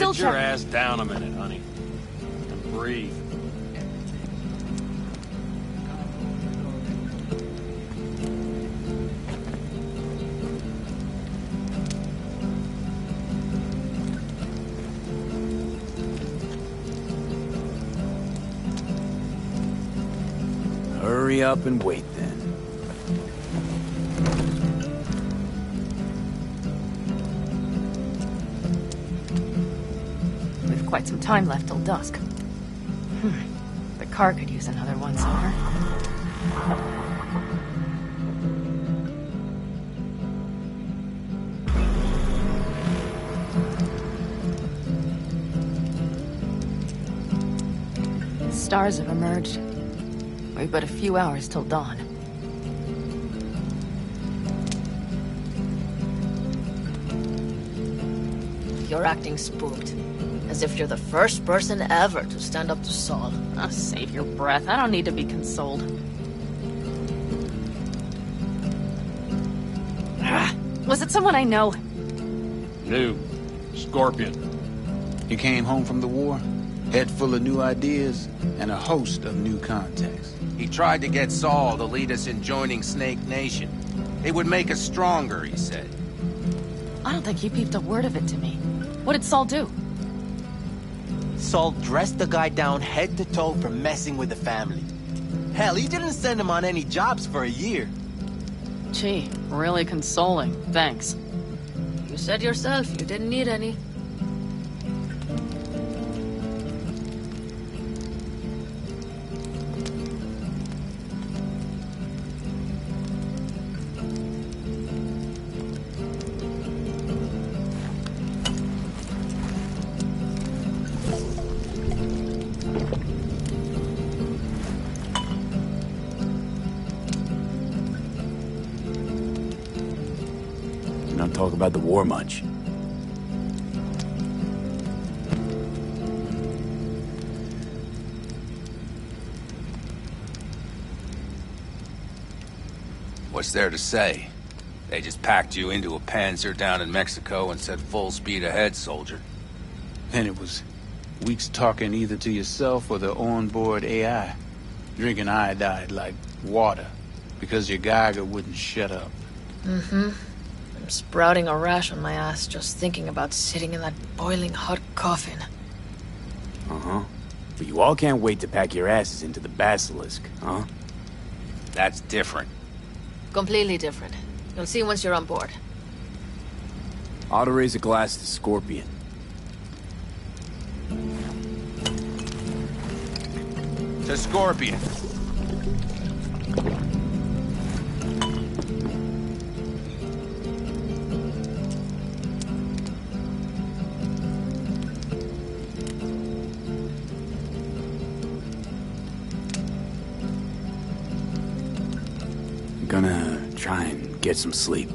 still Sit your ass down a minute, honey. And breathe. Hurry up and wait then. We've quite some time left till dusk. The car could use another once-over. The stars have emerged. We've but a few hours till dawn. You're acting spooked. As if you're the first person ever to stand up to Saul. Oh, save your breath. I don't need to be consoled. Was it someone I know? New. Scorpion. You came home from the war, head full of new ideas, and a host of new contacts. He tried to get Saul to lead us in joining Snake Nation. It would make us stronger, he said. I don't think he peeped a word of it to me. What did Saul do? Saul dressed the guy down head to toe for messing with the family. Hell, he didn't send him on any jobs for a year. Gee, really consoling. Thanks. You said yourself you didn't need any. Don't talk about the war much. What's there to say? They just packed you into a Panzer down in Mexico and said full speed ahead, soldier. And it was weeks talking either to yourself or the onboard AI. Drinking iodide like water because your Geiger wouldn't shut up. Mm-hmm. I'm sprouting a rash on my ass just thinking about sitting in that boiling hot coffin. Uh-huh. But you all can't wait to pack your asses into the Basilisk, huh? That's different. Completely different. You'll see once you're on board. Ought to raise a glass to Scorpion. To Scorpion. I'm gonna try and get some sleep.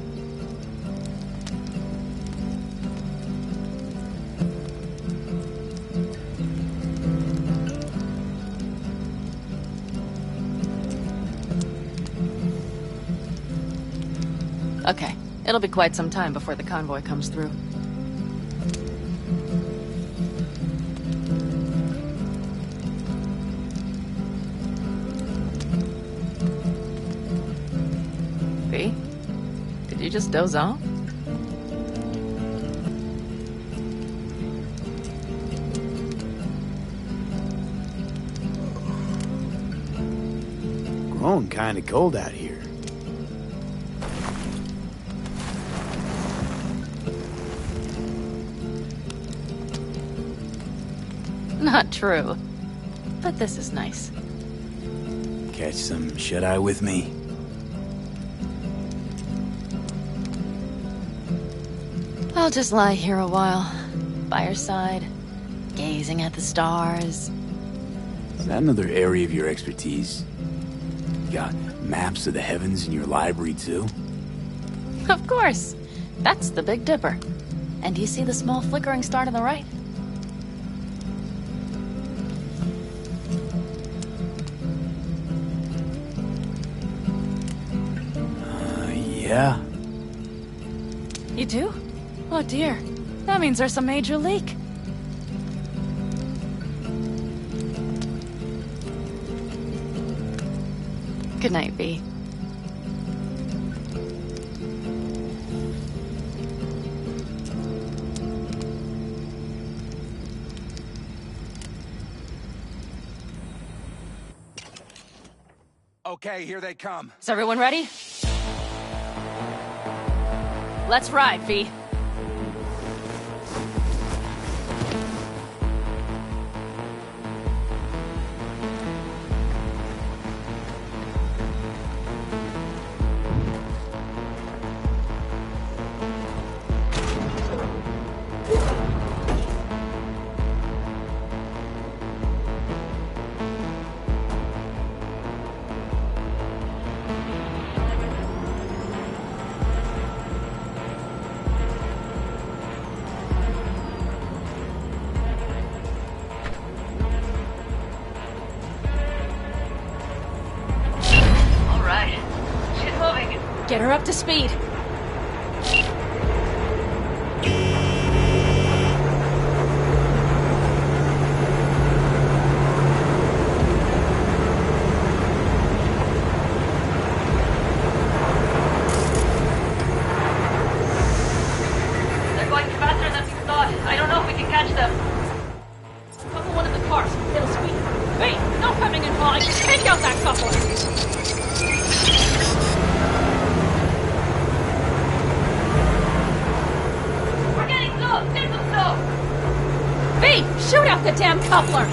Okay, it'll be quite some time before the convoy comes through. V? Did you just doze off? Growing kinda cold out here. Not true. But this is nice. Catch some shut-eye with me? I'll just lie here a while, by your side, gazing at the stars. Is that another area of your expertise? You got maps of the heavens in your library, too? Of course. That's the Big Dipper. And do you see the small flickering star to the right? Yeah. You do? Oh dear. That means there's some major leak. Good night, V. Okay, here they come. Is everyone ready? Let's ride, V. Get her up to speed. They're going faster than we thought. I don't know if we can catch them. Couple one of the cars. It'll speed. Wait, no coming in high. Take out that couple. V, shoot out the damn coupler!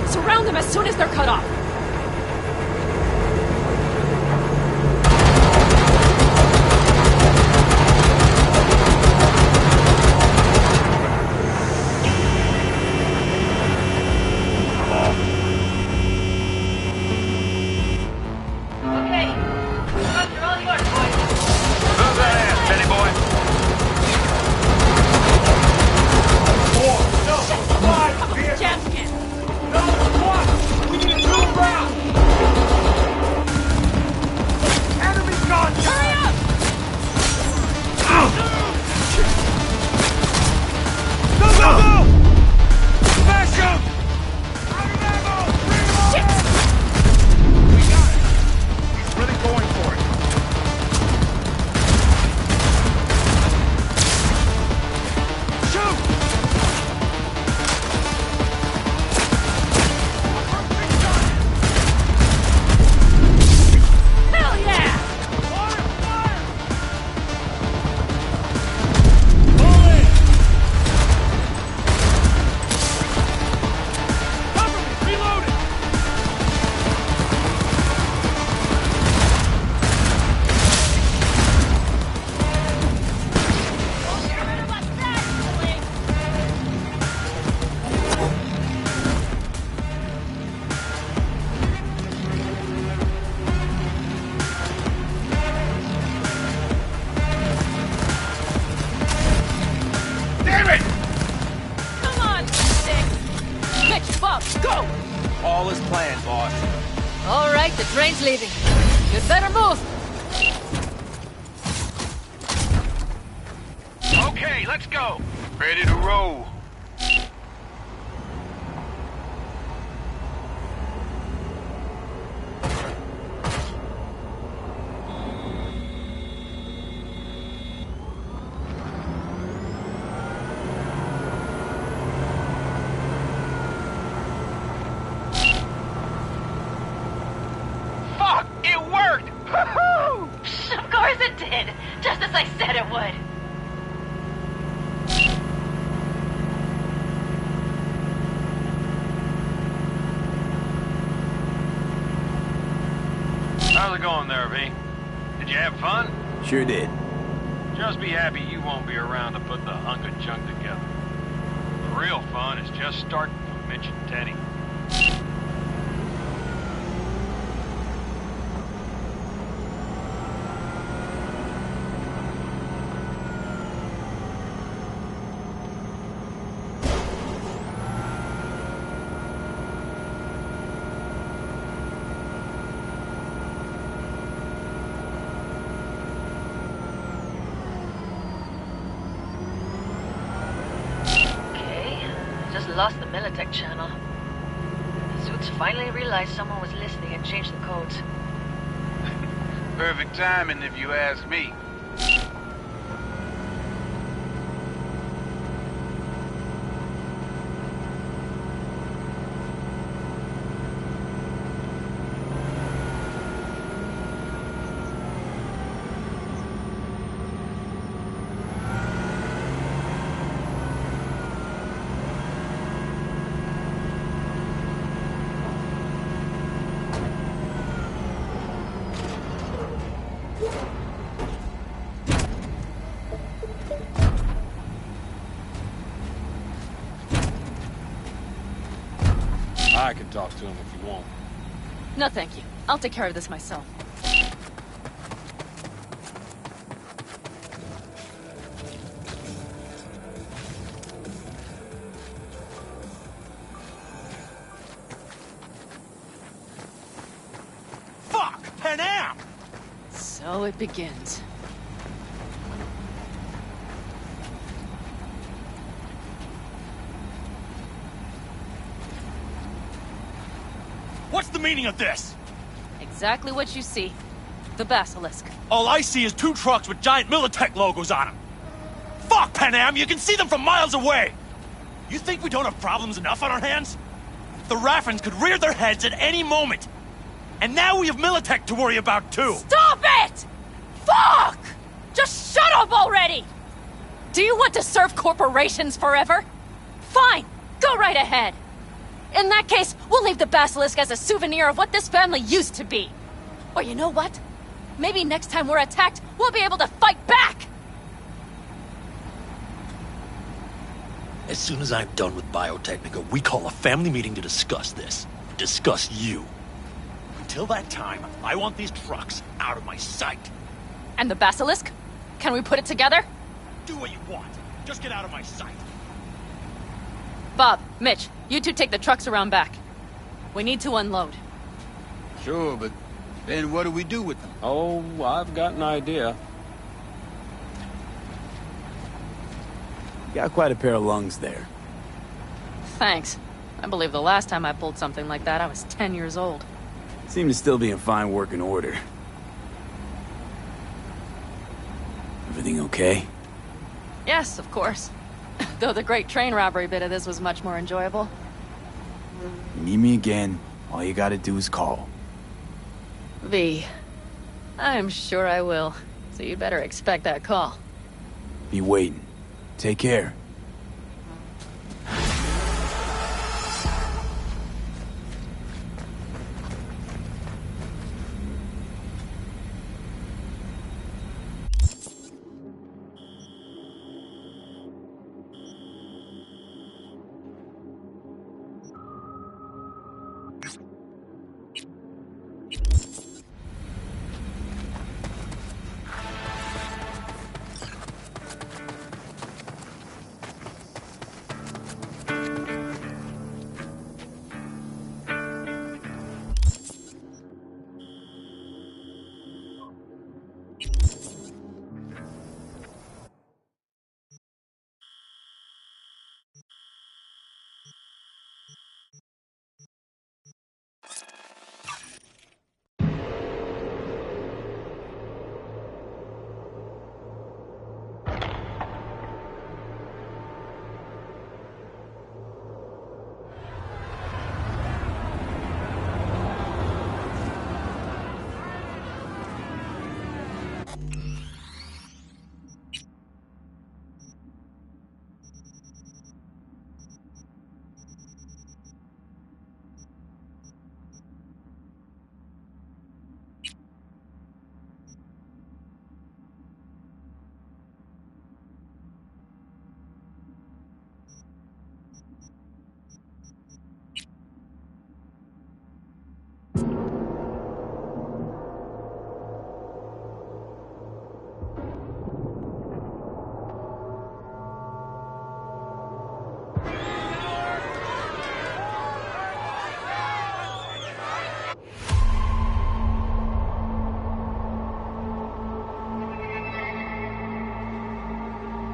Surround them as soon as they're cut off. Go! All is planned, boss. All right, the train's leaving. You'd better move. Okay, let's go. Ready to roll. Of course it did! Just as I said it would! How's it going there, V? Did you have fun? Sure did. Just be happy you won't be around to put the hunk of junk together. The real fun is just starting for Mitch and Teddy. lost the Militech channel. The suits finally realized someone was listening and changed the codes. Perfect timing, if you ask me. I can talk to him if you want. No, thank you. I'll take care of this myself. Fuck! Panam! So it begins. What's the meaning of this? Exactly what you see. The Basilisk. All I see is 2 trucks with giant Militech logos on them. Fuck, Panam! You can see them from miles away! You think we don't have problems enough on our hands? The Raffens could rear their heads at any moment. And now we have Militech to worry about, too. Stop it! Fuck! Just shut up already! Do you want to serve corporations forever? Fine, go right ahead. In that case, we'll leave the Basilisk as a souvenir of what this family used to be. Or you know what? Maybe next time we're attacked, we'll be able to fight back! As soon as I'm done with Biotechnica, we call a family meeting to discuss this. Discuss you. Until that time, I want these trucks out of my sight. And the Basilisk? Can we put it together? Do what you want. Just get out of my sight. Bob, Mitch, you two take the trucks around back. We need to unload. Sure, but then what do we do with them? Oh, I've got an idea. You got quite a pair of lungs there. Thanks. I believe the last time I pulled something like that, I was 10 years old. Seem to still be in fine working order. Everything okay? Yes, of course. Though the great train robbery bit of this was much more enjoyable. You need me again, all you gotta do is call. V. I'm sure I will. So you better expect that call. Be waiting. Take care.